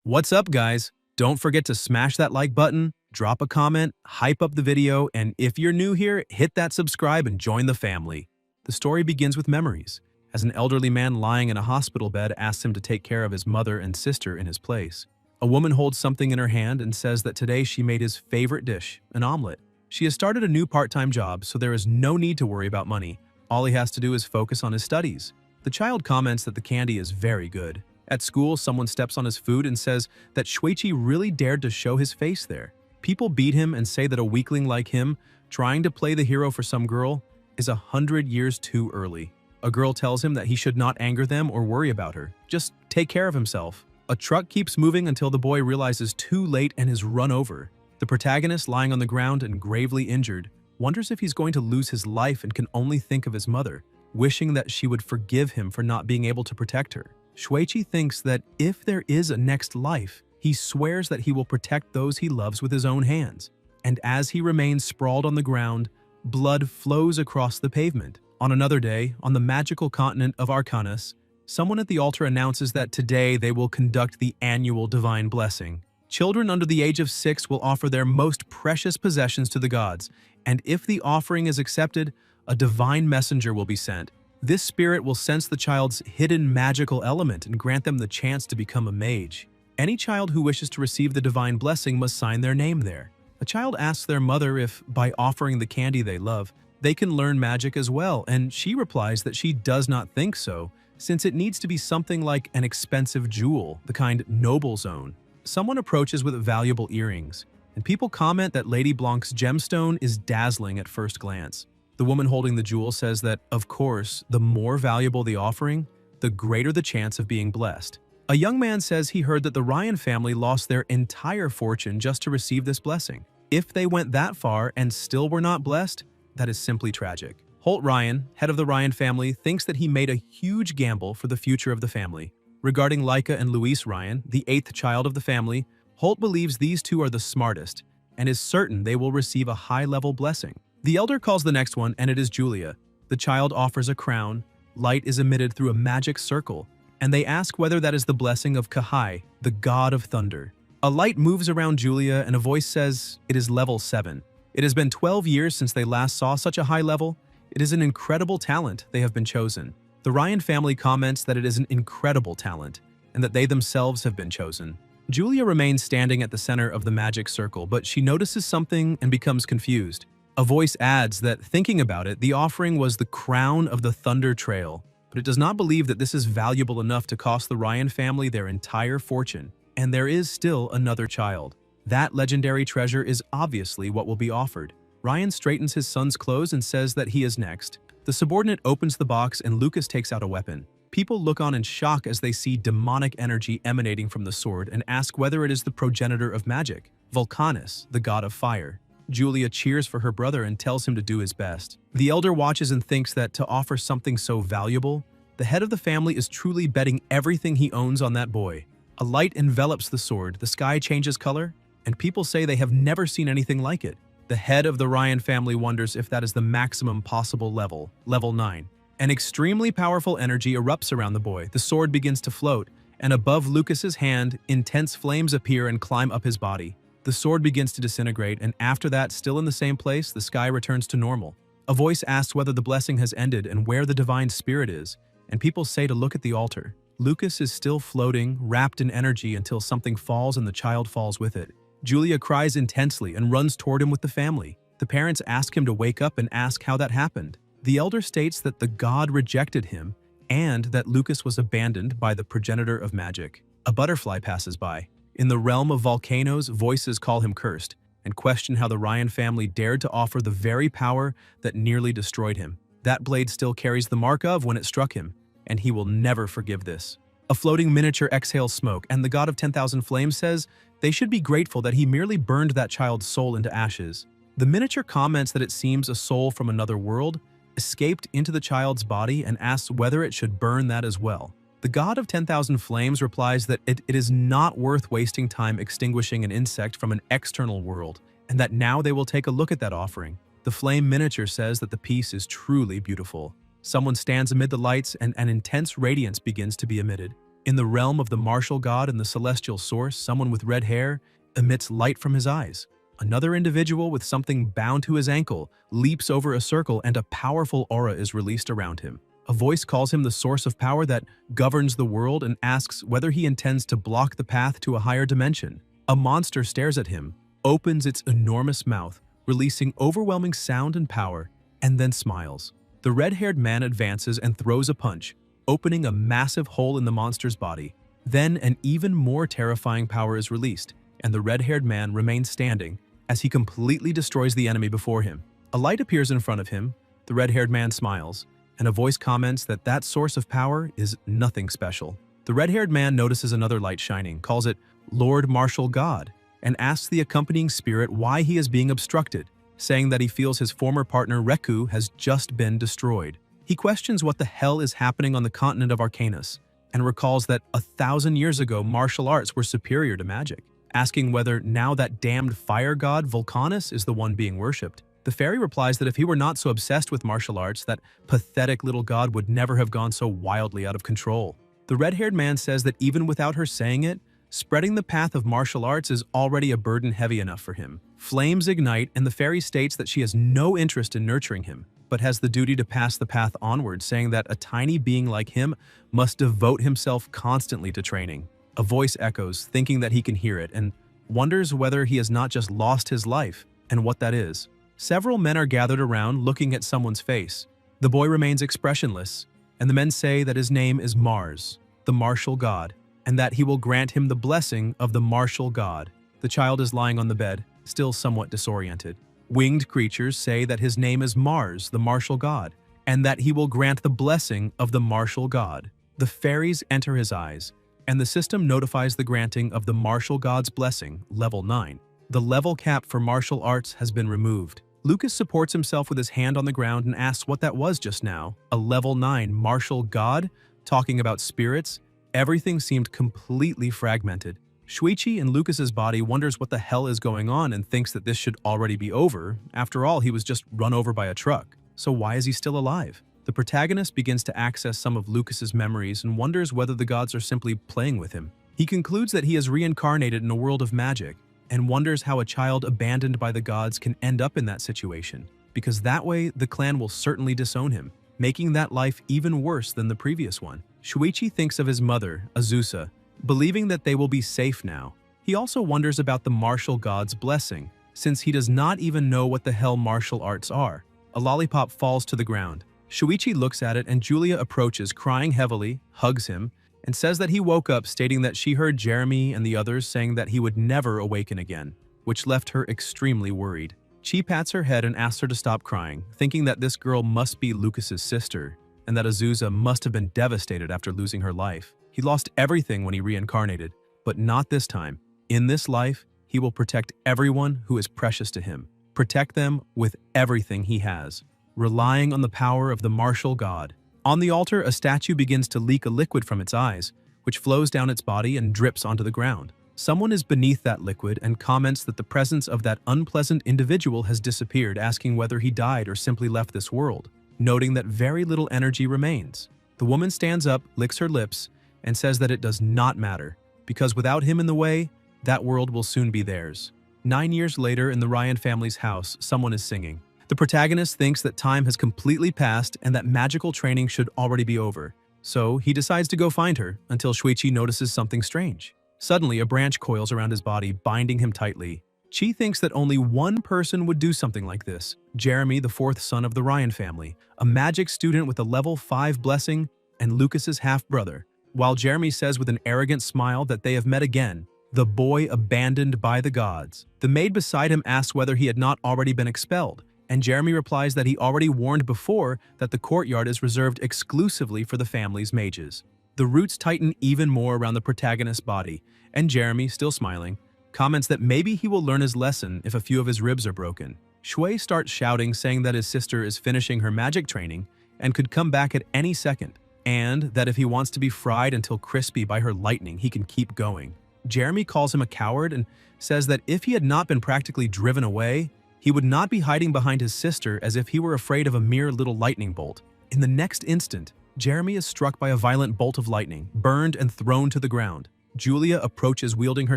What's up, guys? Don't forget to smash that like button, drop a comment, hype up the video, and if you're new here, hit that subscribe and join the family. The story begins with memories, as an elderly man lying in a hospital bed asks him to take care of his mother and sister in his place. A woman holds something in her hand and says that today she made his favorite dish, an omelet. She has started a new part-time job, so there is no need to worry about money. All he has to do is focus on his studies. The child comments that the candy is very good. At school, someone steps on his food and says that Shuichi really dared to show his face there. People beat him and say that a weakling like him, trying to play the hero for some girl, is 100 years too early. A girl tells him that he should not anger them or worry about her, just take care of himself. A truck keeps moving until the boy realizes too late and is run over. The protagonist, lying on the ground and gravely injured, wonders if he's going to lose his life and can only think of his mother, wishing that she would forgive him for not being able to protect her. Shuichi thinks that if there is a next life, he swears that he will protect those he loves with his own hands. And as he remains sprawled on the ground, blood flows across the pavement. On another day, on the magical continent of Arcanus, someone at the altar announces that today they will conduct the annual divine blessing. Children under the age of 6 will offer their most precious possessions to the gods, and if the offering is accepted, a divine messenger will be sent. This spirit will sense the child's hidden magical element and grant them the chance to become a mage. Any child who wishes to receive the divine blessing must sign their name there. A child asks their mother if, by offering the candy they love, they can learn magic as well, and she replies that she does not think so, since it needs to be something like an expensive jewel, the kind nobles own. Someone approaches with valuable earrings, and people comment that Lady Blanc's gemstone is dazzling at first glance. The woman holding the jewel says that, of course, the more valuable the offering, the greater the chance of being blessed. A young man says he heard that the Ryan family lost their entire fortune just to receive this blessing. If they went that far and still were not blessed, that is simply tragic. Holt Ryan, head of the Ryan family, thinks that he made a huge gamble for the future of the family. Regarding Laika and Luis Ryan, the 8th child of the family, Holt believes these two are the smartest and is certain they will receive a high-level blessing. The elder calls the next one, and it is Julia. The child offers a crown, light is emitted through a magic circle, and they ask whether that is the blessing of Kahai, the god of thunder. A light moves around Julia and a voice says it is level 7. It has been 12 years since they last saw such a high level. It is an incredible talent they have been chosen. The Ryan family comments that it is an incredible talent, and that they themselves have been chosen. Julia remains standing at the center of the magic circle, but she notices something and becomes confused. A voice adds that, thinking about it, the offering was the crown of the Thunder Trail, but it does not believe that this is valuable enough to cost the Ryan family their entire fortune, and there is still another child. That legendary treasure is obviously what will be offered. Ryan straightens his son's clothes and says that he is next. The subordinate opens the box and Lucas takes out a weapon. People look on in shock as they see demonic energy emanating from the sword and ask whether it is the progenitor of magic, Vulcanus, the god of fire. Julia cheers for her brother and tells him to do his best. The elder watches and thinks that to offer something so valuable, the head of the family is truly betting everything he owns on that boy. A light envelops the sword, the sky changes color, and people say they have never seen anything like it. The head of the Ryan family wonders if that is the maximum possible level, level 9. An extremely powerful energy erupts around the boy, the sword begins to float, and above Lucas's hand, intense flames appear and climb up his body. The sword begins to disintegrate, and after that, still in the same place, the sky returns to normal. A voice asks whether the blessing has ended and where the divine spirit is, and people say to look at the altar. Lucas is still floating, wrapped in energy until something falls and the child falls with it. Julia cries intensely and runs toward him with the family. The parents ask him to wake up and ask how that happened. The elder states that the god rejected him and that Lucas was abandoned by the progenitor of magic. A butterfly passes by. In the realm of volcanoes, voices call him cursed and question how the Ryan family dared to offer the very power that nearly destroyed him. That blade still carries the mark of when it struck him, and he will never forgive this. A floating miniature exhales smoke, and the god of 10,000 flames says they should be grateful that he merely burned that child's soul into ashes. The miniature comments that it seems a soul from another world escaped into the child's body and asks whether it should burn that as well. The god of 10,000 flames replies that it is not worth wasting time extinguishing an insect from an external world, and that now they will take a look at that offering. The flame miniature says that the piece is truly beautiful. Someone stands amid the lights and an intense radiance begins to be emitted. In the realm of the martial god and the celestial source, someone with red hair emits light from his eyes. Another individual with something bound to his ankle leaps over a circle and a powerful aura is released around him. A voice calls him the source of power that governs the world and asks whether he intends to block the path to a higher dimension. A monster stares at him, opens its enormous mouth, releasing overwhelming sound and power, and then smiles. The red-haired man advances and throws a punch, opening a massive hole in the monster's body. Then an even more terrifying power is released, and the red-haired man remains standing as he completely destroys the enemy before him. A light appears in front of him, the red-haired man smiles, and a voice comments that that source of power is nothing special. The red-haired man notices another light shining, calls it Lord Martial God, and asks the accompanying spirit why he is being obstructed, saying that he feels his former partner Reku has just been destroyed. He questions what the hell is happening on the continent of Arcanus, and recalls that 1,000 years ago martial arts were superior to magic, asking whether now that damned fire god Vulcanus is the one being worshipped. The fairy replies that if he were not so obsessed with martial arts, that pathetic little god would never have gone so wildly out of control. The red-haired man says that even without her saying it, spreading the path of martial arts is already a burden heavy enough for him. Flames ignite, and the fairy states that she has no interest in nurturing him, but has the duty to pass the path onward, saying that a tiny being like him must devote himself constantly to training. A voice echoes, thinking that he can hear it, and wonders whether he has not just lost his life, and what that is. Several men are gathered around, looking at someone's face. The boy remains expressionless, and the men say that his name is Mars, the martial god, and that he will grant him the blessing of the martial god. The child is lying on the bed, still somewhat disoriented. Winged creatures say that his name is Mars, the martial god, and that he will grant the blessing of the martial god. The fairies enter his eyes, and the system notifies the granting of the martial god's blessing, level 9. The level cap for martial arts has been removed. Lucas supports himself with his hand on the ground and asks what that was just now. A level 9 martial god? Talking about spirits? Everything seemed completely fragmented. Shuichi in Lucas's body wonders what the hell is going on and thinks that this should already be over. After all, he was just run over by a truck. So why is he still alive? The protagonist begins to access some of Lucas's memories and wonders whether the gods are simply playing with him. He concludes that he is reincarnated in a world of magic, and wonders how a child abandoned by the gods can end up in that situation, because that way the clan will certainly disown him, making that life even worse than the previous one. Shuichi thinks of his mother, Azusa, believing that they will be safe now. He also wonders about the martial god's blessing, since he does not even know what the hell martial arts are. A lollipop falls to the ground. Shuichi looks at it and Julia approaches, crying heavily, hugs him, and says that he woke up, stating that she heard Jeremy and the others saying that he would never awaken again, which left her extremely worried. She pats her head and asks her to stop crying, thinking that this girl must be Lucas's sister, and that Azusa must have been devastated after losing her life. He lost everything when he reincarnated, but not this time. In this life, he will protect everyone who is precious to him. Protect them with everything he has, relying on the power of the martial god. On the altar, a statue begins to leak a liquid from its eyes, which flows down its body and drips onto the ground. Someone is beneath that liquid and comments that the presence of that unpleasant individual has disappeared, asking whether he died or simply left this world, noting that very little energy remains. The woman stands up, licks her lips, and says that it does not matter, because without him in the way, that world will soon be theirs. 9 years later, in the Ryan family's house, someone is singing. The protagonist thinks that time has completely passed and that magical training should already be over. So he decides to go find her until Shuichi notices something strange. Suddenly, a branch coils around his body, binding him tightly. Chi thinks that only one person would do something like this: Jeremy, the fourth son of the Ryan family, a magic student with a level 5 blessing, and Lucas's half-brother. While Jeremy says with an arrogant smile that they have met again, the boy abandoned by the gods. The maid beside him asks whether he had not already been expelled, and Jeremy replies that he already warned before that the courtyard is reserved exclusively for the family's mages. The roots tighten even more around the protagonist's body, and Jeremy, still smiling, comments that maybe he will learn his lesson if a few of his ribs are broken. Shui starts shouting, saying that his sister is finishing her magic training and could come back at any second, and that if he wants to be fried until crispy by her lightning, he can keep going. Jeremy calls him a coward and says that if he had not been practically driven away, he would not be hiding behind his sister as if he were afraid of a mere little lightning bolt. In the next instant, Jeremy is struck by a violent bolt of lightning, burned and thrown to the ground. Julia approaches wielding her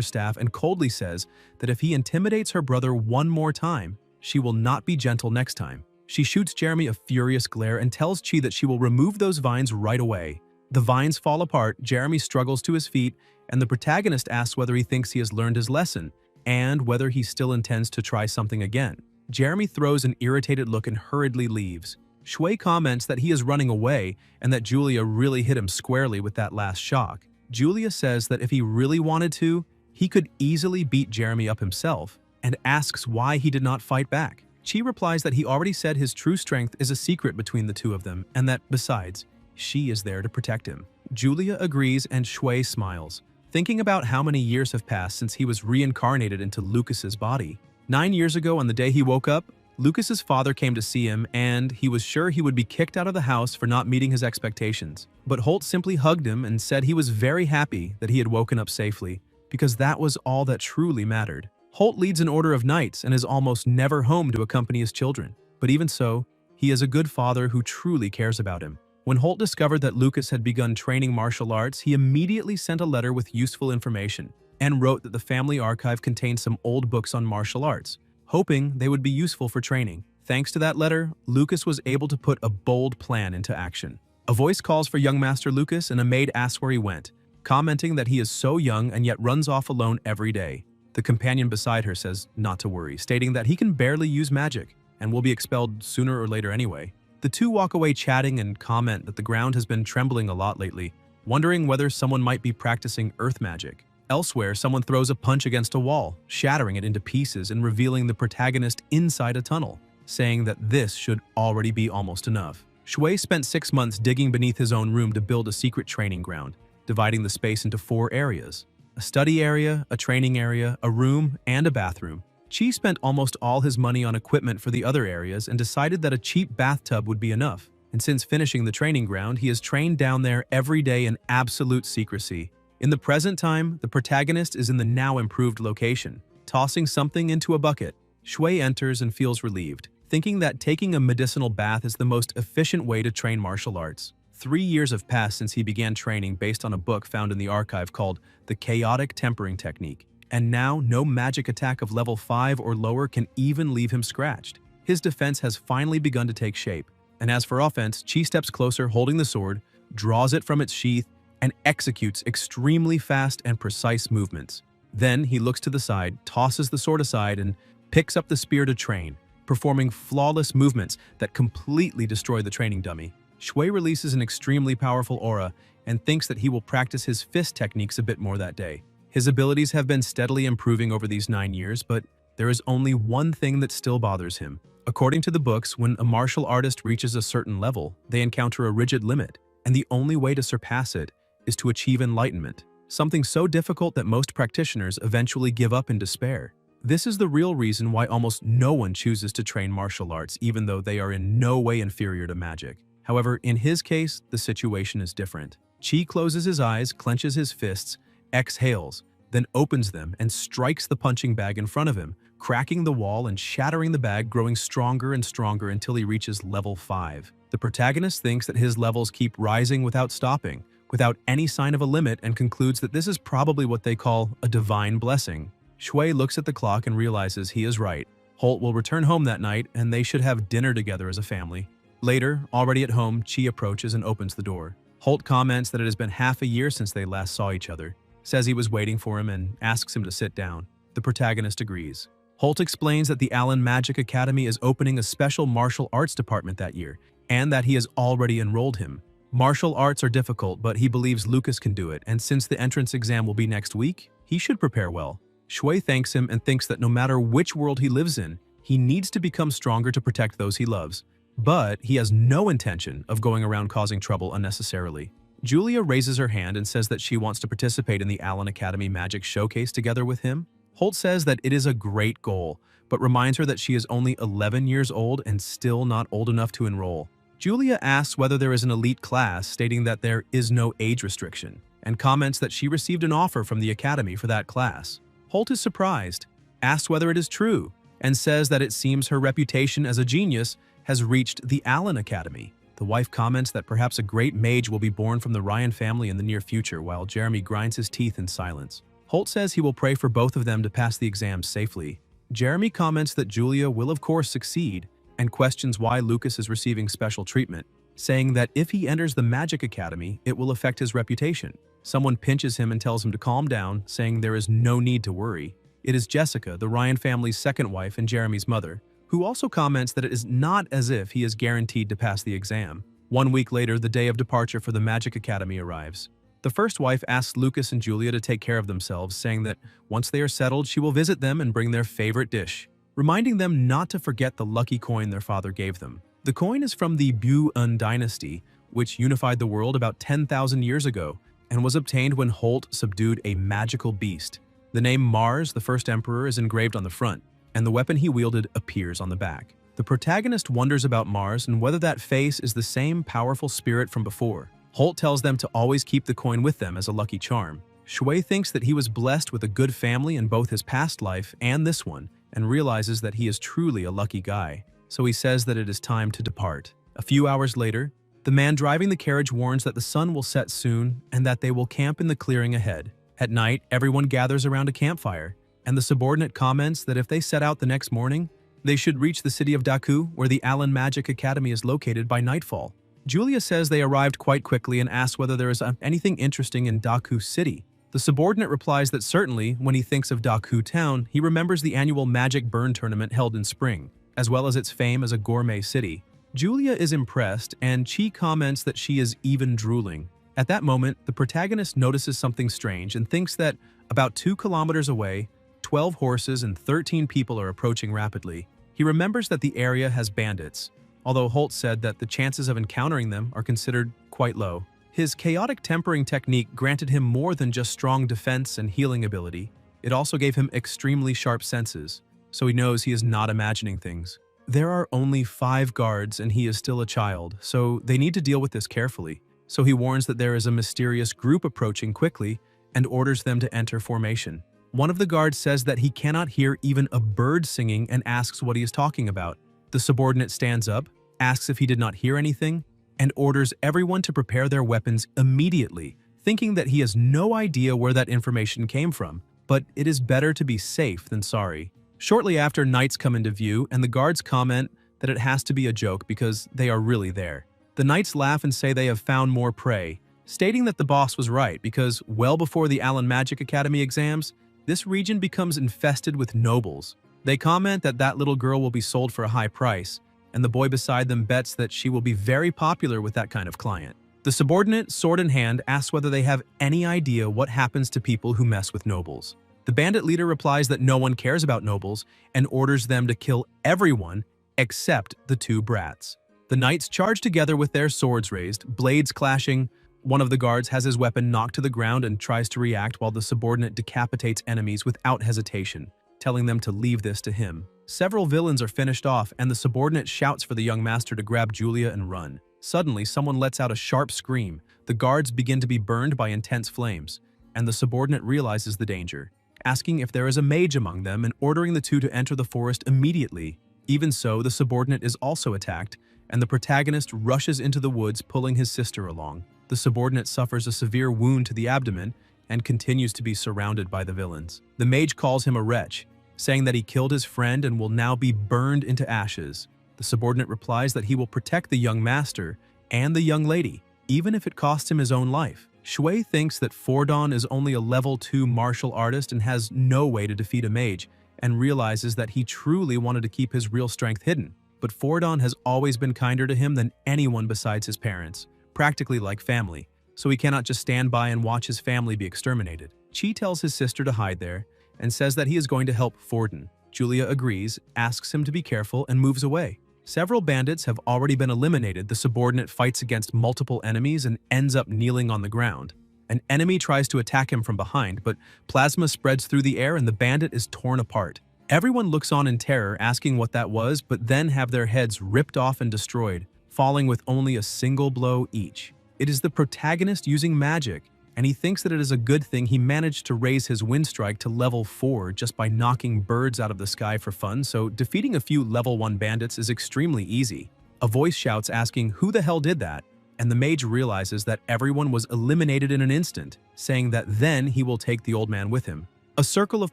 staff and coldly says that if he intimidates her brother one more time, she will not be gentle next time. She shoots Jeremy a furious glare and tells Chi that she will remove those vines right away. The vines fall apart, Jeremy struggles to his feet, and the protagonist asks whether he thinks he has learned his lesson and whether he still intends to try something again. Jeremy throws an irritated look and hurriedly leaves. Shui comments that he is running away and that Julia really hit him squarely with that last shock. Julia says that if he really wanted to, he could easily beat Jeremy up himself and asks why he did not fight back. Chi replies that he already said his true strength is a secret between the two of them and that, besides, she is there to protect him. Julia agrees and Shui smiles, thinking about how many years have passed since he was reincarnated into Lucas's body. 9 years ago on the day he woke up, Lucas's father came to see him and he was sure he would be kicked out of the house for not meeting his expectations. But Holt simply hugged him and said he was very happy that he had woken up safely because that was all that truly mattered. Holt leads an order of knights and is almost never home to accompany his children. But even so, he is a good father who truly cares about him. When Holt discovered that Lucas had begun training martial arts, he immediately sent a letter with useful information and wrote that the family archive contained some old books on martial arts, hoping they would be useful for training. Thanks to that letter, Lucas was able to put a bold plan into action. A voice calls for young Master Lucas and a maid asks where he went, commenting that he is so young and yet runs off alone every day. The companion beside her says not to worry, stating that he can barely use magic and will be expelled sooner or later anyway. The two walk away chatting and comment that the ground has been trembling a lot lately, wondering whether someone might be practicing earth magic. Elsewhere, someone throws a punch against a wall, shattering it into pieces and revealing the protagonist inside a tunnel, saying that this should already be almost enough. Shui spent 6 months digging beneath his own room to build a secret training ground, dividing the space into 4 areas: a study area, a training area, a room, and a bathroom. Chi spent almost all his money on equipment for the other areas and decided that a cheap bathtub would be enough. And since finishing the training ground, he is trained down there every day in absolute secrecy. In the present time, the protagonist is in the now improved location, tossing something into a bucket. Shui enters and feels relieved, thinking that taking a medicinal bath is the most efficient way to train martial arts. 3 years have passed since he began training based on a book found in the archive called The Chaotic Tempering Technique, and now no magic attack of level 5 or lower can even leave him scratched. His defense has finally begun to take shape, and as for offense, Chi steps closer holding the sword, draws it from its sheath, and executes extremely fast and precise movements. Then he looks to the side, tosses the sword aside, and picks up the spear to train, performing flawless movements that completely destroy the training dummy. Shui releases an extremely powerful aura and thinks that he will practice his fist techniques a bit more that day. His abilities have been steadily improving over these 9 years, but there is only one thing that still bothers him. According to the books, when a martial artist reaches a certain level, they encounter a rigid limit, and the only way to surpass it is to achieve enlightenment, something so difficult that most practitioners eventually give up in despair. This is the real reason why almost no one chooses to train martial arts, even though they are in no way inferior to magic. However, in his case, the situation is different. Chi closes his eyes, clenches his fists, exhales, then opens them and strikes the punching bag in front of him, cracking the wall and shattering the bag, growing stronger and stronger until he reaches level 5. The protagonist thinks that his levels keep rising without stopping, without any sign of a limit, and concludes that this is probably what they call a divine blessing. Shui looks at the clock and realizes he is right. Holt will return home that night, and they should have dinner together as a family. Later, already at home, Chi approaches and opens the door. Holt comments that it has been half a year since they last saw each other, says he was waiting for him, and asks him to sit down. The protagonist agrees. Holt explains that the Allen Magic Academy is opening a special martial arts department that year, and that he has already enrolled him. Martial arts are difficult, but he believes Lucas can do it, and since the entrance exam will be next week, he should prepare well. Shui thanks him and thinks that no matter which world he lives in, he needs to become stronger to protect those he loves. But he has no intention of going around causing trouble unnecessarily. Julia raises her hand and says that she wants to participate in the Allen Academy Magic Showcase together with him. Holt says that it is a great goal, but reminds her that she is only 11 years old and still not old enough to enroll. Julia asks whether there is an elite class, stating that there is no age restriction, and comments that she received an offer from the academy for that class. Holt is surprised, asks whether it is true, and says that it seems her reputation as a genius has reached the Allen Academy. The wife comments that perhaps a great mage will be born from the Ryan family in the near future, while Jeremy grinds his teeth in silence. Holt says he will pray for both of them to pass the exams safely. Jeremy comments that Julia will of course succeed and questions why Lucas is receiving special treatment, saying that if he enters the Magic Academy, it will affect his reputation. Someone pinches him and tells him to calm down, saying there is no need to worry. It is Jessica, the Ryan family's second wife and Jeremy's mother, who also comments that it is not as if he is guaranteed to pass the exam. 1 week later, the day of departure for the Magic Academy arrives. The first wife asks Lucas and Julia to take care of themselves, saying that once they are settled, she will visit them and bring their favorite dish, reminding them not to forget the lucky coin their father gave them. The coin is from the Bu-Un dynasty, which unified the world about 10,000 years ago, and was obtained when Holt subdued a magical beast. The name Mars, the first emperor, is engraved on the front, and the weapon he wielded appears on the back. The protagonist wonders about Mars and whether that face is the same powerful spirit from before. Holt tells them to always keep the coin with them as a lucky charm. Shui thinks that he was blessed with a good family in both his past life and this one, and realizes that he is truly a lucky guy. So he says that it is time to depart. A few hours later, the man driving the carriage warns that the sun will set soon and that they will camp in the clearing ahead. At night, everyone gathers around a campfire, and the subordinate comments that if they set out the next morning, they should reach the city of Daku, where the Allen Magic Academy is located, by nightfall. Julia says they arrived quite quickly and asks whether there is anything interesting in Daku City. The subordinate replies that certainly, when he thinks of Daku Town, he remembers the annual Magic Burn tournament held in spring, as well as its fame as a gourmet city. Julia is impressed, and Chi comments that she is even drooling. At that moment, the protagonist notices something strange and thinks that about 2 kilometers away, 12 horses and 13 people are approaching rapidly. He remembers that the area has bandits, although Holt said that the chances of encountering them are considered quite low. His chaotic tempering technique granted him more than just strong defense and healing ability. It also gave him extremely sharp senses, so he knows he is not imagining things. There are only 5 guards and he is still a child, so they need to deal with this carefully. So he warns that there is a mysterious group approaching quickly and orders them to enter formation. One of the guards says that he cannot hear even a bird singing and asks what he is talking about. The subordinate stands up, asks if he did not hear anything, and orders everyone to prepare their weapons immediately, thinking that he has no idea where that information came from, but it is better to be safe than sorry. Shortly after, knights come into view, and the guards comment that it has to be a joke because they are really there. The knights laugh and say they have found more prey, stating that the boss was right because well before the Allen Magic Academy exams, this region becomes infested with nobles. They comment that that little girl will be sold for a high price, and the boy beside them bets that she will be very popular with that kind of client. The subordinate, sword in hand, asks whether they have any idea what happens to people who mess with nobles. The bandit leader replies that no one cares about nobles and orders them to kill everyone except the 2 brats. The knights charge together with their swords raised, blades clashing. One of the guards has his weapon knocked to the ground and tries to react while the subordinate decapitates enemies without hesitation, telling them to leave this to him. Several villains are finished off, and the subordinate shouts for the young master to grab Julia and run. Suddenly, someone lets out a sharp scream. The guards begin to be burned by intense flames, and the subordinate realizes the danger, asking if there is a mage among them and ordering the 2 to enter the forest immediately. Even so, the subordinate is also attacked, and the protagonist rushes into the woods, pulling his sister along. The subordinate suffers a severe wound to the abdomen and continues to be surrounded by the villains. The mage calls him a wretch, saying that he killed his friend and will now be burned into ashes. The subordinate replies that he will protect the young master and the young lady, even if it costs him his own life. Shui thinks that Fordon is only a level 2 martial artist and has no way to defeat a mage, and realizes that he truly wanted to keep his real strength hidden. But Fordon has always been kinder to him than anyone besides his parents, practically like family, so he cannot just stand by and watch his family be exterminated. Chi tells his sister to hide there and says that he is going to help Fordon. Julia agrees, asks him to be careful, and moves away. Several bandits have already been eliminated. The subordinate fights against multiple enemies and ends up kneeling on the ground. An enemy tries to attack him from behind, but plasma spreads through the air and the bandit is torn apart. Everyone looks on in terror, asking what that was, but then have their heads ripped off and destroyed, falling with only a single blow each. It is the protagonist using magic, and he thinks that it is a good thing he managed to raise his wind strike to level 4 just by knocking birds out of the sky for fun, so defeating a few level 1 bandits is extremely easy. A voice shouts asking who the hell did that, and the mage realizes that everyone was eliminated in an instant, saying that then he will take the old man with him. A circle of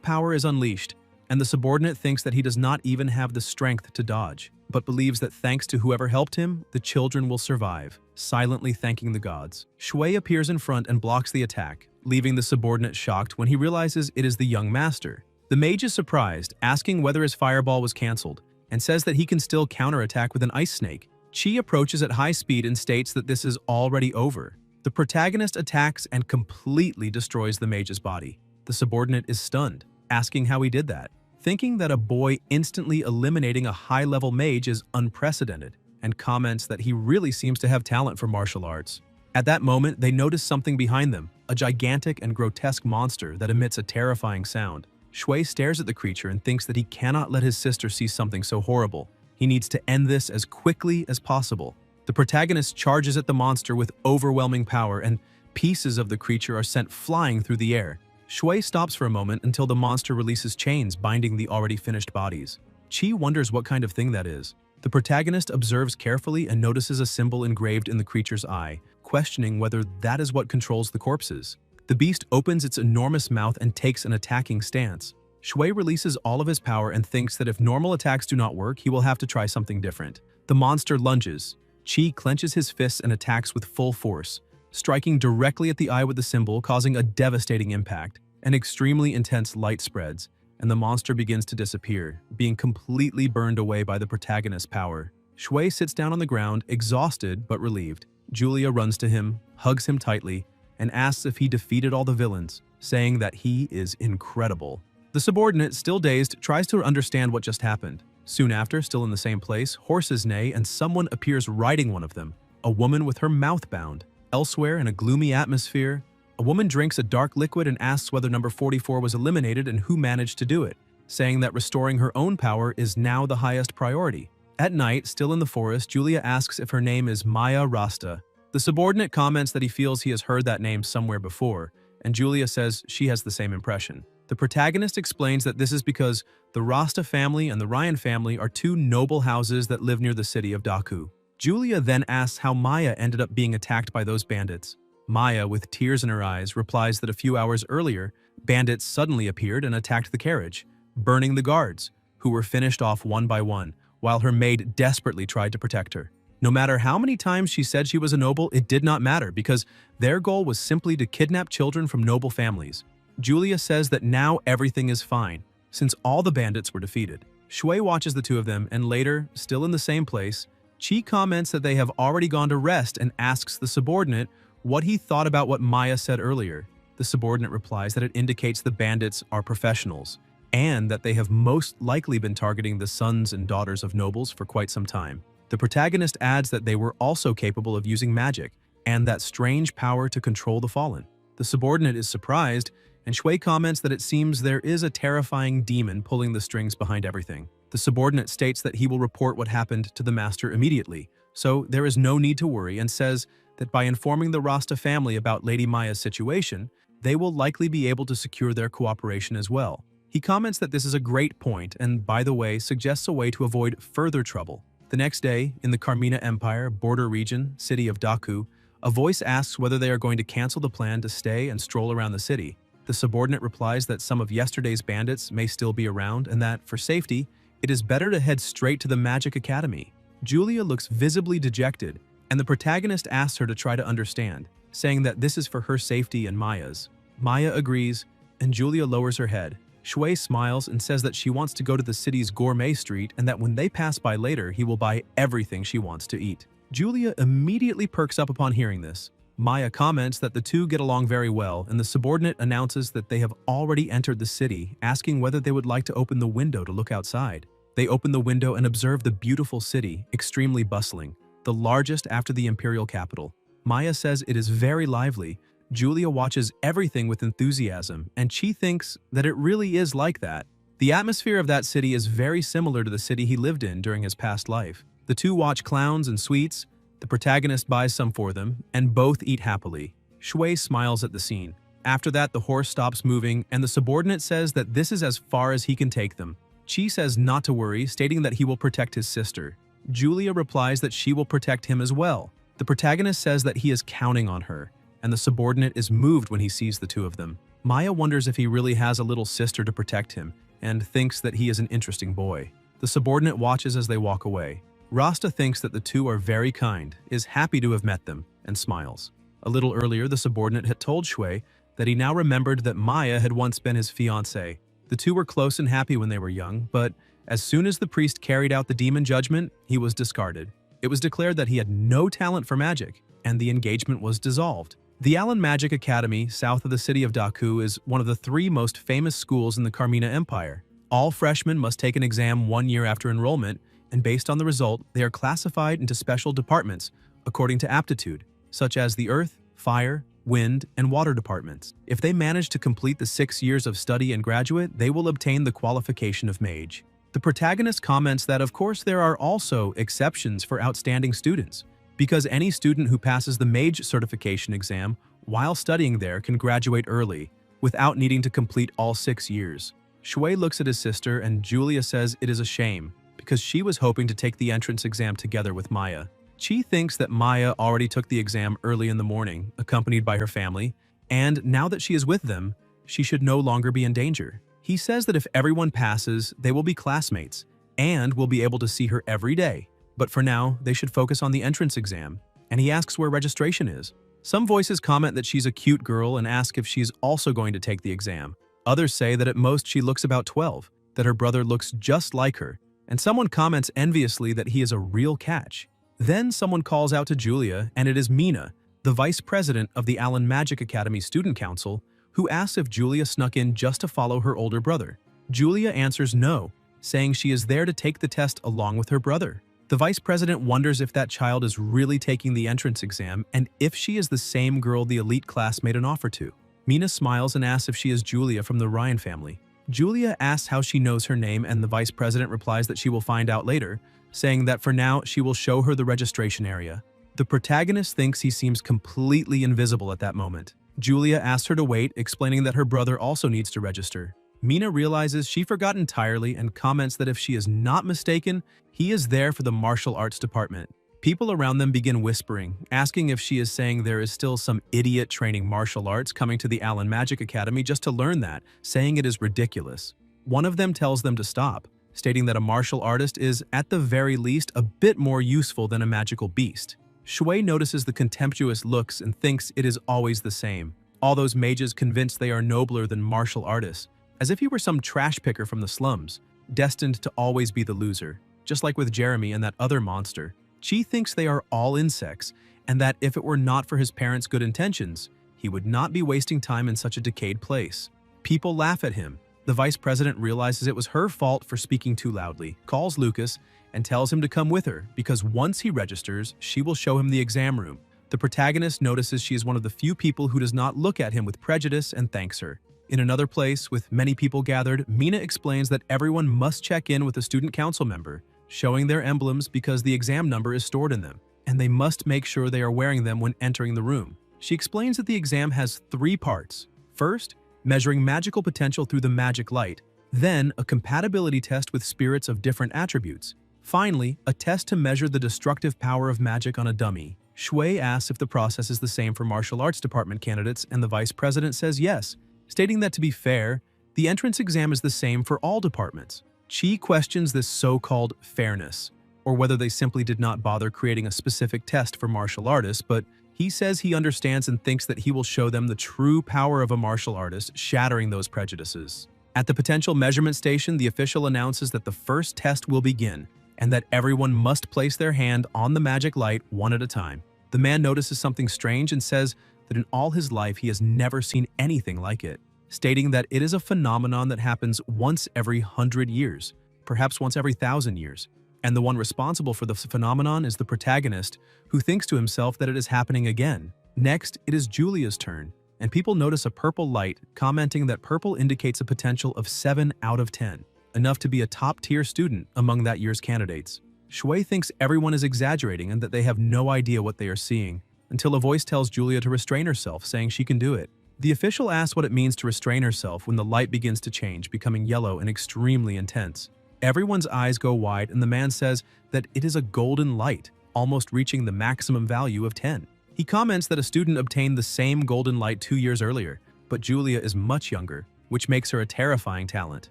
power is unleashed, and the subordinate thinks that he does not even have the strength to dodge, but believes that thanks to whoever helped him, the children will survive, silently thanking the gods. Shui appears in front and blocks the attack, leaving the subordinate shocked when he realizes it is the young master. The mage is surprised, asking whether his fireball was cancelled, and says that he can still counterattack with an ice snake. Chi approaches at high speed and states that this is already over. The protagonist attacks and completely destroys the mage's body. The subordinate is stunned, asking how he did that, thinking that a boy instantly eliminating a high-level mage is unprecedented, and comments that he really seems to have talent for martial arts. At that moment, they notice something behind them, a gigantic and grotesque monster that emits a terrifying sound. Shui stares at the creature and thinks that he cannot let his sister see something so horrible. He needs to end this as quickly as possible. The protagonist charges at the monster with overwhelming power, and pieces of the creature are sent flying through the air. Shui stops for a moment until the monster releases chains binding the already finished bodies. Chi wonders what kind of thing that is. The protagonist observes carefully and notices a symbol engraved in the creature's eye, questioning whether that is what controls the corpses. The beast opens its enormous mouth and takes an attacking stance. Shui releases all of his power and thinks that if normal attacks do not work, he will have to try something different. The monster lunges. Chi clenches his fists and attacks with full force, striking directly at the eye with the symbol, causing a devastating impact. An extremely intense light spreads, and the monster begins to disappear, being completely burned away by the protagonist's power. Shui sits down on the ground, exhausted but relieved. Julia runs to him, hugs him tightly, and asks if he defeated all the villains, saying that he is incredible. The subordinate, still dazed, tries to understand what just happened. Soon after, still in the same place, horses neigh and someone appears riding one of them, a woman with her mouth bound. Elsewhere, in a gloomy atmosphere, a woman drinks a dark liquid and asks whether number 44 was eliminated and who managed to do it, saying that restoring her own power is now the highest priority. At night, still in the forest, Julia asks if her name is Maya Rasta. The subordinate comments that he feels he has heard that name somewhere before, and Julia says she has the same impression. The protagonist explains that this is because the Rasta family and the Ryan family are two noble houses that live near the city of Daku. Julia then asks how Maya ended up being attacked by those bandits. Maya, with tears in her eyes, replies that a few hours earlier, bandits suddenly appeared and attacked the carriage, burning the guards, who were finished off one by one, while her maid desperately tried to protect her. No matter how many times she said she was a noble, it did not matter because their goal was simply to kidnap children from noble families. Julia says that now everything is fine, since all the bandits were defeated. Shui watches the two of them, and later, still in the same place, Chi comments that they have already gone to rest and asks the subordinate what he thought about what Maya said earlier. The subordinate replies that it indicates the bandits are professionals, and that they have most likely been targeting the sons and daughters of nobles for quite some time. The protagonist adds that they were also capable of using magic, and that strange power to control the fallen. The subordinate is surprised, and Shui comments that it seems there is a terrifying demon pulling the strings behind everything. The subordinate states that he will report what happened to the master immediately, so there is no need to worry, and says that by informing the Rasta family about Lady Maya's situation, they will likely be able to secure their cooperation as well. He comments that this is a great point and, by the way, suggests a way to avoid further trouble. The next day, in the Carmina Empire, border region, city of Daku, a voice asks whether they are going to cancel the plan to stay and stroll around the city. The subordinate replies that some of yesterday's bandits may still be around and that, for safety, it is better to head straight to the Magic Academy. Julia looks visibly dejected, and the protagonist asks her to try to understand, saying that this is for her safety and Maya's. Maya agrees, and Julia lowers her head. Shui smiles and says that she wants to go to the city's gourmet street and that when they pass by later, he will buy everything she wants to eat. Julia immediately perks up upon hearing this. Maya comments that the two get along very well, and the subordinate announces that they have already entered the city, asking whether they would like to open the window to look outside. They open the window and observe the beautiful city, extremely bustling, the largest after the imperial capital. Maya says it is very lively. Julia watches everything with enthusiasm, and she thinks that it really is like that. The atmosphere of that city is very similar to the city he lived in during his past life. The two watch clowns and sweets. The protagonist buys some for them, and both eat happily. Shui smiles at the scene. After that, the horse stops moving, and the subordinate says that this is as far as he can take them. Chi says not to worry, stating that he will protect his sister. Julia replies that she will protect him as well. The protagonist says that he is counting on her, and the subordinate is moved when he sees the two of them. Maya wonders if he really has a little sister to protect him, and thinks that he is an interesting boy. The subordinate watches as they walk away. Rasta thinks that the two are very kind, is happy to have met them, and smiles. A little earlier, the subordinate had told Shui that he now remembered that Maya had once been his fiancée. The two were close and happy when they were young, but as soon as the priest carried out the demon judgment, he was discarded. It was declared that he had no talent for magic, and the engagement was dissolved. The Allen Magic Academy, south of the city of Daku, is one of the 3 most famous schools in the Carmina Empire. All freshmen must take an exam 1 year after enrollment, and based on the result, they are classified into special departments according to aptitude, such as the earth, fire, wind, and water departments. If they manage to complete the 6 years of study and graduate, they will obtain the qualification of mage. The protagonist comments that, of course, there are also exceptions for outstanding students, because any student who passes the mage certification exam while studying there can graduate early, without needing to complete all 6 years. Shui looks at his sister, and Julia says it is a shame, because she was hoping to take the entrance exam together with Maya. Chi thinks that Maya already took the exam early in the morning, accompanied by her family, and now that she is with them, she should no longer be in danger. He says that if everyone passes, they will be classmates, and will be able to see her every day. But for now, they should focus on the entrance exam, and he asks where registration is. Some voices comment that she's a cute girl and ask if she's also going to take the exam. Others say that at most she looks about 12, that her brother looks just like her, and someone comments enviously that he is a real catch. Then someone calls out to Julia, and it is Mina, the vice president of the Allen Magic Academy Student Council, who asks if Julia snuck in just to follow her older brother. Julia answers no, saying she is there to take the test along with her brother. The vice president wonders if that child is really taking the entrance exam and if she is the same girl the elite class made an offer to. Mina smiles and asks if she is Julia from the Ryan family. Julia asks how she knows her name, and the vice president replies that she will find out later, saying that for now she will show her the registration area. The protagonist thinks he seems completely invisible at that moment. Julia asks her to wait, explaining that her brother also needs to register. Mina realizes she forgot entirely and comments that if she is not mistaken, he is there for the martial arts department. People around them begin whispering, asking if she is saying there is still some idiot training martial arts coming to the Allen Magic Academy just to learn that, saying it is ridiculous. One of them tells them to stop, stating that a martial artist is, at the very least, a bit more useful than a magical beast. Shui notices the contemptuous looks and thinks it is always the same. All those mages convinced they are nobler than martial artists, as if he were some trash picker from the slums, destined to always be the loser, just like with Jeremy and that other monster. Chi thinks they are all insects, and that if it were not for his parents' good intentions, he would not be wasting time in such a decayed place. People laugh at him. The vice president realizes it was her fault for speaking too loudly, calls Lucas, and tells him to come with her because once he registers, she will show him the exam room. The protagonist notices she is one of the few people who does not look at him with prejudice and thanks her. In another place, with many people gathered, Mina explains that everyone must check in with a student council member, showing their emblems because the exam number is stored in them, and they must make sure they are wearing them when entering the room. She explains that the exam has 3 parts. First, measuring magical potential through the magic light. Then, a compatibility test with spirits of different attributes. Finally, a test to measure the destructive power of magic on a dummy. Shui asks if the process is the same for martial arts department candidates, and the vice president says yes, stating that to be fair, the entrance exam is the same for all departments. Chi questions this so-called fairness, or whether they simply did not bother creating a specific test for martial artists, but he says he understands and thinks that he will show them the true power of a martial artist, shattering those prejudices. At the potential measurement station, the official announces that the first test will begin, and that everyone must place their hand on the magic light one at a time. The man notices something strange and says that in all his life he has never seen anything like it, stating that it is a phenomenon that happens once every 100 years, perhaps once every 1,000 years. And the one responsible for the phenomenon is the protagonist, who thinks to himself that it is happening again. Next, it is Julia's turn, and people notice a purple light, commenting that purple indicates a potential of 7 out of 10, enough to be a top-tier student among that year's candidates. Shui thinks everyone is exaggerating and that they have no idea what they are seeing, until a voice tells Julia to restrain herself, saying she can do it. The official asks what it means to restrain herself when the light begins to change, becoming yellow and extremely intense. Everyone's eyes go wide and the man says that it is a golden light, almost reaching the maximum value of 10. He comments that a student obtained the same golden light 2 years earlier, but Julia is much younger, which makes her a terrifying talent.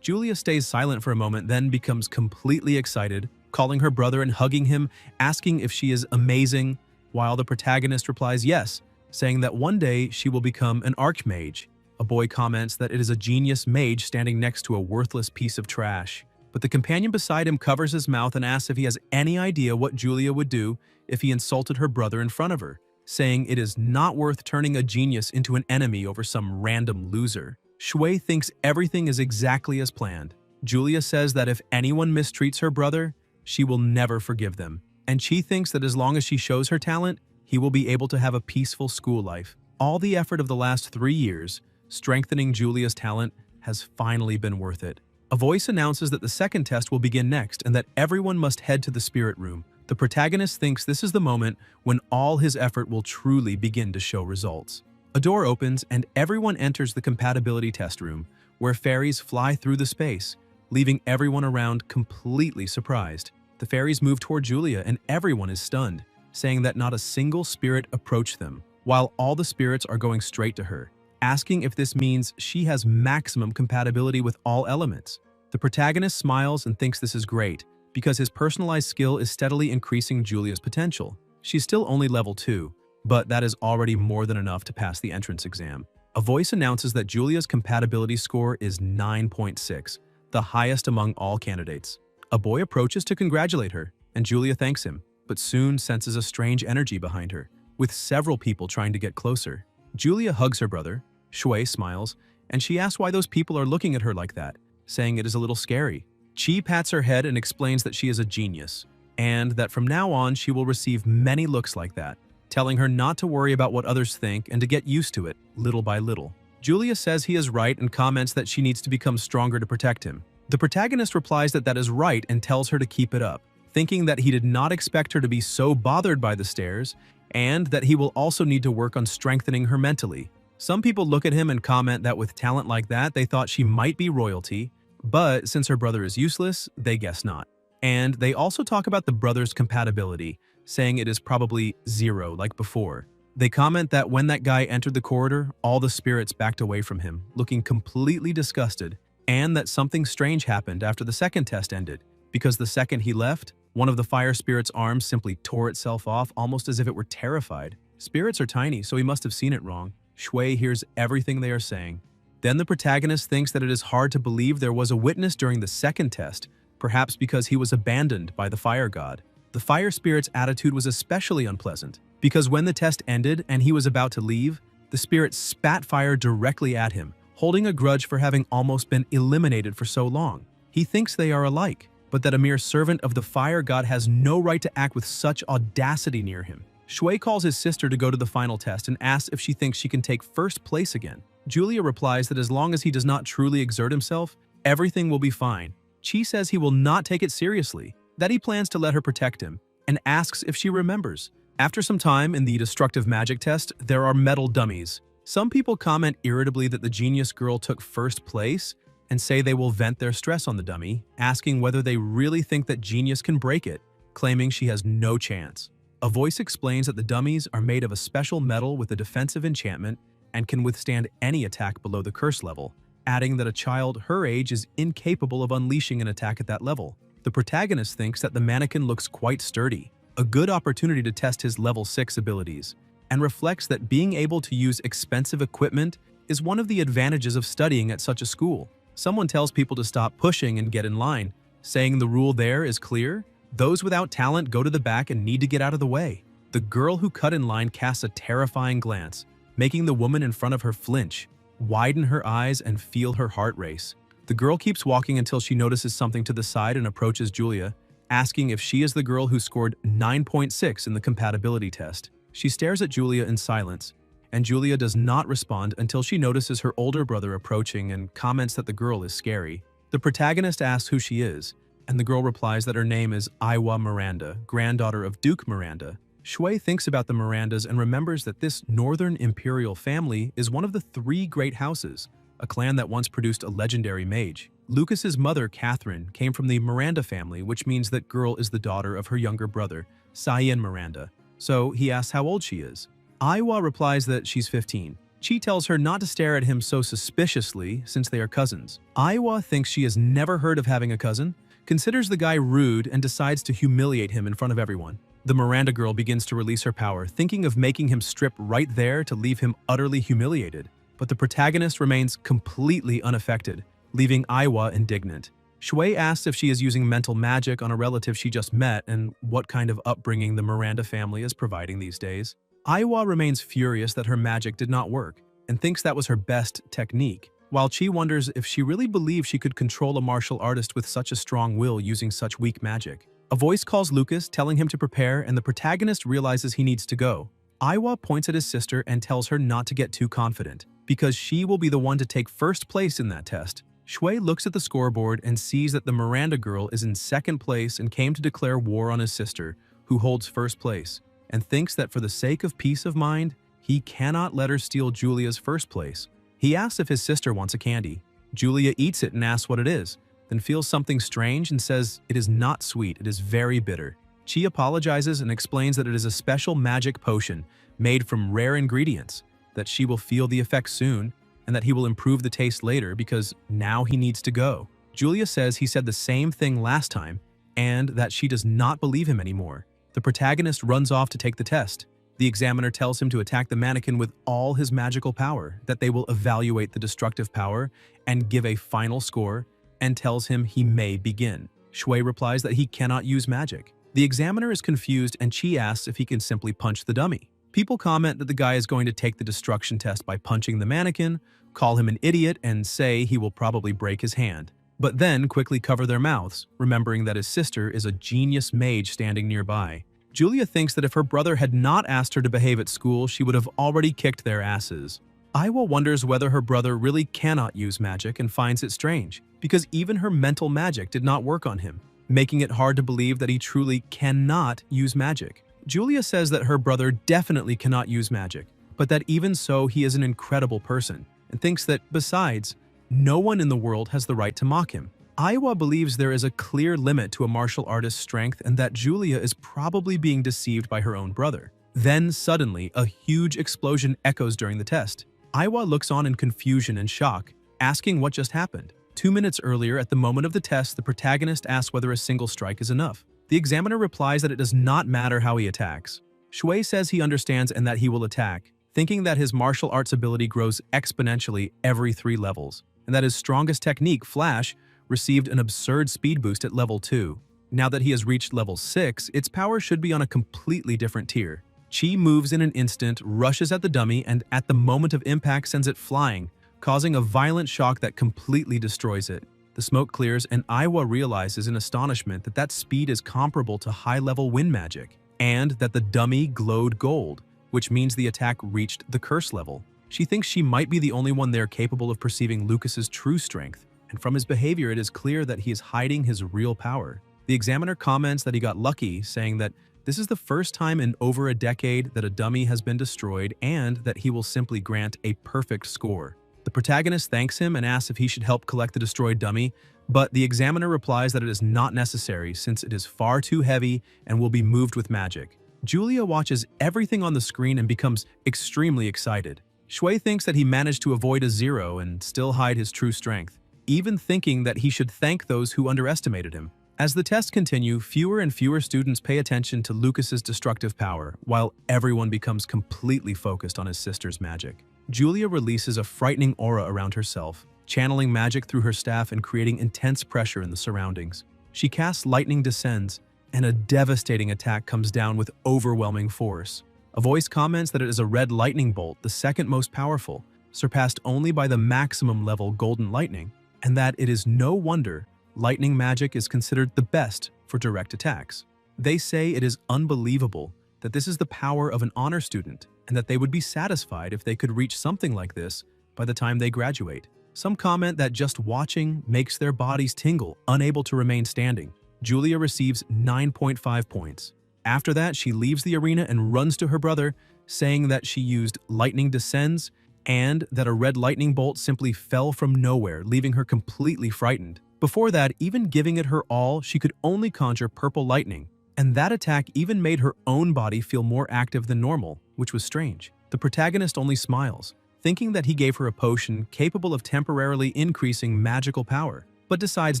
Julia stays silent for a moment, then becomes completely excited, calling her brother and hugging him, asking if she is amazing, while the protagonist replies yes, saying that one day she will become an archmage. A boy comments that it is a genius mage standing next to a worthless piece of trash. But the companion beside him covers his mouth and asks if he has any idea what Julia would do if he insulted her brother in front of her, saying it is not worth turning a genius into an enemy over some random loser. Shui thinks everything is exactly as planned. Julia says that if anyone mistreats her brother, she will never forgive them. And she thinks that as long as she shows her talent, he will be able to have a peaceful school life. All the effort of the last 3 years, strengthening Julia's talent, has finally been worth it. A voice announces that the second test will begin next and that everyone must head to the spirit room. The protagonist thinks this is the moment when all his effort will truly begin to show results. A door opens and everyone enters the compatibility test room, where fairies fly through the space, leaving everyone around completely surprised. The fairies move toward Julia and everyone is stunned, saying that not a single spirit approached them, while all the spirits are going straight to her, asking if this means she has maximum compatibility with all elements. The protagonist smiles and thinks this is great, because his personalized skill is steadily increasing Julia's potential. She's still only level 2, but that is already more than enough to pass the entrance exam. A voice announces that Julia's compatibility score is 9.6, the highest among all candidates. A boy approaches to congratulate her, and Julia thanks him, but soon senses a strange energy behind her, with several people trying to get closer. Julia hugs her brother, Shui smiles, and she asks why those people are looking at her like that, saying it is a little scary. Chi pats her head and explains that she is a genius, and that from now on she will receive many looks like that, telling her not to worry about what others think and to get used to it, little by little. Julia says he is right and comments that she needs to become stronger to protect him. The protagonist replies that that is right and tells her to keep it up, thinking that he did not expect her to be so bothered by the stares, and that he will also need to work on strengthening her mentally. Some people look at him and comment that with talent like that, they thought she might be royalty, but since her brother is useless, they guess not. And they also talk about the brother's compatibility, saying it is probably 0 like before. They comment that when that guy entered the corridor, all the spirits backed away from him, looking completely disgusted, and that something strange happened after the second test ended, because the second he left, one of the fire spirit's arms simply tore itself off, almost as if it were terrified. Spirits are tiny, so he must have seen it wrong. Shui hears everything they are saying. Then the protagonist thinks that it is hard to believe there was a witness during the second test, perhaps because he was abandoned by the fire god. The fire spirit's attitude was especially unpleasant, because when the test ended and he was about to leave, the spirit spat fire directly at him, holding a grudge for having almost been eliminated for so long. He thinks they are alike, but that a mere servant of the fire god has no right to act with such audacity near him. Shui calls his sister to go to the final test and asks if she thinks she can take first place again. Julia replies that as long as he does not truly exert himself, everything will be fine. Chi says he will not take it seriously, that he plans to let her protect him, and asks if she remembers. After some time in the destructive magic test, there are metal dummies. Some people comment irritably that the genius girl took first place and say they will vent their stress on the dummy, asking whether they really think that genius can break it, claiming she has no chance. A voice explains that the dummies are made of a special metal with a defensive enchantment and can withstand any attack below the curse level, adding that a child her age is incapable of unleashing an attack at that level. The protagonist thinks that the mannequin looks quite sturdy, a good opportunity to test his level 6 abilities, and reflects that being able to use expensive equipment is one of the advantages of studying at such a school. Someone tells people to stop pushing and get in line, saying the rule there is clear: those without talent go to the back and need to get out of the way. The girl who cut in line casts a terrifying glance, making the woman in front of her flinch, widen her eyes, and feel her heart race. The girl keeps walking until she notices something to the side and approaches Julia, asking if she is the girl who scored 9.6 in the compatibility test. She stares at Julia in silence, and Julia does not respond until she notices her older brother approaching and comments that the girl is scary. The protagonist asks who she is, and the girl replies that her name is Iwa Miranda, granddaughter of Duke Miranda. Shui thinks about the Mirandas and remembers that this northern imperial family is one of the 3 great houses, a clan that once produced a legendary mage. Lucas's mother, Catherine, came from the Miranda family, which means that girl is the daughter of her younger brother, Cyan Miranda. So he asks how old she is. Aiwa replies that she's 15. Chi tells her not to stare at him so suspiciously since they are cousins. Aiwa thinks she has never heard of having a cousin, considers the guy rude, and decides to humiliate him in front of everyone. The Miranda girl begins to release her power, thinking of making him strip right there to leave him utterly humiliated. But the protagonist remains completely unaffected, leaving Aiwa indignant. Shui asks if she is using mental magic on a relative she just met and what kind of upbringing the Miranda family is providing these days. Aiwa remains furious that her magic did not work and thinks that was her best technique, while Chi wonders if she really believes she could control a martial artist with such a strong will using such weak magic. A voice calls Lucas, telling him to prepare, and the protagonist realizes he needs to go. Aiwa points at his sister and tells her not to get too confident, because she will be the one to take first place in that test. Shui looks at the scoreboard and sees that the Miranda girl is in second place and came to declare war on his sister, who holds first place, and thinks that for the sake of peace of mind, he cannot let her steal Julia's first place. He asks if his sister wants a candy. Julia eats it and asks what it is, then feels something strange and says it is not sweet, it is very bitter. Chi apologizes and explains that it is a special magic potion made from rare ingredients, that she will feel the effects soon, and that he will improve the taste later because now he needs to go. Julia says he said the same thing last time and that she does not believe him anymore. The protagonist runs off to take the test. The examiner tells him to attack the mannequin with all his magical power, that they will evaluate the destructive power and give a final score, and tells him he may begin. Shui replies that he cannot use magic. The examiner is confused and Chi asks if he can simply punch the dummy. People comment that the guy is going to take the destruction test by punching the mannequin, call him an idiot, and say he will probably break his hand, but then quickly cover their mouths, remembering that his sister is a genius mage standing nearby. Julia thinks that if her brother had not asked her to behave at school, she would have already kicked their asses. Aiwa wonders whether her brother really cannot use magic and finds it strange, because even her mental magic did not work on him, making it hard to believe that he truly cannot use magic. Julia says that her brother definitely cannot use magic, but that even so he is an incredible person, and thinks that, besides, no one in the world has the right to mock him. Aiwa believes there is a clear limit to a martial artist's strength and that Julia is probably being deceived by her own brother. Then, suddenly, a huge explosion echoes during the test. Aiwa looks on in confusion and shock, asking what just happened. 2 minutes earlier, at the moment of the test, the protagonist asks whether a single strike is enough. The examiner replies that it does not matter how he attacks. Shui says he understands and that he will attack, thinking that his martial arts ability grows exponentially every 3 levels, and that his strongest technique, Flash, received an absurd speed boost at level 2. Now that he has reached level 6, its power should be on a completely different tier. Chi moves in an instant, rushes at the dummy, and at the moment of impact sends it flying, causing a violent shock that completely destroys it. The smoke clears, and Aiwa realizes in astonishment that that speed is comparable to high-level wind magic, and that the dummy glowed gold, which means the attack reached the curse level. She thinks she might be the only one there capable of perceiving Lucas's true strength, and from his behavior it is clear that he is hiding his real power. The examiner comments that he got lucky, saying that this is the first time in over a decade that a dummy has been destroyed and that he will simply grant a perfect score. The protagonist thanks him and asks if he should help collect the destroyed dummy, but the examiner replies that it is not necessary since it is far too heavy and will be moved with magic. Julia watches everything on the screen and becomes extremely excited. Shui thinks that he managed to avoid a 0 and still hide his true strength, even thinking that he should thank those who underestimated him. As the tests continue, fewer and fewer students pay attention to Lucas's destructive power, while everyone becomes completely focused on his sister's magic. Julia releases a frightening aura around herself, channeling magic through her staff and creating intense pressure in the surroundings. She casts Lightning Descends, and a devastating attack comes down with overwhelming force. A voice comments that it is a red lightning bolt, the second most powerful, surpassed only by the maximum level Golden Lightning, and that it is no wonder lightning magic is considered the best for direct attacks. They say it is unbelievable that this is the power of an honor student, and that they would be satisfied if they could reach something like this by the time they graduate. Some comment that just watching makes their bodies tingle, unable to remain standing. Julia receives 9.5 points. After that, she leaves the arena and runs to her brother, saying that she used Lightning Descends and that a red lightning bolt simply fell from nowhere, leaving her completely frightened. Before that, even giving it her all, she could only conjure purple lightning, and that attack even made her own body feel more active than normal, which was strange. The protagonist only smiles, thinking that he gave her a potion capable of temporarily increasing magical power, but decides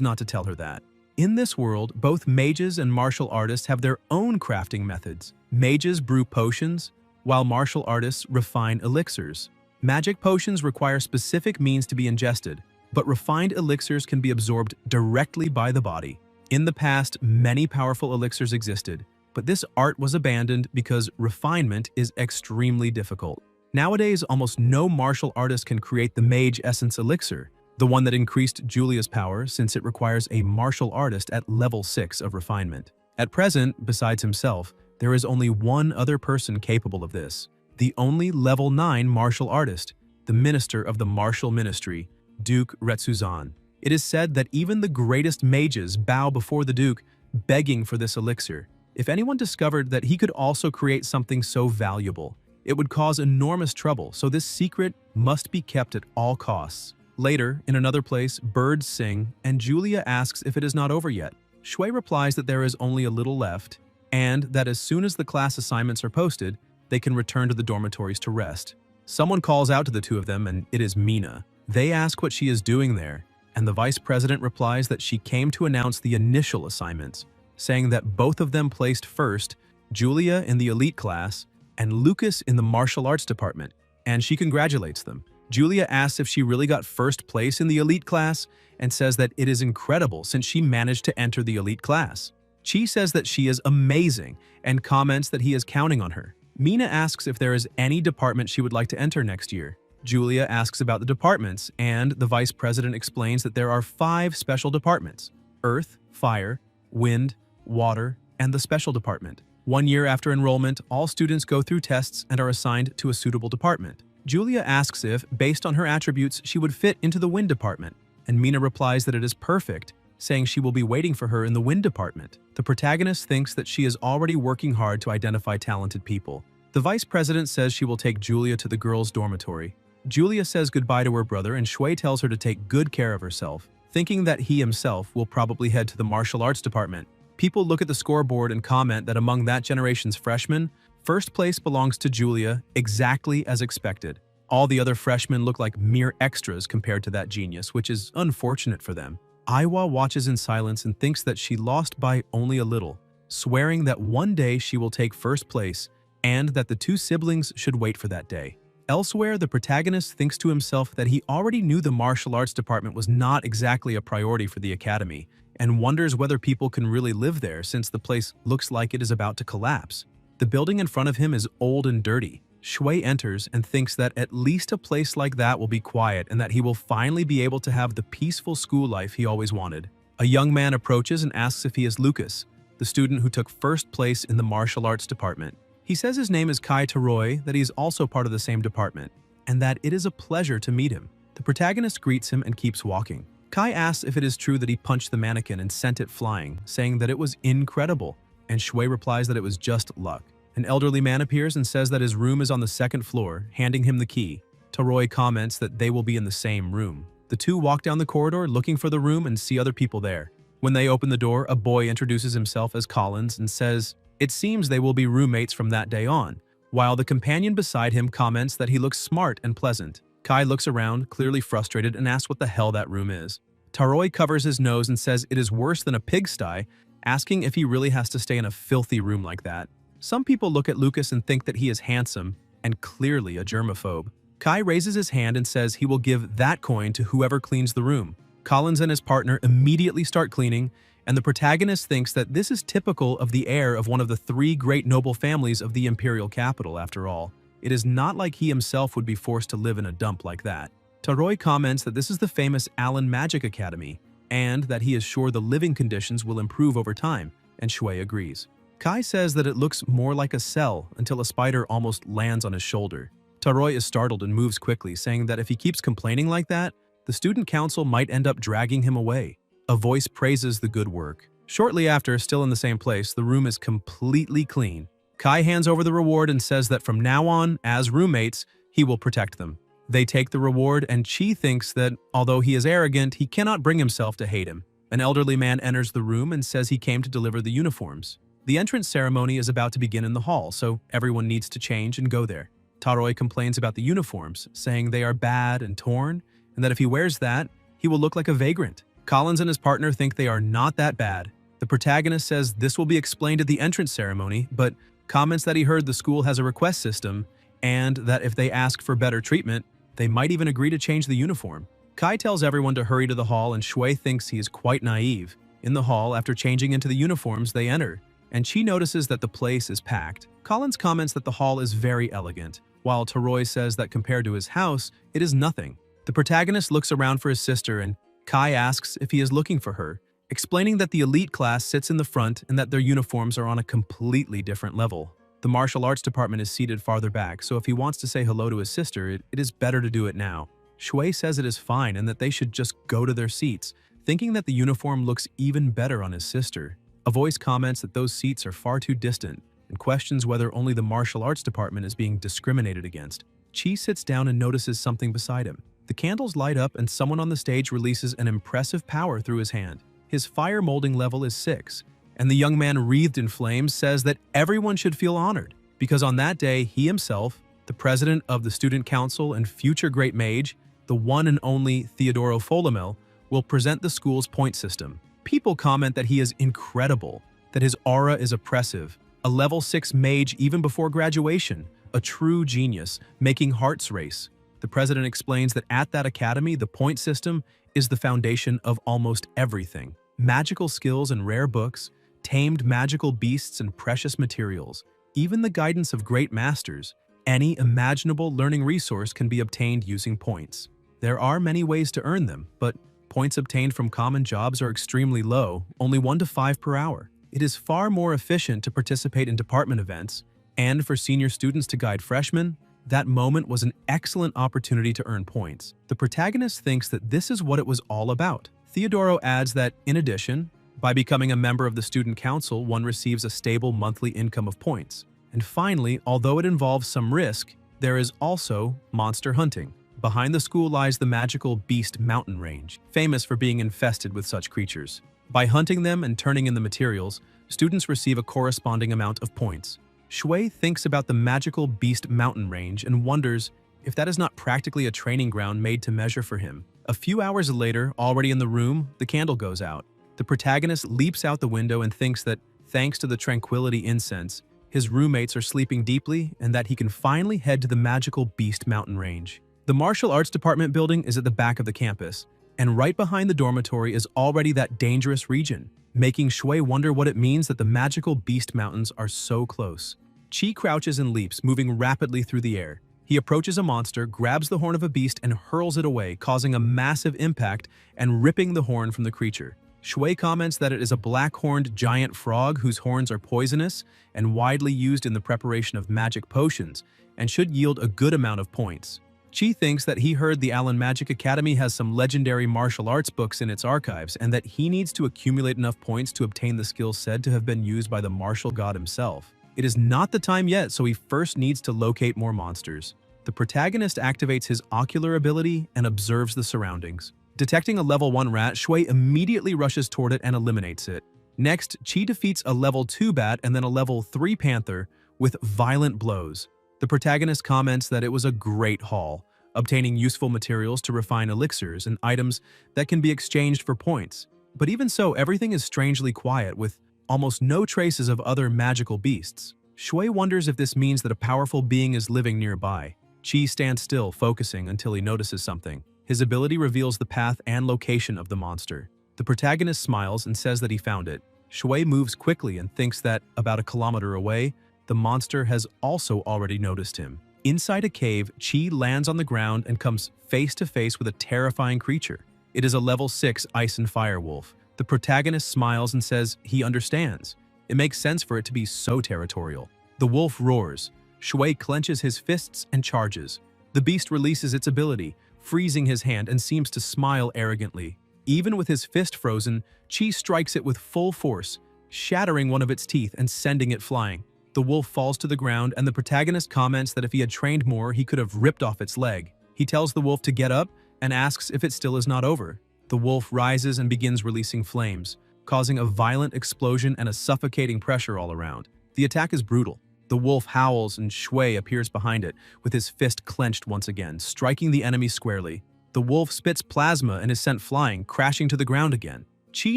not to tell her that. In this world, both mages and martial artists have their own crafting methods. Mages brew potions, while martial artists refine elixirs. Magic potions require specific means to be ingested, but refined elixirs can be absorbed directly by the body. In the past, many powerful elixirs existed, but this art was abandoned because refinement is extremely difficult. Nowadays, almost no martial artist can create the Mage Essence Elixir, the one that increased Julia's power since it requires a martial artist at level 6 of refinement. At present, besides himself, there is only one other person capable of this, the only level 9 martial artist, the Minister of the Martial Ministry, Duke Retsuzan. It is said that even the greatest mages bow before the Duke, begging for this elixir. If anyone discovered that he could also create something so valuable, it would cause enormous trouble, so this secret must be kept at all costs. Later, in another place, birds sing, and Julia asks if it is not over yet. Shui replies that there is only a little left, and that as soon as the class assignments are posted, they can return to the dormitories to rest. Someone calls out to the two of them, and it is Mina. They ask what she is doing there, and the vice president replies that she came to announce the initial assignments, saying that both of them placed first, Julia in the elite class, and Lucas in the martial arts department, and she congratulates them. Julia asks if she really got first place in the elite class and says that it is incredible since she managed to enter the elite class. Chi says that she is amazing and comments that he is counting on her. Mina asks if there is any department she would like to enter next year. Julia asks about the departments, and the vice president explains that there are 5 special departments: Earth, Fire, Wind, Water, and the Special Department. 1 year after enrollment, all students go through tests and are assigned to a suitable department. Julia asks if, based on her attributes, she would fit into the Wind Department, and Mina replies that it is perfect, saying she will be waiting for her in the Wind Department. The protagonist thinks that she is already working hard to identify talented people. The vice president says she will take Julia to the girls' dormitory. Julia says goodbye to her brother, and Shui tells her to take good care of herself, thinking that he himself will probably head to the martial arts department. People look at the scoreboard and comment that among that generation's freshmen, first place belongs to Julia, exactly as expected. All the other freshmen look like mere extras compared to that genius, which is unfortunate for them. Aiwa watches in silence and thinks that she lost by only a little, swearing that one day she will take first place and that the two siblings should wait for that day. Elsewhere, the protagonist thinks to himself that he already knew the martial arts department was not exactly a priority for the academy, and wonders whether people can really live there since the place looks like it is about to collapse. The building in front of him is old and dirty. Shui enters and thinks that at least a place like that will be quiet and that he will finally be able to have the peaceful school life he always wanted. A young man approaches and asks if he is Lucas, the student who took first place in the martial arts department. He says his name is Kai Taroy, that he is also part of the same department, and that it is a pleasure to meet him. The protagonist greets him and keeps walking. Kai asks if it is true that he punched the mannequin and sent it flying, saying that it was incredible, and Shui replies that it was just luck. An elderly man appears and says that his room is on the 2nd floor, handing him the key. Taroy comments that they will be in the same room. The two walk down the corridor looking for the room and see other people there. When they open the door, a boy introduces himself as Collins and says it seems they will be roommates from that day on, while the companion beside him comments that he looks smart and pleasant. Kai looks around, clearly frustrated, and asks what the hell that room is. Taroy covers his nose and says it is worse than a pigsty, asking if he really has to stay in a filthy room like that. Some people look at Lucas and think that he is handsome and clearly a germaphobe. Kai raises his hand and says he will give that coin to whoever cleans the room. Collins and his partner immediately start cleaning, and the protagonist thinks that this is typical of the heir of one of the 3 great noble families of the imperial capital, after all. It is not like he himself would be forced to live in a dump like that. Taroy comments that this is the famous Allen Magic Academy, and that he is sure the living conditions will improve over time, and Shui agrees. Kai says that it looks more like a cell until a spider almost lands on his shoulder. Taroy is startled and moves quickly, saying that if he keeps complaining like that, the student council might end up dragging him away. A voice praises the good work. Shortly after, still in the same place, the room is completely clean. Kai hands over the reward and says that from now on, as roommates, he will protect them. They take the reward, and Chi thinks that, although he is arrogant, he cannot bring himself to hate him. An elderly man enters the room and says he came to deliver the uniforms. The entrance ceremony is about to begin in the hall, so everyone needs to change and go there. Taroi complains about the uniforms, saying they are bad and torn, and that if he wears that, he will look like a vagrant. Collins and his partner think they are not that bad. The protagonist says this will be explained at the entrance ceremony, but comments that he heard the school has a request system, and that if they ask for better treatment, they might even agree to change the uniform. Kai tells everyone to hurry to the hall, and Shui thinks he is quite naive. In the hall, after changing into the uniforms, they enter, and Chi notices that the place is packed. Collins comments that the hall is very elegant, while Taroi says that compared to his house, it is nothing. The protagonist looks around for his sister, and Kai asks if he is looking for her, explaining that the elite class sits in the front and that their uniforms are on a completely different level. The martial arts department is seated farther back, so if he wants to say hello to his sister, it is better to do it now. Shui says it is fine and that they should just go to their seats, thinking that the uniform looks even better on his sister. A voice comments that those seats are far too distant and questions whether only the martial arts department is being discriminated against. Chi sits down and notices something beside him. The candles light up and someone on the stage releases an impressive power through his hand. His fire molding level is 6, and the young man wreathed in flames says that everyone should feel honored, because on that day he himself, the president of the student council and future great mage, the one and only Theodoro Folamel, will present the school's point system. People comment that he is incredible, that his aura is oppressive, a level 6 mage even before graduation, a true genius, making hearts race. The president explains that at that academy, the point system is the foundation of almost everything. Magical skills and rare books, tamed magical beasts and precious materials, even the guidance of great masters, any imaginable learning resource can be obtained using points. There are many ways to earn them, but points obtained from common jobs are extremely low, only 1 to 5 per hour. It is far more efficient to participate in department events, and for senior students to guide freshmen, that moment was an excellent opportunity to earn points. The protagonist thinks that this is what it was all about. Theodoro adds that, in addition, by becoming a member of the student council, one receives a stable monthly income of points. And finally, although it involves some risk, there is also monster hunting. Behind the school lies the magical Beast Mountain Range, famous for being infested with such creatures. By hunting them and turning in the materials, students receive a corresponding amount of points. Shui thinks about the magical Beast Mountain Range and wonders if that is not practically a training ground made to measure for him. A few hours later, already in the room, the candle goes out. The protagonist leaps out the window and thinks that, thanks to the tranquility incense, his roommates are sleeping deeply and that he can finally head to the magical Beast Mountain Range. The martial arts department building is at the back of the campus, and right behind the dormitory is already that dangerous region, making Shui wonder what it means that the magical Beast Mountains are so close. Chi crouches and leaps, moving rapidly through the air. He approaches a monster, grabs the horn of a beast, and hurls it away, causing a massive impact and ripping the horn from the creature. Shui comments that it is a black-horned giant frog whose horns are poisonous and widely used in the preparation of magic potions, and should yield a good amount of points. Chi thinks that he heard the Allen Magic Academy has some legendary martial arts books in its archives, and that he needs to accumulate enough points to obtain the skill said to have been used by the martial god himself. It is not the time yet, so he first needs to locate more monsters. The protagonist activates his ocular ability and observes the surroundings. Detecting a level 1 rat, Shui immediately rushes toward it and eliminates it. Next, Chi defeats a level 2 bat and then a level 3 panther with violent blows. The protagonist comments that it was a great haul, obtaining useful materials to refine elixirs and items that can be exchanged for points. But even so, everything is strangely quiet, with almost no traces of other magical beasts. Shui wonders if this means that a powerful being is living nearby. Chi stands still, focusing until he notices something. His ability reveals the path and location of the monster. The protagonist smiles and says that he found it. Shui moves quickly and thinks that, about a kilometer away, the monster has also already noticed him. Inside a cave, Chi lands on the ground and comes face to face with a terrifying creature. It is a level 6 ice and fire wolf. The protagonist smiles and says he understands. It makes sense for it to be so territorial. The wolf roars. Shui clenches his fists and charges. The beast releases its ability, freezing his hand, and seems to smile arrogantly. Even with his fist frozen, Chi strikes it with full force, shattering one of its teeth and sending it flying. The wolf falls to the ground, and the protagonist comments that if he had trained more, he could have ripped off its leg. He He tells the wolf to get up and asks if it still is not over. The wolf rises and begins releasing flames, causing a violent explosion and a suffocating pressure all around. The attack is brutal. The wolf howls and Shui appears behind it, with his fist clenched once again, striking the enemy squarely. The wolf spits plasma and is sent flying, crashing to the ground again. Chi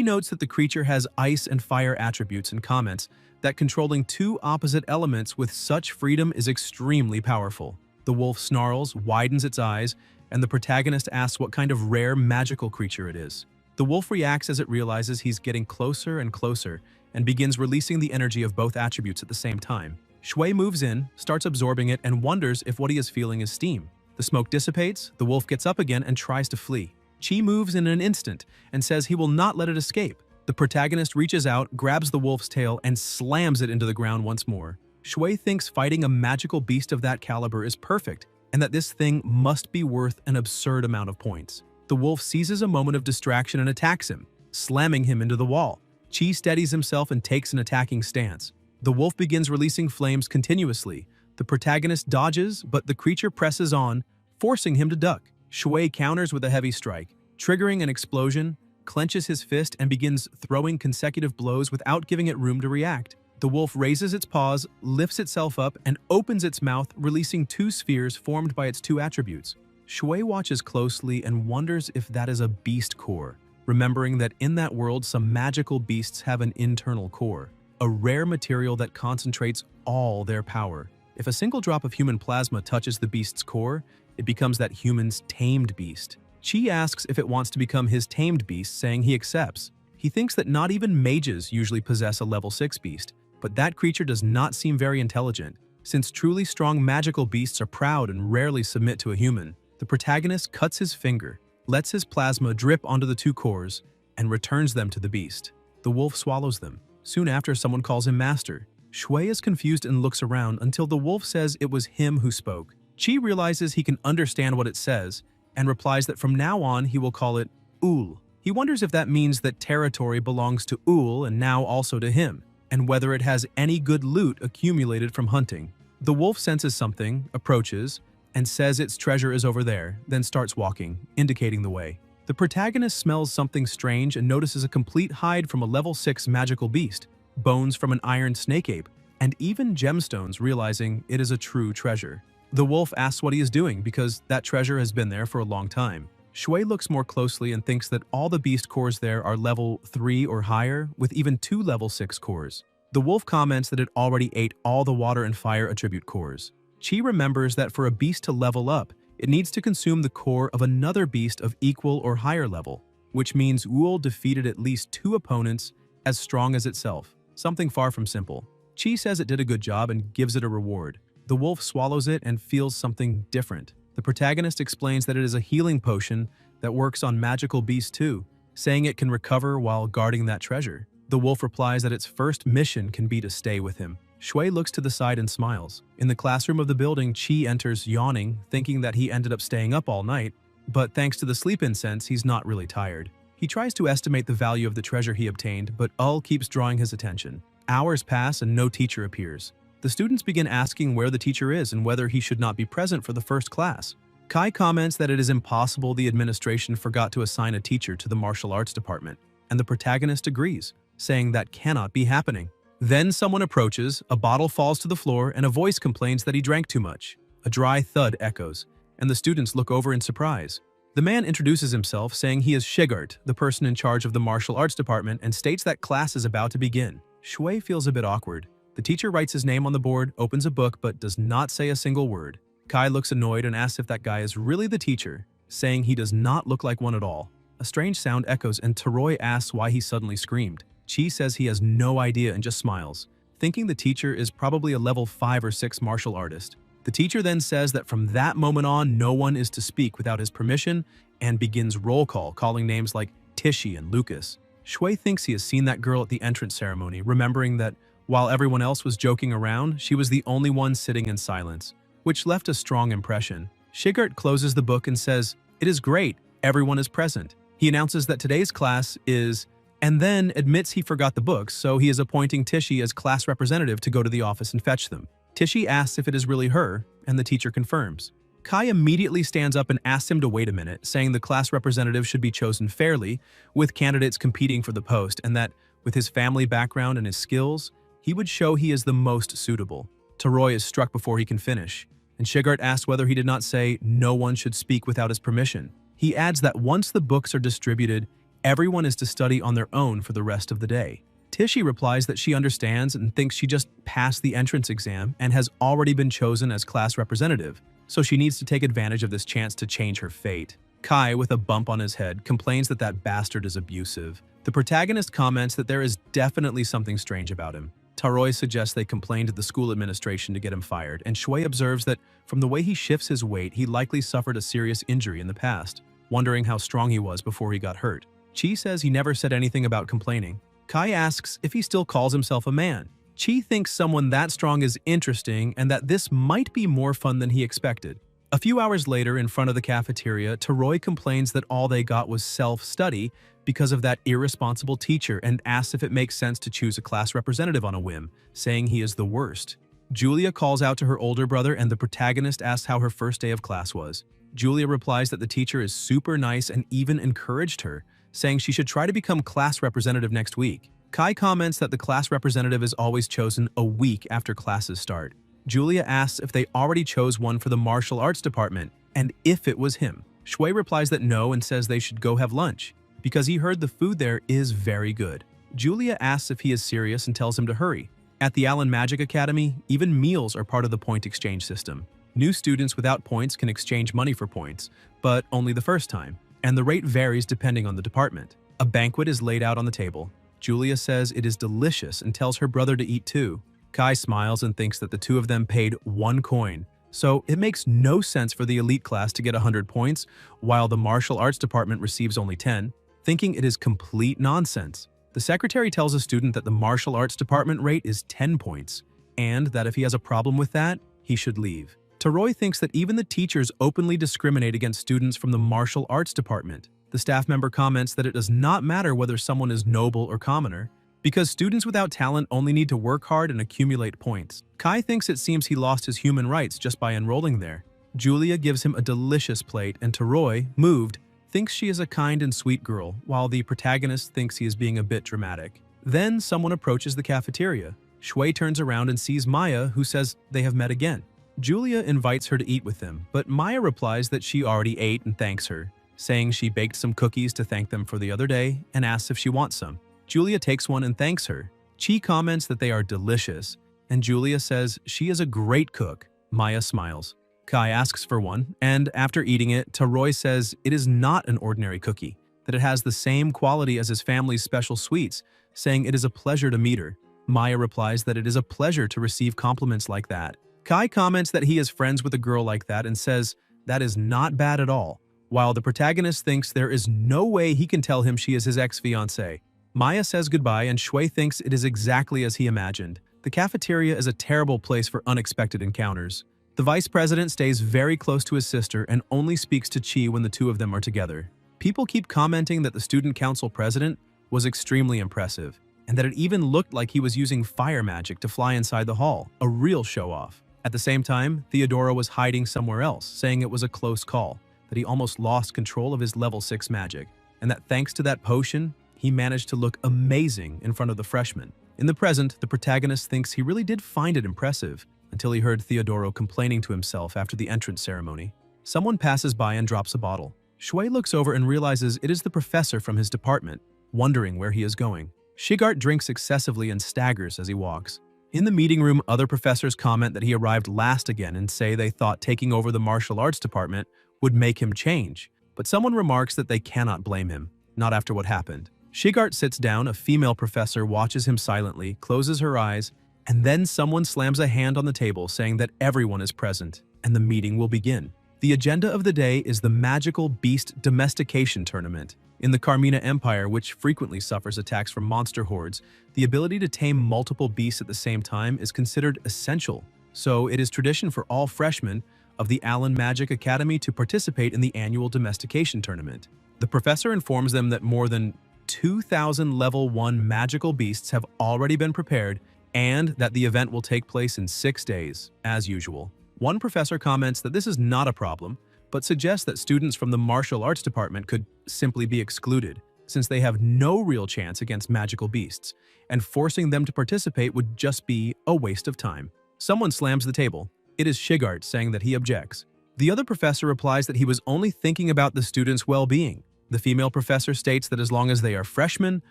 notes that the creature has ice and fire attributes and comments that controlling two opposite elements with such freedom is extremely powerful. The wolf snarls, widens its eyes, and the protagonist asks what kind of rare magical creature it is. The wolf reacts as it realizes he's getting closer and closer and begins releasing the energy of both attributes at the same time. Shui moves in, starts absorbing it, and wonders if what he is feeling is steam. The smoke dissipates, the wolf gets up again and tries to flee. Chi moves in an instant and says he will not let it escape. The protagonist reaches out, grabs the wolf's tail, and slams it into the ground once more. Shui thinks fighting a magical beast of that caliber is perfect, and that this thing must be worth an absurd amount of points. The wolf seizes a moment of distraction and attacks him, slamming him into the wall. Chi steadies himself and takes an attacking stance. The wolf begins releasing flames continuously. The protagonist dodges, but the creature presses on, forcing him to duck. Shui counters with a heavy strike, triggering an explosion, clenches his fist, and begins throwing consecutive blows without giving it room to react. The wolf raises its paws, lifts itself up, and opens its mouth, releasing two spheres formed by its two attributes. Shui watches closely and wonders if that is a beast core, remembering that in that world some magical beasts have an internal core, a rare material that concentrates all their power. If a single drop of human plasma touches the beast's core, it becomes that human's tamed beast. Chi asks if it wants to become his tamed beast, saying he accepts. He thinks that not even mages usually possess a level 6 beast, but that creature does not seem very intelligent, since truly strong magical beasts are proud and rarely submit to a human. The protagonist cuts his finger, lets his plasma drip onto the two cores, and returns them to the beast. The wolf swallows them. Soon after, someone calls him master. Shui is confused and looks around until the wolf says it was him who spoke. Chi realizes he can understand what it says and replies that from now on he will call it Ul. He wonders if that means that territory belongs to Ul and now also to him, and whether it has any good loot accumulated from hunting. The wolf senses something, approaches, and says its treasure is over there, then starts walking, indicating the way. The protagonist smells something strange and notices a complete hide from a level 6 magical beast, bones from an iron snake ape, and even gemstones, realizing it is a true treasure. The wolf asks what he is doing because that treasure has been there for a long time. Shui looks more closely and thinks that all the beast cores there are level 3 or higher, with even 2 level 6 cores. The wolf comments that it already ate all the water and fire attribute cores. Chi remembers that for a beast to level up, it needs to consume the core of another beast of equal or higher level, which means Wool defeated at least 2 opponents as strong as itself, something far from simple. Chi says it did a good job and gives it a reward. The wolf swallows it and feels something different. The protagonist explains that it is a healing potion that works on magical beasts too, saying it can recover while guarding that treasure. The wolf replies that its first mission can be to stay with him. Shui looks to the side and smiles. In the classroom of the building, Chi enters yawning, thinking that he ended up staying up all night, but thanks to the sleep incense, he's not really tired. He tries to estimate the value of the treasure he obtained, but Ul keeps drawing his attention. Hours pass and no teacher appears. The students begin asking where the teacher is and whether he should not be present for the first class. Kai comments that it is impossible the administration forgot to assign a teacher to the martial arts department, and the protagonist agrees, saying that cannot be happening. Then someone approaches, a bottle falls to the floor, and a voice complains that he drank too much. A dry thud echoes, and the students look over in surprise. The man introduces himself, saying he is Shigart, the person in charge of the martial arts department, and states that class is about to begin. Shui feels a bit awkward. The teacher writes his name on the board, opens a book, but does not say a single word. Kai looks annoyed and asks if that guy is really the teacher, saying he does not look like one at all. A strange sound echoes and Taroi asks why he suddenly screamed. Chi says he has no idea and just smiles, thinking the teacher is probably a level 5 or 6 martial artist. The teacher then says that from that moment on, no one is to speak without his permission and begins roll call, calling names like Tishy and Lucas. Shui thinks he has seen that girl at the entrance ceremony, remembering that while everyone else was joking around, she was the only one sitting in silence, which left a strong impression. Shigart closes the book and says, "It is great, everyone is present." He announces that today's class is, and then admits he forgot the books, so he is appointing Tishy as class representative to go to the office and fetch them. Tishy asks if it is really her, and the teacher confirms. Kai immediately stands up and asks him to wait a minute, saying the class representative should be chosen fairly, with candidates competing for the post, and that, with his family background and his skills, he would show he is the most suitable. Taroy is struck before he can finish, and Shigart asks whether he did not say no one should speak without his permission. He adds that once the books are distributed, everyone is to study on their own for the rest of the day. Tichy replies that she understands and thinks she just passed the entrance exam and has already been chosen as class representative, so she needs to take advantage of this chance to change her fate. Kai, with a bump on his head, complains that that bastard is abusive. The protagonist comments that there is definitely something strange about him. Taroy suggests they complain to the school administration to get him fired, and Shui observes that from the way he shifts his weight, he likely suffered a serious injury in the past, wondering how strong he was before he got hurt. Chi says he never said anything about complaining. Kai asks if he still calls himself a man. Chi thinks someone that strong is interesting and that this might be more fun than he expected. A few hours later, in front of the cafeteria, Taroy complains that all they got was self-study because of that irresponsible teacher and asks if it makes sense to choose a class representative on a whim, saying he is the worst. Julia calls out to her older brother and the protagonist asks how her first day of class was. Julia replies that the teacher is super nice and even encouraged her, saying she should try to become class representative next week. Kai comments that the class representative is always chosen a week after classes start. Julia asks if they already chose one for the martial arts department, and if it was him. Shui replies that no and says they should go have lunch, because he heard the food there is very good. Julia asks if he is serious and tells him to hurry. At the Allen Magic Academy, even meals are part of the point exchange system. New students without points can exchange money for points, but only the first time, and the rate varies depending on the department. A banquet is laid out on the table. Julia says it is delicious and tells her brother to eat too. Kai smiles and thinks that the two of them paid 1 coin, so it makes no sense for the elite class to get 100 points, while the martial arts department receives only 10, thinking it is complete nonsense. The secretary tells a student that the martial arts department rate is 10 points, and that if he has a problem with that, he should leave. Taroy thinks that even the teachers openly discriminate against students from the martial arts department. The staff member comments that it does not matter whether someone is noble or commoner, because students without talent only need to work hard and accumulate points. Kai thinks it seems he lost his human rights just by enrolling there. Julia gives him a delicious plate, and Taroy, moved, thinks she is a kind and sweet girl, while the protagonist thinks he is being a bit dramatic. Then someone approaches the cafeteria. Shui turns around and sees Maya, who says they have met again. Julia invites her to eat with them, but Maya replies that she already ate and thanks her, saying she baked some cookies to thank them for the other day and asks if she wants some. Julia takes one and thanks her. Chi comments that they are delicious, and Julia says she is a great cook. Maya smiles. Kai asks for one, and after eating it, Taroy says it is not an ordinary cookie, that it has the same quality as his family's special sweets, saying it is a pleasure to meet her. Maya replies that it is a pleasure to receive compliments like that. Kai comments that he is friends with a girl like that and says that is not bad at all, while the protagonist thinks there is no way he can tell him she is his ex-fiancée. Maya says goodbye and Shui thinks it is exactly as he imagined. The cafeteria is a terrible place for unexpected encounters. The vice president stays very close to his sister and only speaks to Chi when the two of them are together. People keep commenting that the student council president was extremely impressive, and that it even looked like he was using fire magic to fly inside the hall, a real show-off. At the same time, Theodora was hiding somewhere else, saying it was a close call, that he almost lost control of his level 6 magic, and that thanks to that potion, he managed to look amazing in front of the freshmen. In the present, the protagonist thinks he really did find it impressive, until he heard Theodoro complaining to himself after the entrance ceremony. Someone passes by and drops a bottle. Shui looks over and realizes it is the professor from his department, wondering where he is going. Shigart drinks excessively and staggers as he walks. In the meeting room, other professors comment that he arrived last again and say they thought taking over the martial arts department would make him change, but someone remarks that they cannot blame him, not after what happened. Shigart sits down, a female professor watches him silently, closes her eyes, and then someone slams a hand on the table saying that everyone is present, and the meeting will begin. The agenda of the day is the Magical Beast Domestication Tournament. In the Carmina Empire, which frequently suffers attacks from monster hordes, the ability to tame multiple beasts at the same time is considered essential, so it is tradition for all freshmen of the Allen Magic Academy to participate in the annual domestication tournament. The professor informs them that more than 2,000 level 1 magical beasts have already been prepared and that the event will take place in 6 days, as usual. One professor comments that this is not a problem, but suggests that students from the martial arts department could simply be excluded, since they have no real chance against magical beasts, and forcing them to participate would just be a waste of time. Someone slams the table. It is Shigart saying that he objects. The other professor replies that he was only thinking about the students' well-being. The female professor states that as long as they are freshmen,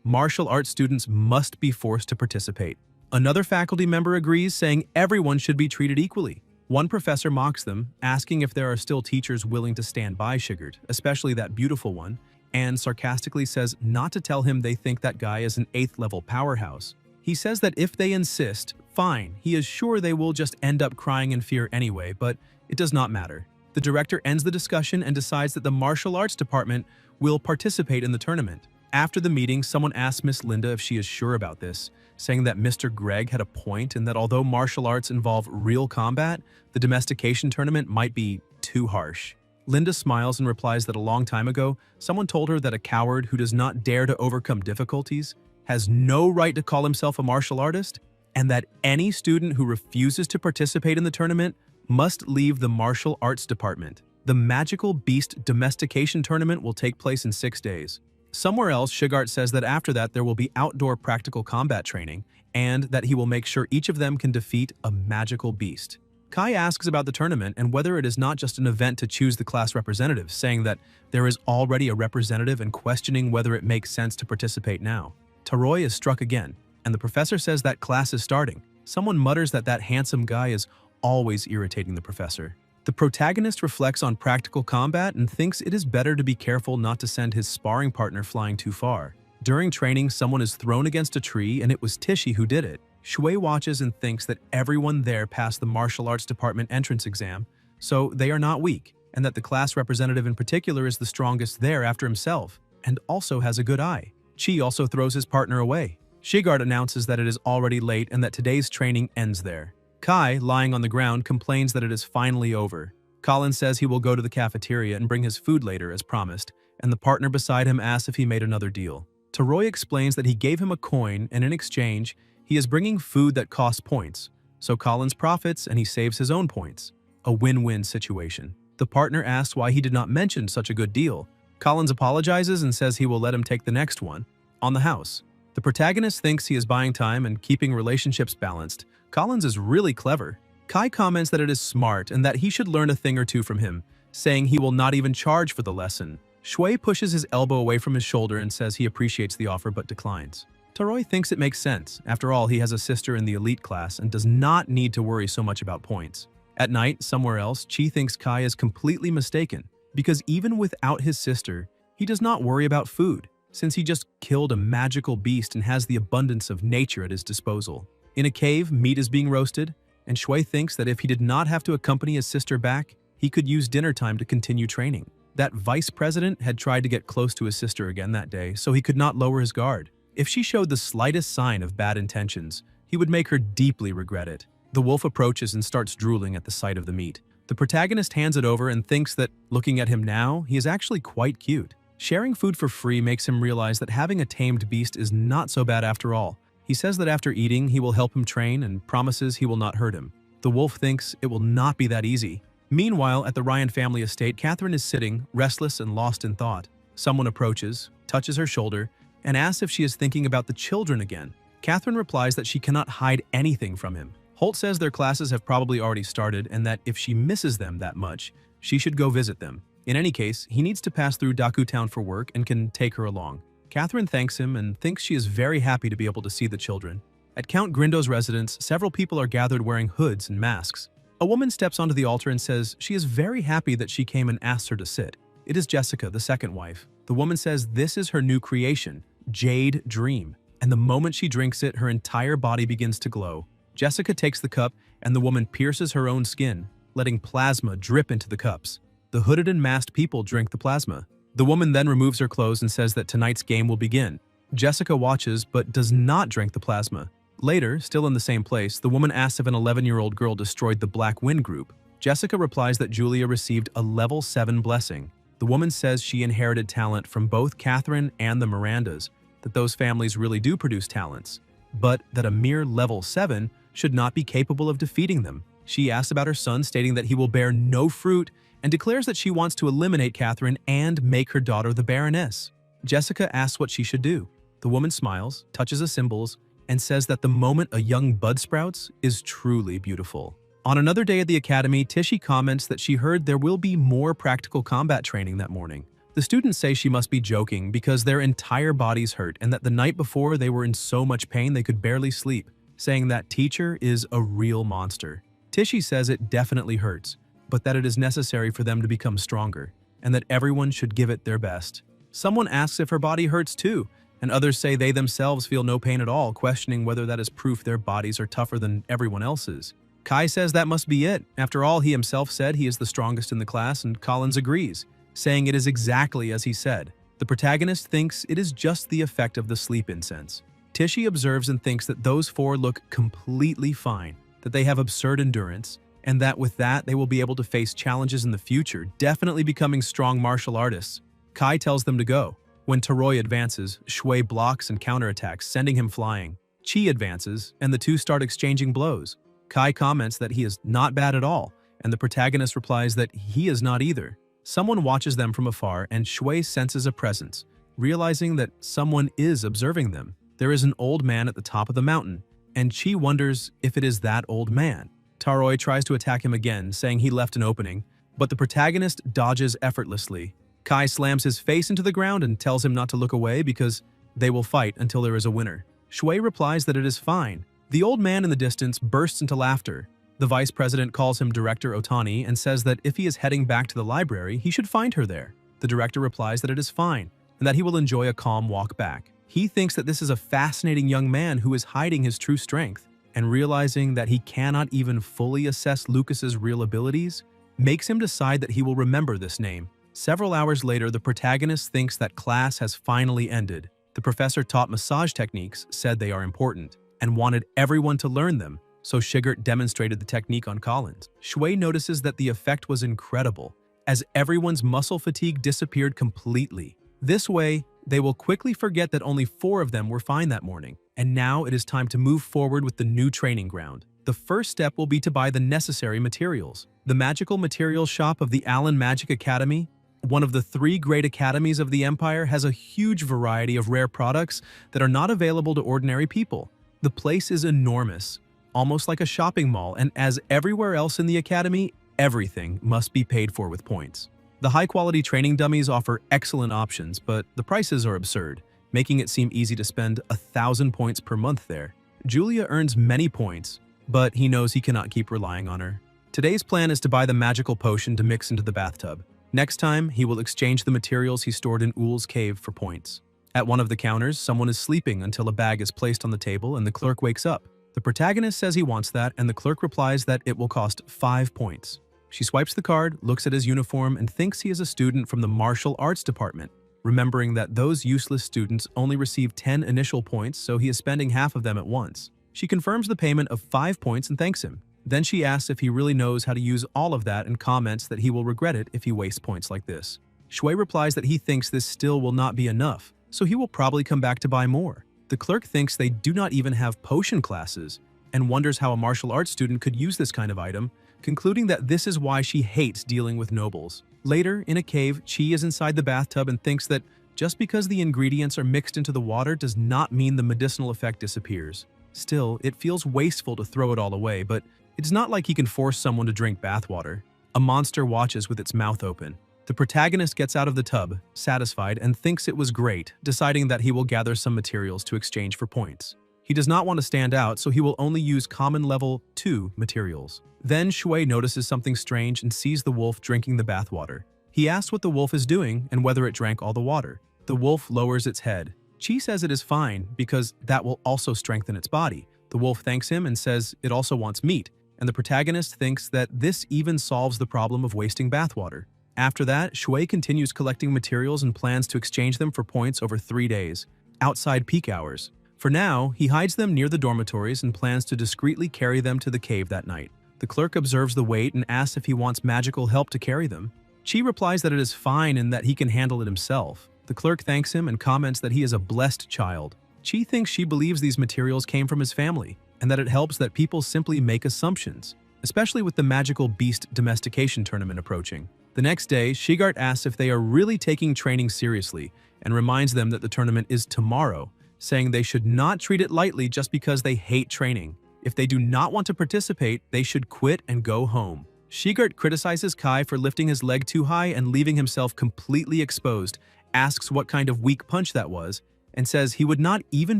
martial arts students must be forced to participate. Another faculty member agrees, saying everyone should be treated equally. One professor mocks them, asking if there are still teachers willing to stand by Shigart, especially that beautiful one, and sarcastically says not to tell him they think that guy is an 8th level powerhouse. He says that if they insist, fine, he is sure they will just end up crying in fear anyway, but it does not matter. The director ends the discussion and decides that the martial arts department will participate in the tournament. After the meeting, someone asks Miss Linda if she is sure about this, saying that Mr. Greg had a point and that although martial arts involve real combat, the domestication tournament might be too harsh. Linda smiles and replies that a long time ago, someone told her that a coward who does not dare to overcome difficulties has no right to call himself a martial artist, and that any student who refuses to participate in the tournament must leave the martial arts department. The Magical Beast Domestication Tournament will take place in 6 days. Somewhere else, Shigart says that after that there will be outdoor practical combat training, and that he will make sure each of them can defeat a magical beast. Kai asks about the tournament and whether it is not just an event to choose the class representative, saying that there is already a representative and questioning whether it makes sense to participate now. Taroy is struck again, and the professor says that class is starting. Someone mutters that that handsome guy is always irritating the professor. The protagonist reflects on practical combat and thinks it is better to be careful not to send his sparring partner flying too far. During training, someone is thrown against a tree and it was Tishy who did it. Shui watches and thinks that everyone there passed the martial arts department entrance exam, so they are not weak, and that the class representative in particular is the strongest there after himself, and also has a good eye. Chi also throws his partner away. Shigart announces that it is already late and that today's training ends there. Kai, lying on the ground, complains that it is finally over. Colin says he will go to the cafeteria and bring his food later as promised, and the partner beside him asks if he made another deal. Taroy explains that he gave him a coin and in exchange, he is bringing food that costs points, so Colin's profits and he saves his own points. A win-win situation. The partner asks why he did not mention such a good deal. Collins apologizes and says he will let him take the next one. On the house. The protagonist thinks he is buying time and keeping relationships balanced. Collins is really clever. Kai comments that it is smart and that he should learn a thing or two from him, saying he will not even charge for the lesson. Shui pushes his elbow away from his shoulder and says he appreciates the offer but declines. Taroy thinks it makes sense. After all, he has a sister in the elite class and does not need to worry so much about points. At night, somewhere else, Chi thinks Kai is completely mistaken, because even without his sister, he does not worry about food, since he just killed a magical beast and has the abundance of nature at his disposal. In a cave, meat is being roasted, and Shui thinks that if he did not have to accompany his sister back, he could use dinner time to continue training. That vice president had tried to get close to his sister again that day, so he could not lower his guard. If she showed the slightest sign of bad intentions, he would make her deeply regret it. The wolf approaches and starts drooling at the sight of the meat. The protagonist hands it over and thinks that, looking at him now, he is actually quite cute. Sharing food for free makes him realize that having a tamed beast is not so bad after all. He says that after eating, he will help him train and promises he will not hurt him. The wolf thinks it will not be that easy. Meanwhile, at the Ryan family estate, Catherine is sitting, restless and lost in thought. Someone approaches, touches her shoulder, and asks if she is thinking about the children again. Catherine replies that she cannot hide anything from him. Holt says their classes have probably already started and that if she misses them that much, she should go visit them. In any case, he needs to pass through Daku Town for work and can take her along. Catherine thanks him and thinks she is very happy to be able to see the children. At Count Grindo's residence, several people are gathered wearing hoods and masks. A woman steps onto the altar and says she is very happy that she came and asked her to sit. It is Jessica, the second wife. The woman says this is her new creation, Jade Dream, and the moment she drinks it, her entire body begins to glow. Jessica takes the cup and the woman pierces her own skin, letting plasma drip into the cups. The hooded and masked people drink the plasma. The woman then removes her clothes and says that tonight's game will begin. Jessica watches but does not drink the plasma. Later, still in the same place, the woman asks if an 11-year-old girl destroyed the Black Wind group. Jessica replies that Julia received a level 7 blessing. The woman says she inherited talent from both Catherine and the Mirandas, that those families really do produce talents, but that a mere level 7 should not be capable of defeating them. She asks about her son, stating that he will bear no fruit, and declares that she wants to eliminate Catherine and make her daughter the Baroness. Jessica asks what she should do. The woman smiles, touches the symbols, and says that the moment a young bud sprouts is truly beautiful. On another day at the academy, Tishy comments that she heard there will be more practical combat training that morning. The students say she must be joking because their entire bodies hurt and that the night before they were in so much pain they could barely sleep, saying that teacher is a real monster. Tishy says it definitely hurts, but that it is necessary for them to become stronger, and that everyone should give it their best. Someone asks if her body hurts too, and others say they themselves feel no pain at all, questioning whether that is proof their bodies are tougher than everyone else's. Kai says that must be it. After all, he himself said he is the strongest in the class, and Collins agrees, saying it is exactly as he said. The protagonist thinks it is just the effect of the sleep incense. Tishy observes and thinks that those four look completely fine, that they have absurd endurance, and that with that they will be able to face challenges in the future, definitely becoming strong martial artists. Kai tells them to go. When Taroy advances, Shui blocks and counterattacks, sending him flying. Chi advances, and the two start exchanging blows. Kai comments that he is not bad at all, and the protagonist replies that he is not either. Someone watches them from afar, and Shui senses a presence, realizing that someone is observing them. There is an old man at the top of the mountain, and Chi wonders if it is that old man. Taroy tries to attack him again, saying he left an opening, but the protagonist dodges effortlessly. Kai slams his face into the ground and tells him not to look away because they will fight until there is a winner. Shui replies that it is fine. The old man in the distance bursts into laughter. The vice president calls him Director Otani and says that if he is heading back to the library, he should find her there. The director replies that it is fine and that he will enjoy a calm walk back. He thinks that this is a fascinating young man who is hiding his true strength, and realizing that he cannot even fully assess Lucas's real abilities makes him decide that he will remember this name. Several hours later, the protagonist thinks that class has finally ended. The professor taught massage techniques, said they are important, and wanted everyone to learn them, so Shigert demonstrated the technique on Collins. Shui notices that the effect was incredible, as everyone's muscle fatigue disappeared completely. This way, they will quickly forget that only 4 of them were fine that morning, and now it is time to move forward with the new training ground. The first step will be to buy the necessary materials. The magical materials shop of the Allen Magic Academy, one of the 3 great academies of the Empire, has a huge variety of rare products that are not available to ordinary people. The place is enormous, almost like a shopping mall, and as everywhere else in the academy, everything must be paid for with points. The high-quality training dummies offer excellent options, but the prices are absurd, making it seem easy to spend 1,000 points per month there. Julia earns many points, but he knows he cannot keep relying on her. Today's plan is to buy the magical potion to mix into the bathtub. Next time, he will exchange the materials he stored in Uhl's cave for points. At one of the counters, someone is sleeping until a bag is placed on the table and the clerk wakes up. The protagonist says he wants that, and the clerk replies that it will cost 5 points. She swipes the card, looks at his uniform, and thinks he is a student from the martial arts department, remembering that those useless students only receive 10 initial points, so he is spending half of them at once. She confirms the payment of 5 points and thanks him. Then she asks if he really knows how to use all of that and comments that he will regret it if he wastes points like this. Shui replies that he thinks this still will not be enough, so he will probably come back to buy more. The clerk thinks they do not even have potion classes and wonders how a martial arts student could use this kind of item, concluding that this is why she hates dealing with nobles. Later, in a cave, Chi is inside the bathtub and thinks that just because the ingredients are mixed into the water does not mean the medicinal effect disappears. Still, it feels wasteful to throw it all away, but it's not like he can force someone to drink bathwater. A monster watches with its mouth open. The protagonist gets out of the tub, satisfied, and thinks it was great, deciding that he will gather some materials to exchange for points. He does not want to stand out, so he will only use common level 2 materials. Then Shui notices something strange and sees the wolf drinking the bathwater. He asks what the wolf is doing and whether it drank all the water. The wolf lowers its head. Chi says it is fine because that will also strengthen its body. The wolf thanks him and says it also wants meat, and the protagonist thinks that this even solves the problem of wasting bathwater. After that, Shui continues collecting materials and plans to exchange them for points over 3 days, outside peak hours. For now, he hides them near the dormitories and plans to discreetly carry them to the cave that night. The clerk observes the weight and asks if he wants magical help to carry them. Chi replies that it is fine and that he can handle it himself. The clerk thanks him and comments that he is a blessed child. Chi thinks she believes these materials came from his family, and that it helps that people simply make assumptions. especially with the magical beast domestication tournament approaching. The next day, Shigart asks if they are really taking training seriously and reminds them that the tournament is tomorrow, saying they should not treat it lightly just because they hate training. If they do not want to participate, they should quit and go home. Shigart criticizes Kai for lifting his leg too high and leaving himself completely exposed, asks what kind of weak punch that was, and says he would not even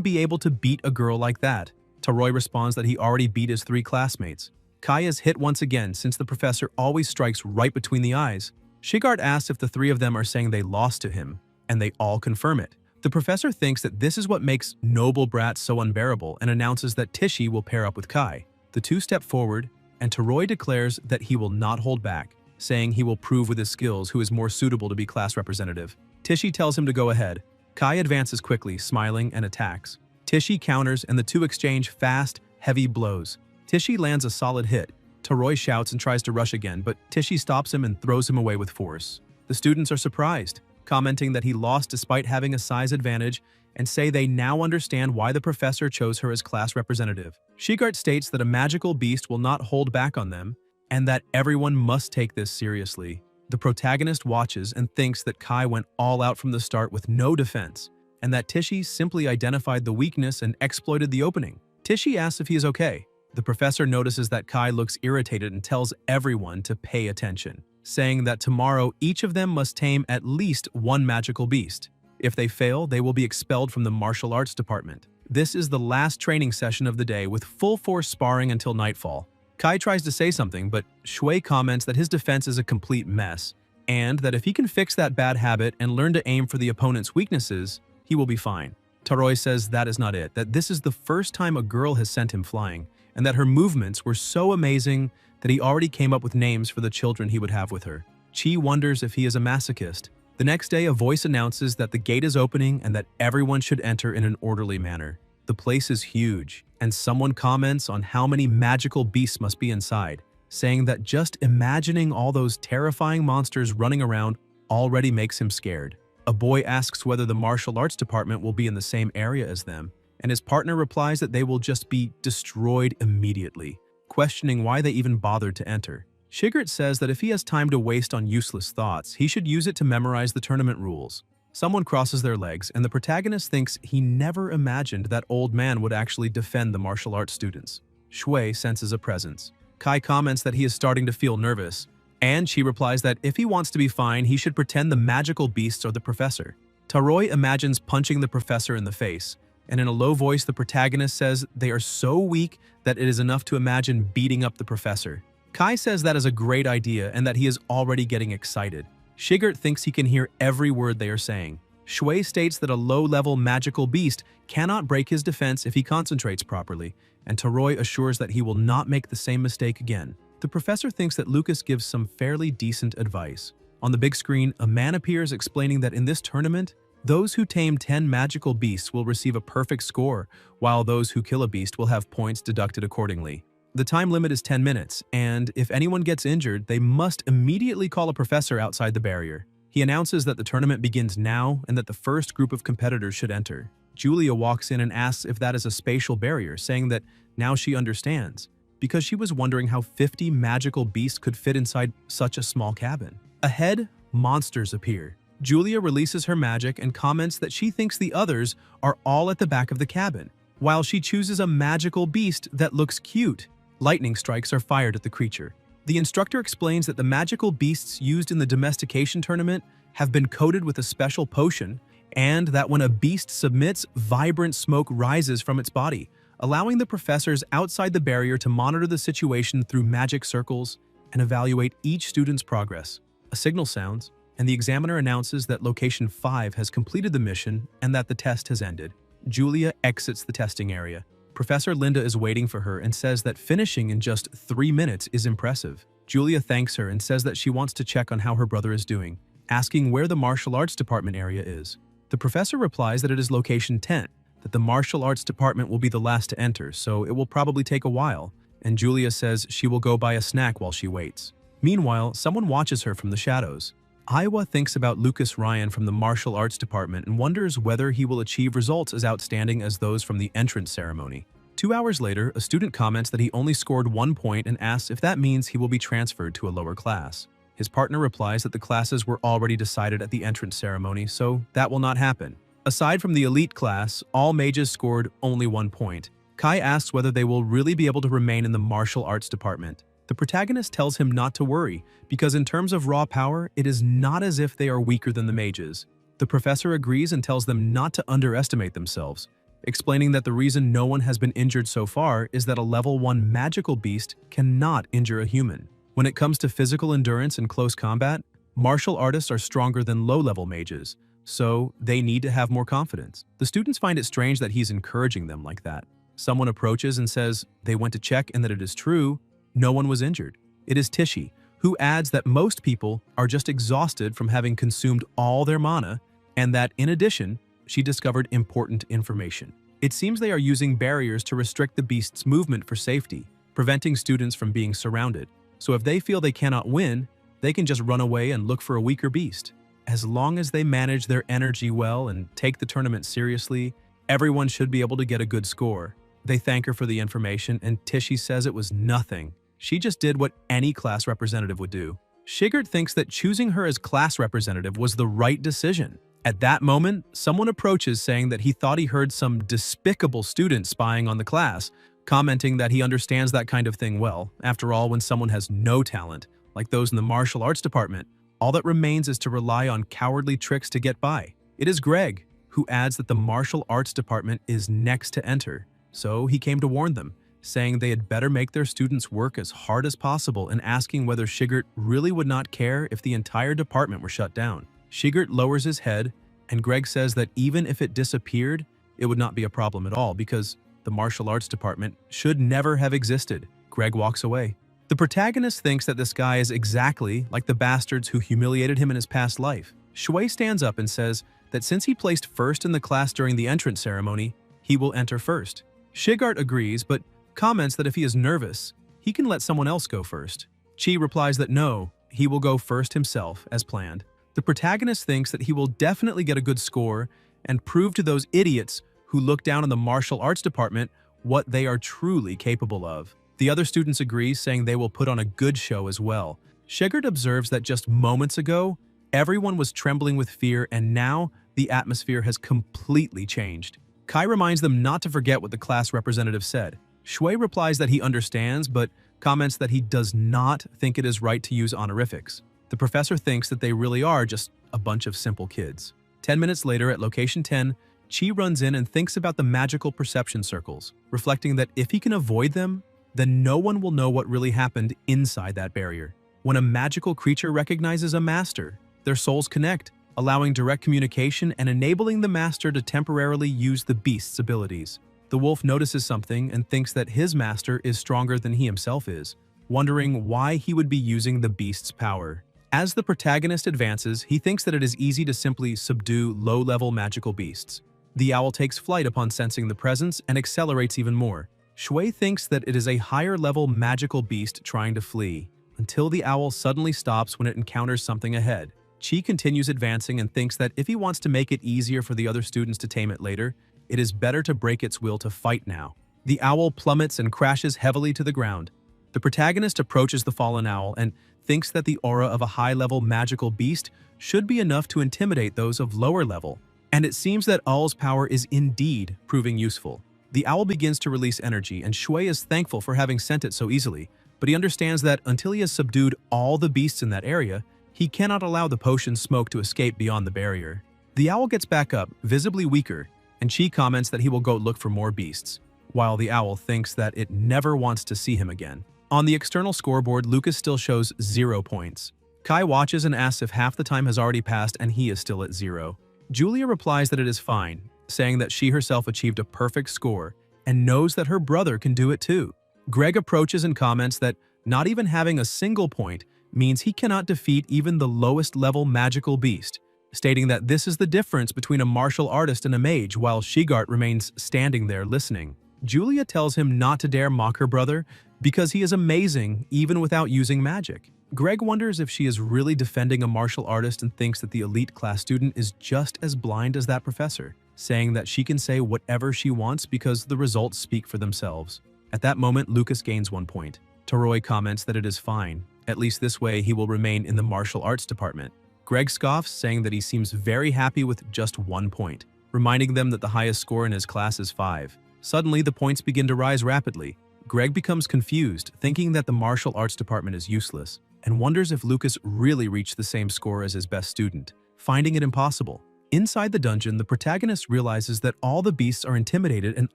be able to beat a girl like that. Taroi responds that he already beat his 3 classmates. Kai is hit once again since the professor always strikes right between the eyes. Shigart asks if the 3 of them are saying they lost to him, and they all confirm it. The professor thinks that this is what makes Noble Brat so unbearable and announces that Tichy will pair up with Kai. The 2 step forward, and Taroi declares that he will not hold back, saying he will prove with his skills who is more suitable to be class representative. Tichy tells him to go ahead. Kai advances quickly, smiling, and attacks. Tichy counters and the 2 exchange fast, heavy blows. Tichy lands a solid hit. Taroi shouts and tries to rush again, but Tichy stops him and throws him away with force. The students are surprised, commenting that he lost despite having a size advantage and say they now understand why the professor chose her as class representative. Shigart states that a magical beast will not hold back on them and that everyone must take this seriously. The protagonist watches and thinks that Kai went all out from the start with no defense, and that Tichy simply identified the weakness and exploited the opening. Tichy asks if he is okay. The professor notices that Kai looks irritated and tells everyone to pay attention, saying that tomorrow each of them must tame at least 1 magical beast. If they fail, they will be expelled from the martial arts department. This is the last training session of the day with full force sparring until nightfall. Kai tries to say something, but Shui comments that his defense is a complete mess, and that if he can fix that bad habit and learn to aim for the opponent's weaknesses, he will be fine. Taroi says that is not it, that this is the first time a girl has sent him flying, and that her movements were so amazing that he already came up with names for the children he would have with her. Chi wonders if he is a masochist. The next day, a voice announces that the gate is opening and that everyone should enter in an orderly manner. The place is huge, and someone comments on how many magical beasts must be inside, saying that just imagining all those terrifying monsters running around already makes him scared. A boy asks whether the martial arts department will be in the same area as them, and his partner replies that they will just be destroyed immediately, questioning why they even bothered to enter. Shigart says that if he has time to waste on useless thoughts, he should use it to memorize the tournament rules. Someone crosses their legs, and the protagonist thinks he never imagined that old man would actually defend the martial arts students. Shui senses a presence. Kai comments that he is starting to feel nervous, and she replies that if he wants to be fine, he should pretend the magical beasts are the professor. Taroi imagines punching the professor in the face, and in a low voice the protagonist says they are so weak that it is enough to imagine beating up the professor. Kai says that is a great idea and that he is already getting excited. Shigart thinks he can hear every word they are saying. Shui states that a low-level magical beast cannot break his defense if he concentrates properly, and Taroi assures that he will not make the same mistake again. The professor thinks that Lucas gives some fairly decent advice. On the big screen, a man appears explaining that in this tournament, those who tame 10 magical beasts will receive a perfect score, while those who kill a beast will have points deducted accordingly. The time limit is 10 minutes, and if anyone gets injured, they must immediately call a professor outside the barrier. He announces that the tournament begins now and that the first group of competitors should enter. Julia walks in and asks if that is a spatial barrier, saying that now she understands, because she was wondering how 50 magical beasts could fit inside such a small cabin. Ahead, monsters appear. Julia releases her magic and comments that she thinks the others are all at the back of the cabin, while she chooses a magical beast that looks cute. Lightning strikes are fired at the creature. The instructor explains that the magical beasts used in the domestication tournament have been coated with a special potion, and that when a beast submits, vibrant smoke rises from its body, allowing the professors outside the barrier to monitor the situation through magic circles and evaluate each student's progress. A signal sounds, and the examiner announces that Location 5 has completed the mission and that the test has ended. Julia exits the testing area. Professor Linda is waiting for her and says that finishing in just 3 minutes is impressive. Julia thanks her and says that she wants to check on how her brother is doing, asking where the martial arts department area is. The professor replies that it is Location 10, that the martial arts department will be the last to enter, so it will probably take a while, and Julia says she will go buy a snack while she waits. Meanwhile, someone watches her from the shadows. Iowa thinks about Lucas Ryan from the martial arts department and wonders whether he will achieve results as outstanding as those from the entrance ceremony. 2 hours later, a student comments that he only scored 1 point and asks if that means he will be transferred to a lower class. His partner replies that the classes were already decided at the entrance ceremony, so that will not happen. Aside from the elite class, all mages scored only 1 point. Kai asks whether they will really be able to remain in the martial arts department. The protagonist tells him not to worry, because in terms of raw power, it is not as if they are weaker than the mages. The professor agrees and tells them not to underestimate themselves, explaining that the reason no one has been injured so far is that a level 1 magical beast cannot injure a human. When it comes to physical endurance and close combat, martial artists are stronger than low-level mages, so they need to have more confidence. The students find it strange that he's encouraging them like that. Someone approaches and says they went to check and that it is true, no one was injured. It is Tichy, who adds that most people are just exhausted from having consumed all their mana, and that in addition, she discovered important information. It seems they are using barriers to restrict the beast's movement for safety, preventing students from being surrounded. So if they feel they cannot win, they can just run away and look for a weaker beast. As long as they manage their energy well and take the tournament seriously, everyone should be able to get a good score. They thank her for the information, and Tichy says it was nothing. She just did what any class representative would do. Shigert thinks that choosing her as class representative was the right decision. At that moment, someone approaches saying that he thought he heard some despicable student spying on the class, commenting that he understands that kind of thing well. After all, when someone has no talent, like those in the martial arts department, all that remains is to rely on cowardly tricks to get by. It is Greg, who adds that the martial arts department is next to enter, so he came to warn them, saying they had better make their students work as hard as possible and asking whether Shigert really would not care if the entire department were shut down. Shigert lowers his head, and Greg says that even if it disappeared, it would not be a problem at all because the martial arts department should never have existed. Greg walks away. The protagonist thinks that this guy is exactly like the bastards who humiliated him in his past life. Shui stands up and says that since he placed first in the class during the entrance ceremony, he will enter first. Shigart agrees, but comments that if he is nervous, he can let someone else go first. Chi replies that no, he will go first himself, as planned. The protagonist thinks that he will definitely get a good score and prove to those idiots who look down on the martial arts department what they are truly capable of. The other students agree, saying they will put on a good show as well. Shigert observes that just moments ago, everyone was trembling with fear, and now the atmosphere has completely changed. Kai reminds them not to forget what the class representative said. Shui replies that he understands, but comments that he does not think it is right to use honorifics. The professor thinks that they really are just a bunch of simple kids. 10 minutes later, at location 10, Chi runs in and thinks about the magical perception circles, reflecting that if he can avoid them, then no one will know what really happened inside that barrier. When a magical creature recognizes a master, their souls connect, allowing direct communication and enabling the master to temporarily use the beast's abilities. The wolf notices something and thinks that his master is stronger than he himself is, wondering why he would be using the beast's power. As the protagonist advances, he thinks that it is easy to simply subdue low-level magical beasts. The owl takes flight upon sensing the presence and accelerates even more. Shui thinks that it is a higher-level magical beast trying to flee, until the owl suddenly stops when it encounters something ahead. Chi continues advancing and thinks that if he wants to make it easier for the other students to tame it later, it is better to break its will to fight now. The owl plummets and crashes heavily to the ground. The protagonist approaches the fallen owl and thinks that the aura of a high-level magical beast should be enough to intimidate those of lower level. And it seems that Owl's power is indeed proving useful. The owl begins to release energy, and Shui is thankful for having sent it so easily, but he understands that until he has subdued all the beasts in that area, he cannot allow the potion smoke to escape beyond the barrier. The owl gets back up, visibly weaker, and Chi comments that he will go look for more beasts, while the owl thinks that it never wants to see him again. On the external scoreboard, Lucas still shows 0 points. Kai watches and asks if half the time has already passed and he is still at 0. Julia replies that it is fine, saying that she herself achieved a perfect score and knows that her brother can do it too. Greg approaches and comments that not even having a single point means he cannot defeat even the lowest level magical beast, stating that this is the difference between a martial artist and a mage, while Shigart remains standing there listening. Julia tells him not to dare mock her brother because he is amazing even without using magic. Greg wonders if she is really defending a martial artist and thinks that the elite class student is just as blind as that professor. saying that she can say whatever she wants because the results speak for themselves. At that moment, Lucas gains 1 point. Toroi comments that it is fine. At least this way he will remain in the martial arts department. Greg scoffs, saying that he seems very happy with just 1 point, reminding them that the highest score in his class is 5. Suddenly, the points begin to rise rapidly. Greg becomes confused, thinking that the martial arts department is useless, and wonders if Lucas really reached the same score as his best student, finding it impossible. Inside the dungeon, the protagonist realizes that all the beasts are intimidated and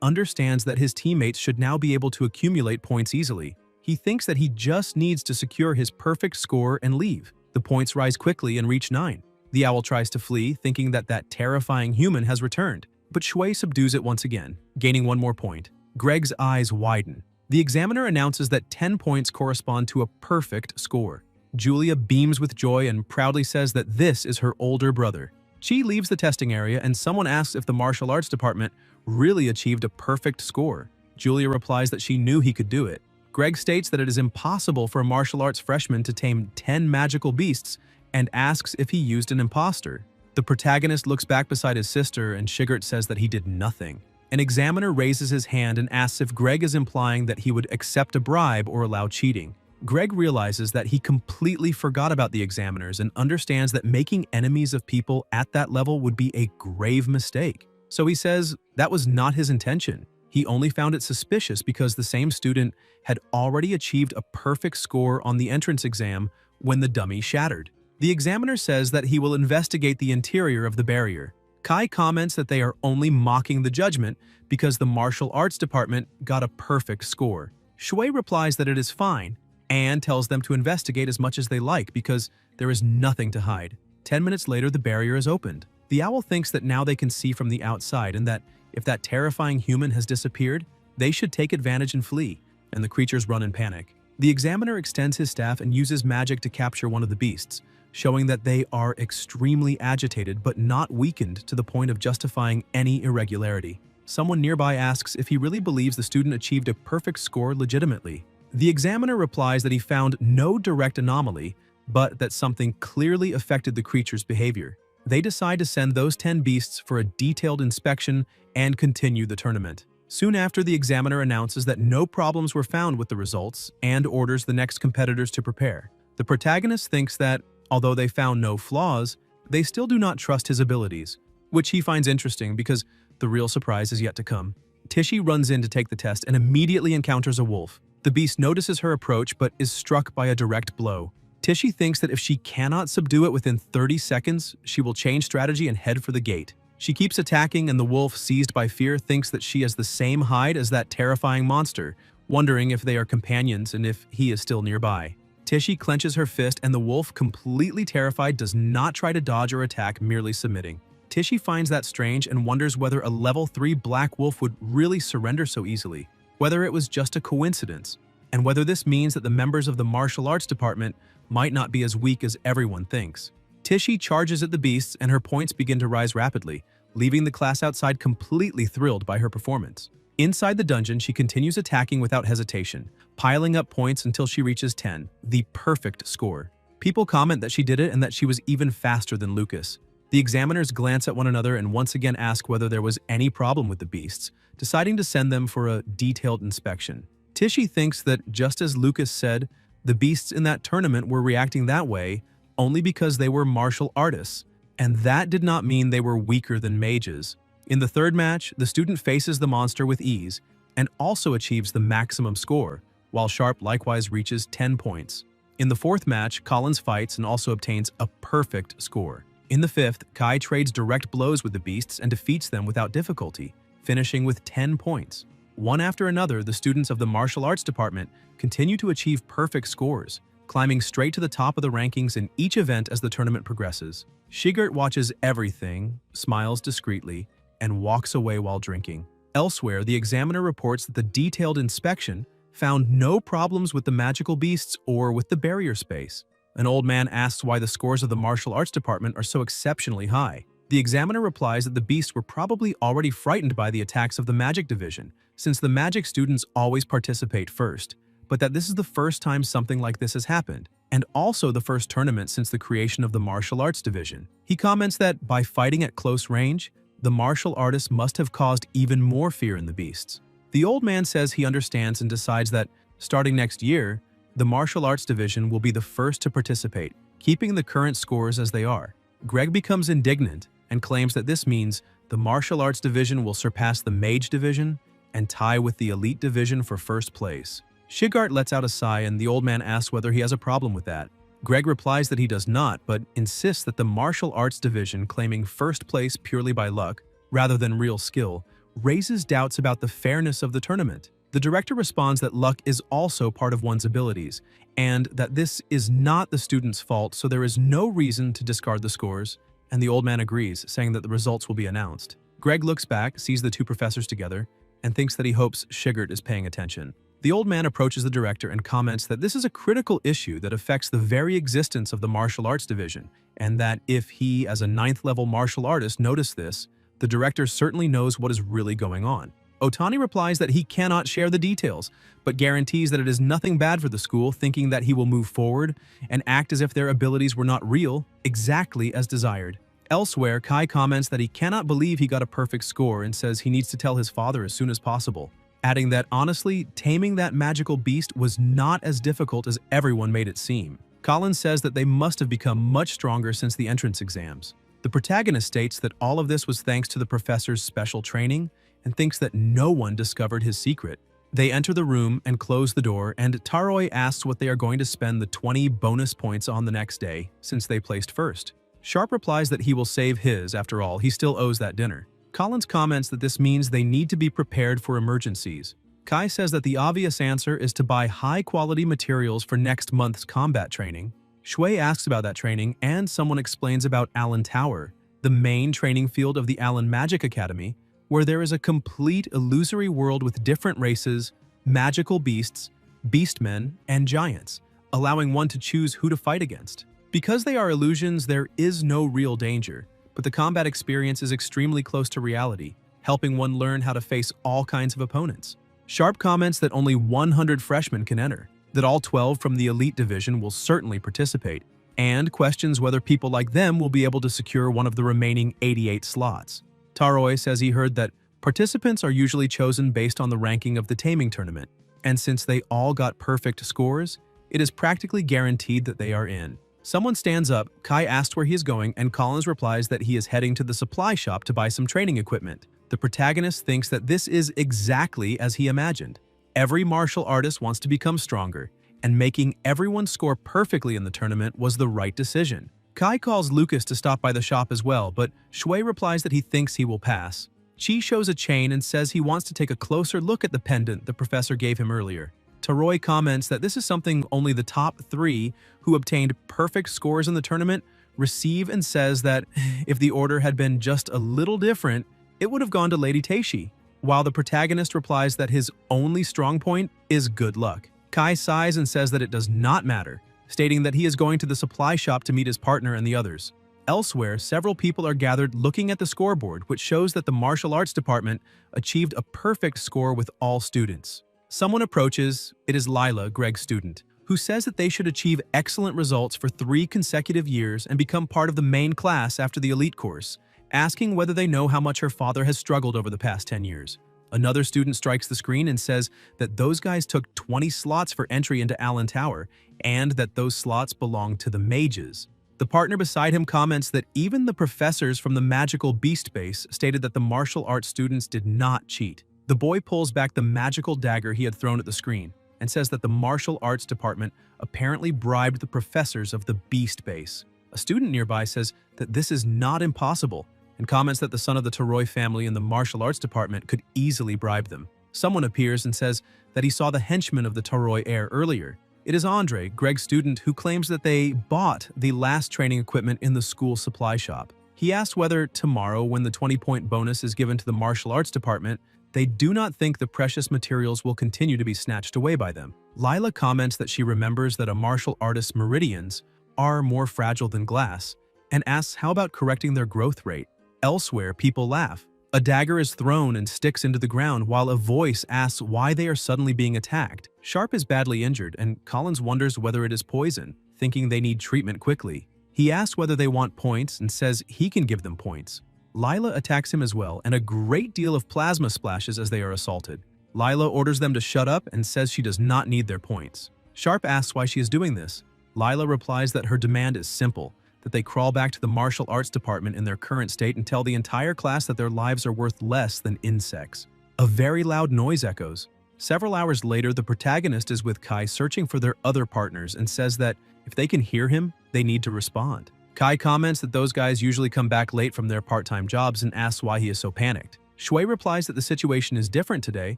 understands that his teammates should now be able to accumulate points easily. He thinks that he just needs to secure his perfect score and leave. The points rise quickly and reach 9. The owl tries to flee, thinking that that terrifying human has returned, but Shui subdues it once again, gaining 1 more point. Greg's eyes widen. The examiner announces that 10 points correspond to a perfect score. Julia beams with joy and proudly says that this is her older brother. Chi leaves the testing area and someone asks if the martial arts department really achieved a perfect score. Julia replies that she knew he could do it. Greg states that it is impossible for a martial arts freshman to tame 10 magical beasts and asks if he used an imposter. The protagonist looks back beside his sister and Shigert says that he did nothing. An examiner raises his hand and asks if Greg is implying that he would accept a bribe or allow cheating. Greg realizes that he completely forgot about the examiners and understands that making enemies of people at that level would be a grave mistake. So he says that was not his intention. He only found it suspicious because the same student had already achieved a perfect score on the entrance exam when the dummy shattered. The examiner says that he will investigate the interior of the barrier. Kai comments that they are only mocking the judgment because the martial arts department got a perfect score. Shui replies that it is fine and tells them to investigate as much as they like because there is nothing to hide. 10 minutes later, the barrier is opened. The owl thinks that now they can see from the outside and that if that terrifying human has disappeared, they should take advantage and flee, and the creatures run in panic. The examiner extends his staff and uses magic to capture one of the beasts, showing that they are extremely agitated but not weakened to the point of justifying any irregularity. Someone nearby asks if he really believes the student achieved a perfect score legitimately. The examiner replies that he found no direct anomaly, but that something clearly affected the creature's behavior. They decide to send those 10 beasts for a detailed inspection and continue the tournament. Soon after, the examiner announces that no problems were found with the results and orders the next competitors to prepare. The protagonist thinks that, although they found no flaws, they still do not trust his abilities, which he finds interesting because the real surprise is yet to come. Tishy runs in to take the test and immediately encounters a wolf. The beast notices her approach but is struck by a direct blow. Tishy thinks that if she cannot subdue it within 30 seconds, she will change strategy and head for the gate. She keeps attacking and the wolf, seized by fear, thinks that she has the same hide as that terrifying monster, wondering if they are companions and if he is still nearby. Tishy clenches her fist and the wolf, completely terrified, does not try to dodge or attack, merely submitting. Tishy finds that strange and wonders whether a level 3 black wolf would really surrender so easily, whether it was just a coincidence, and whether this means that the members of the martial arts department might not be as weak as everyone thinks. Tishy charges at the beasts and her points begin to rise rapidly, leaving the class outside completely thrilled by her performance. Inside the dungeon, she continues attacking without hesitation, piling up points until she reaches 10, the perfect score. People comment that she did it and that she was even faster than Lucas. The examiners glance at one another and once again ask whether there was any problem with the beasts, deciding to send them for a detailed inspection. Tishy thinks that, just as Lucas said, the beasts in that tournament were reacting that way only because they were martial artists, and that did not mean they were weaker than mages. In the third match, the student faces the monster with ease and also achieves the maximum score, while Sharp likewise reaches 10 points. In the fourth match, Collins fights and also obtains a perfect score. In the fifth, Kai trades direct blows with the beasts and defeats them without difficulty, finishing with 10 points. One after another, the students of the martial arts department continue to achieve perfect scores, climbing straight to the top of the rankings in each event as the tournament progresses. Shigert watches everything, smiles discreetly, and walks away while drinking. Elsewhere, the examiner reports that the detailed inspection found no problems with the magical beasts or with the barrier space. An old man asks why the scores of the martial arts department are so exceptionally high. The examiner replies that the beasts were probably already frightened by the attacks of the magic division, since the magic students always participate first, but that this is the first time something like this has happened, and also the first tournament since the creation of the martial arts division. He comments that by fighting at close range, the martial artist must have caused even more fear in the beasts. The old man says he understands and decides that, starting next year, the martial arts division will be the first to participate, keeping the current scores as they are. Greg becomes indignant and claims that this means the martial arts division will surpass the mage division and tie with the elite division for first place. Shigart lets out a sigh and the old man asks whether he has a problem with that. Greg replies that he does not, but insists that the martial arts division claiming first place purely by luck, rather than real skill, raises doubts about the fairness of the tournament. The director responds that luck is also part of one's abilities, and that this is not the student's fault, so there is no reason to discard the scores, and the old man agrees, saying that the results will be announced. Greg looks back, sees the two professors together, and thinks that he hopes Shigart is paying attention. The old man approaches the director and comments that this is a critical issue that affects the very existence of the martial arts division, and that if he, as a 9th-level martial artist, noticed this, the director certainly knows what is really going on. Otani replies that he cannot share the details, but guarantees that it is nothing bad for the school, thinking that he will move forward and act as if their abilities were not real, exactly as desired. Elsewhere, Kai comments that he cannot believe he got a perfect score and says he needs to tell his father as soon as possible, adding that honestly, taming that magical beast was not as difficult as everyone made it seem. Colin says that they must have become much stronger since the entrance exams. The protagonist states that all of this was thanks to the professor's special training and thinks that no one discovered his secret. They enter the room and close the door, and Taroi asks what they are going to spend the 20 bonus points on the next day, since they placed first. Sharp replies that he will save his, after all, he still owes that dinner. Collins comments that this means they need to be prepared for emergencies. Kai says that the obvious answer is to buy high-quality materials for next month's combat training. Shui asks about that training, and someone explains about Allen Tower, the main training field of the Allen Magic Academy, where there is a complete illusory world with different races, magical beasts, beastmen, and giants, allowing one to choose who to fight against. Because they are illusions, there is no real danger, but the combat experience is extremely close to reality, helping one learn how to face all kinds of opponents. Sharp comments that only 100 freshmen can enter, that all 12 from the elite division will certainly participate, and questions whether people like them will be able to secure one of the remaining 88 slots. Taroi says he heard that participants are usually chosen based on the ranking of the taming tournament, and since they all got perfect scores, it is practically guaranteed that they are in. Someone stands up, Kai asks where he is going, and Collins replies that he is heading to the supply shop to buy some training equipment. The protagonist thinks that this is exactly as he imagined. Every martial artist wants to become stronger, and making everyone score perfectly in the tournament was the right decision. Kai calls Lucas to stop by the shop as well, but Shui replies that he thinks he will pass. Chi shows a chain and says he wants to take a closer look at the pendant the professor gave him earlier. Taroi comments that this is something only the top 3 who obtained perfect scores in the tournament receive, and says that if the order had been just a little different, it would have gone to Lady Teishi, while the protagonist replies that his only strong point is good luck. Kai sighs and says that it does not matter, stating that he is going to the supply shop to meet his partner and the others. Elsewhere, several people are gathered looking at the scoreboard, which shows that the martial arts department achieved a perfect score with all students. Someone approaches, it is Lila, Greg's student, who says that they should achieve excellent results for 3 consecutive years and become part of the main class after the elite course, asking whether they know how much her father has struggled over the past 10 years. Another student strikes the screen and says that those guys took 20 slots for entry into Allen Tower, and that those slots belong to the mages. The partner beside him comments that even the professors from the magical beast base stated that the martial arts students did not cheat. The boy pulls back the magical dagger he had thrown at the screen and says that the martial arts department apparently bribed the professors of the beast base. A student nearby says that this is not impossible and comments that the son of the Taroi family in the martial arts department could easily bribe them. Someone appears and says that he saw the henchman of the Taroi heir earlier. It is Andre, Greg's student, who claims that they bought the last training equipment in the school supply shop. He asks whether tomorrow, when the 20-point bonus is given to the martial arts department, they do not think the precious materials will continue to be snatched away by them. Lila comments that she remembers that a martial artist's meridians are more fragile than glass, and asks how about correcting their growth rate. Elsewhere, people laugh. A dagger is thrown and sticks into the ground, while a voice asks why they are suddenly being attacked. Sharp is badly injured, and Collins wonders whether it is poison, thinking they need treatment quickly. He asks whether they want points and says he can give them points. Lila attacks him as well, and a great deal of plasma splashes as they are assaulted. Lila orders them to shut up and says she does not need their points. Sharp asks why she is doing this. Lila replies that her demand is simple, that they crawl back to the martial arts department in their current state and tell the entire class that their lives are worth less than insects. A very loud noise echoes. Several hours later, the protagonist is with Kai searching for their other partners and says that if they can hear him, they need to respond. Kai comments that those guys usually come back late from their part-time jobs and asks why he is so panicked. Shui replies that the situation is different today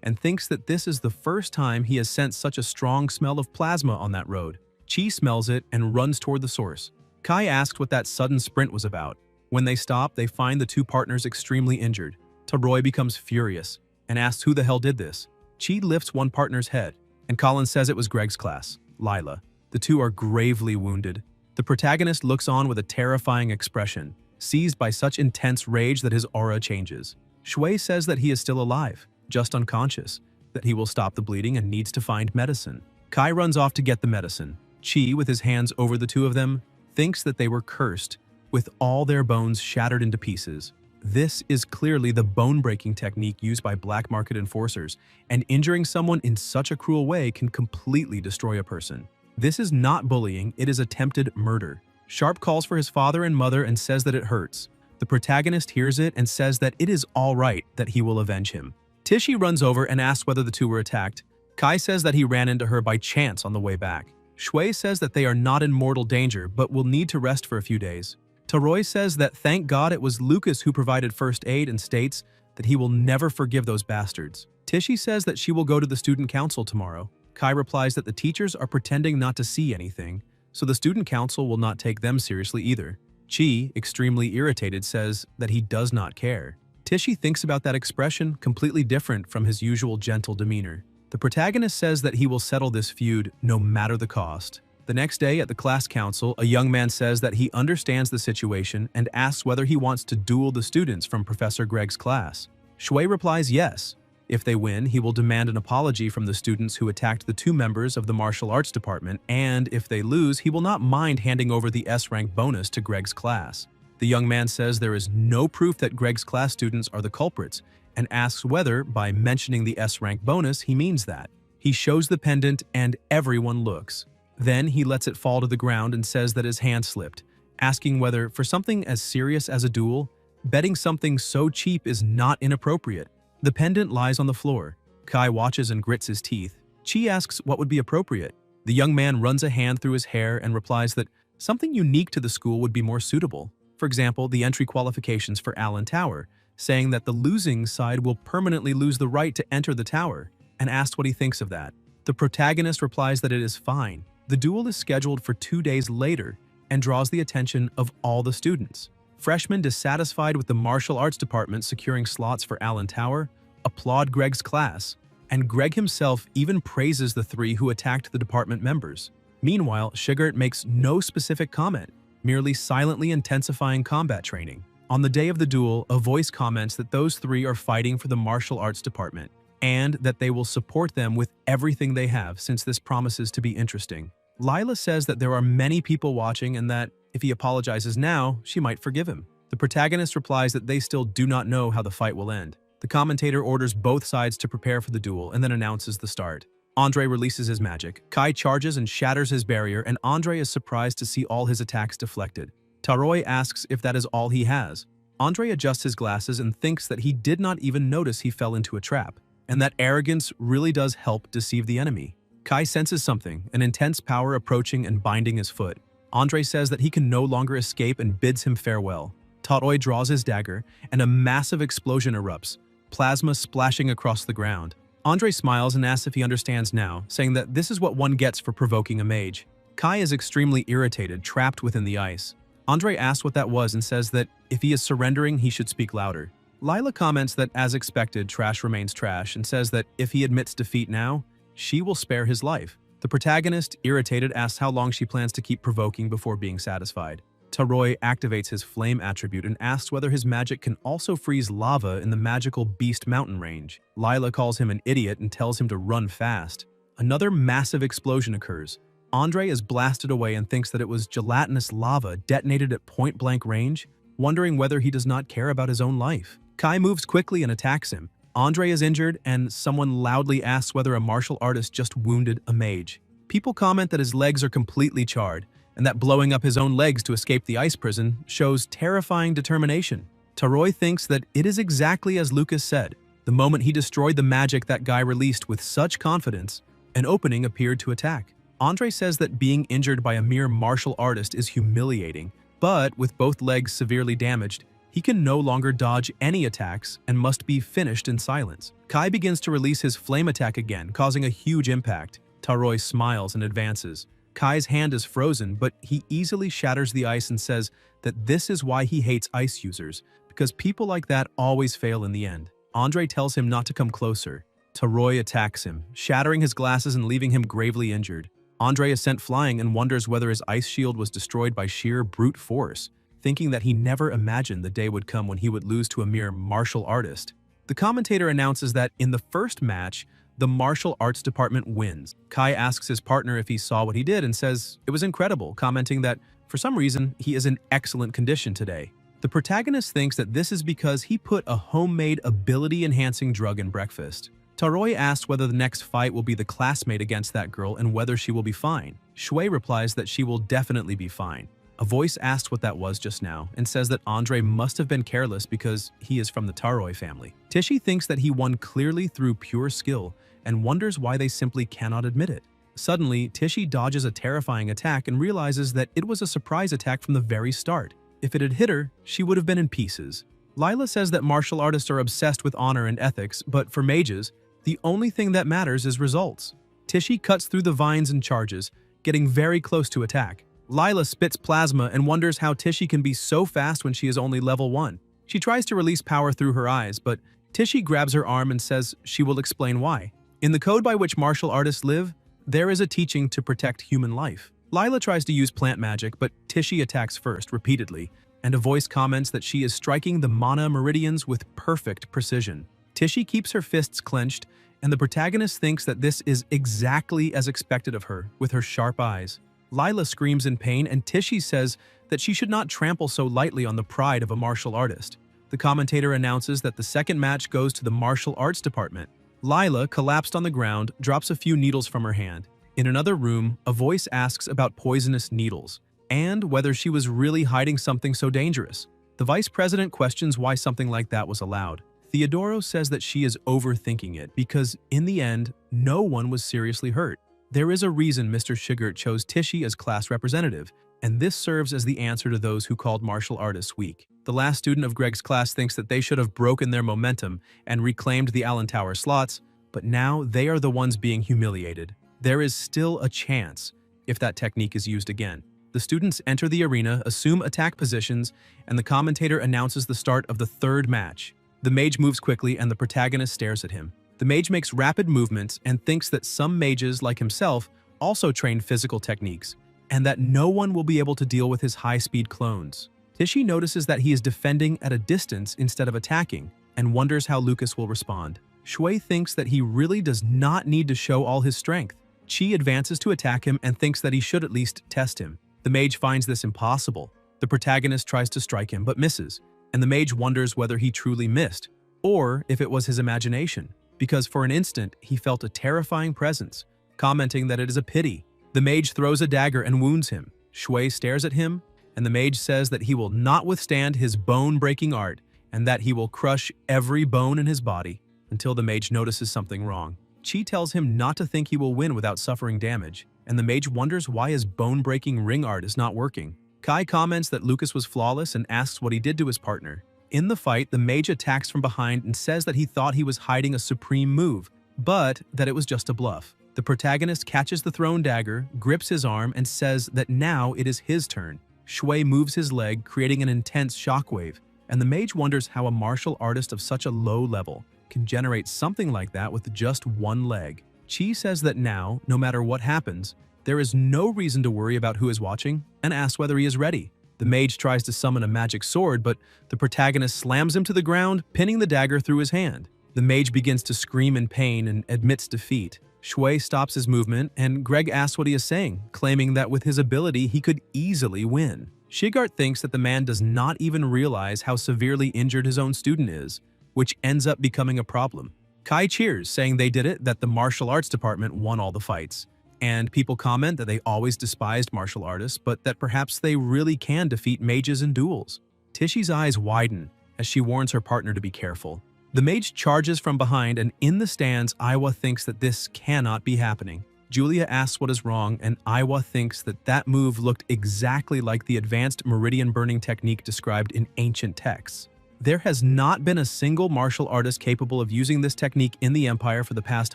and thinks that this is the first time he has sensed such a strong smell of plasma on that road. Chi smells it and runs toward the source. Kai asks what that sudden sprint was about. When they stop, they find the two partners extremely injured. Taroi becomes furious and asks who the hell did this. Chi lifts one partner's head, and Colin says it was Greg's class, Lila. The two are gravely wounded. The protagonist looks on with a terrifying expression, seized by such intense rage that his aura changes. Shui says that he is still alive, just unconscious, that he will stop the bleeding and needs to find medicine. Kai runs off to get the medicine. Chi, with his hands over the two of them, thinks that they were cursed, with all their bones shattered into pieces. This is clearly the bone-breaking technique used by black market enforcers, and injuring someone in such a cruel way can completely destroy a person. This is not bullying, it is attempted murder. Sharp calls for his father and mother and says that it hurts. The protagonist hears it and says that it is all right, that he will avenge him. Tishi runs over and asks whether the two were attacked. Kai says that he ran into her by chance on the way back. Shui says that they are not in mortal danger but will need to rest for a few days. Taroi says that thank God it was Lucas who provided first aid and states that he will never forgive those bastards. Tishi says that she will go to the student council tomorrow. Kai replies that the teachers are pretending not to see anything, so the student council will not take them seriously either. Chi, extremely irritated, says that he does not care. Tishi thinks about that expression completely different from his usual gentle demeanor. The protagonist says that he will settle this feud no matter the cost. The next day at the class council, a young man says that he understands the situation and asks whether he wants to duel the students from Professor Greg's class. Shui replies yes. If they win, he will demand an apology from the students who attacked the two members of the martial arts department, and if they lose, he will not mind handing over the S-rank bonus to Greg's class. The young man says there is no proof that Greg's class students are the culprits, and asks whether, by mentioning the S-rank bonus, he means that. He shows the pendant and everyone looks. Then he lets it fall to the ground and says that his hand slipped, asking whether, for something as serious as a duel, betting something so cheap is not inappropriate. The pendant lies on the floor. Kai watches and grits his teeth. Chi asks what would be appropriate. The young man runs a hand through his hair and replies that something unique to the school would be more suitable. For example, the entry qualifications for Allen Tower, saying that the losing side will permanently lose the right to enter the tower, and asks what he thinks of that. The protagonist replies that it is fine. The duel is scheduled for 2 days later and draws the attention of all the students. Freshmen dissatisfied with the martial arts department securing slots for Allen Tower applaud Greg's class, and Greg himself even praises the three who attacked the department members. Meanwhile, Shigert makes no specific comment, merely silently intensifying combat training. On the day of the duel, a voice comments that those three are fighting for the martial arts department, and that they will support them with everything they have since this promises to be interesting. Lila says that there are many people watching and that if he apologizes now, she might forgive him. The protagonist replies that they still do not know how the fight will end. The commentator orders both sides to prepare for the duel and then announces the start. Andre releases his magic. Kai charges and shatters his barrier, and Andre is surprised to see all his attacks deflected. Taroi asks if that is all he has. Andre adjusts his glasses and thinks that he did not even notice he fell into a trap, and that arrogance really does help deceive the enemy. Kai senses something, an intense power approaching and binding his foot. Andre says that he can no longer escape and bids him farewell. Taroi draws his dagger, and a massive explosion erupts, plasma splashing across the ground. Andre smiles and asks if he understands now, saying that this is what one gets for provoking a mage. Kai is extremely irritated, trapped within the ice. Andre asks what that was and says that if he is surrendering, he should speak louder. Lila comments that, as expected, trash remains trash, and says that if he admits defeat now, she will spare his life. The protagonist, irritated, asks how long she plans to keep provoking before being satisfied. Taroi activates his flame attribute and asks whether his magic can also freeze lava in the magical Beast Mountain range. Lila calls him an idiot and tells him to run fast. Another massive explosion occurs. Andre is blasted away and thinks that it was gelatinous lava detonated at point-blank range, wondering whether he does not care about his own life. Kai moves quickly and attacks him. Andre is injured, and someone loudly asks whether a martial artist just wounded a mage. People comment that his legs are completely charred, and that blowing up his own legs to escape the ice prison shows terrifying determination. Taroi thinks that it is exactly as Lucas said. The moment he destroyed the magic that guy released with such confidence, an opening appeared to attack. Andre says that being injured by a mere martial artist is humiliating, but with both legs severely damaged, he can no longer dodge any attacks and must be finished in silence. Kai begins to release his flame attack again, causing a huge impact. Taroi smiles and advances. Kai's hand is frozen, but he easily shatters the ice and says that this is why he hates ice users, because people like that always fail in the end. Andre tells him not to come closer. Taroi attacks him, shattering his glasses and leaving him gravely injured. Andre is sent flying and wonders whether his ice shield was destroyed by sheer brute force, thinking that he never imagined the day would come when he would lose to a mere martial artist. The commentator announces that in the first match, the martial arts department wins. Kai asks his partner if he saw what he did and says it was incredible, commenting that for some reason he is in excellent condition today. The protagonist thinks that this is because he put a homemade ability-enhancing drug in breakfast. Taroi asks whether the next fight will be the classmate against that girl and whether she will be fine. Shui replies that she will definitely be fine. A voice asks what that was just now and says that Andre must have been careless because he is from the Taroi family. Tishi thinks that he won clearly through pure skill and wonders why they simply cannot admit it. Suddenly, Tishi dodges a terrifying attack and realizes that it was a surprise attack from the very start. If it had hit her, she would have been in pieces. Lila says that martial artists are obsessed with honor and ethics, but for mages, the only thing that matters is results. Tishi cuts through the vines and charges, getting very close to attack. Lila spits plasma and wonders how Tishi can be so fast when she is only level 1. She tries to release power through her eyes, but Tishi grabs her arm and says she will explain why. In the code by which martial artists live, there is a teaching to protect human life. Lila tries to use plant magic, but Tishi attacks first, repeatedly, and a voice comments that she is striking the mana meridians with perfect precision. Tishi keeps her fists clenched, and the protagonist thinks that this is exactly as expected of her, with her sharp eyes. Lila screams in pain, and Tishi says that she should not trample so lightly on the pride of a martial artist. The commentator announces that the second match goes to the martial arts department. Lila, collapsed on the ground, drops a few needles from her hand. In another room, a voice asks about poisonous needles, and whether she was really hiding something so dangerous. The vice president questions why something like that was allowed. Theodoro says that she is overthinking it because, in the end, no one was seriously hurt. There is a reason Mr. Shigert chose Tishi as class representative, and this serves as the answer to those who called martial artists weak. The last student of Greg's class thinks that they should have broken their momentum and reclaimed the Allen Tower slots, but now they are the ones being humiliated. There is still a chance if that technique is used again. The students enter the arena, assume attack positions, and the commentator announces the start of the third match. The mage moves quickly and the protagonist stares at him. The mage makes rapid movements and thinks that some mages, like himself, also train physical techniques, and that no one will be able to deal with his high-speed clones. Tishi notices that he is defending at a distance instead of attacking, and wonders how Lucas will respond. Shui thinks that he really does not need to show all his strength. Chi advances to attack him and thinks that he should at least test him. The mage finds this impossible. The protagonist tries to strike him but misses, and the mage wonders whether he truly missed, or if it was his imagination, because for an instant he felt a terrifying presence, commenting that it is a pity. The mage throws a dagger and wounds him. Shui stares at him, and the mage says that he will not withstand his bone-breaking art and that he will crush every bone in his body until the mage notices something wrong. Chi tells him not to think he will win without suffering damage, and the mage wonders why his bone-breaking ring art is not working. Kai comments that Lucas was flawless and asks what he did to his partner. In the fight, the mage attacks from behind and says that he thought he was hiding a supreme move, but that it was just a bluff. The protagonist catches the thrown dagger, grips his arm, and says that now it is his turn. Shui moves his leg, creating an intense shockwave, and the mage wonders how a martial artist of such a low level can generate something like that with just one leg. Chi says that now, no matter what happens, there is no reason to worry about who is watching and asks whether he is ready. The mage tries to summon a magic sword, but the protagonist slams him to the ground, pinning the dagger through his hand. The mage begins to scream in pain and admits defeat. Shui stops his movement, and Greg asks what he is saying, claiming that with his ability he could easily win. Shigart thinks that the man does not even realize how severely injured his own student is, which ends up becoming a problem. Kai cheers, saying they did it, that the martial arts department won all the fights. And people comment that they always despised martial artists, but that perhaps they really can defeat mages in duels. Tishi's eyes widen as she warns her partner to be careful. The mage charges from behind, and in the stands, Aiwa thinks that this cannot be happening. Julia asks what is wrong, and Aiwa thinks that that move looked exactly like the advanced meridian burning technique described in ancient texts. There has not been a single martial artist capable of using this technique in the Empire for the past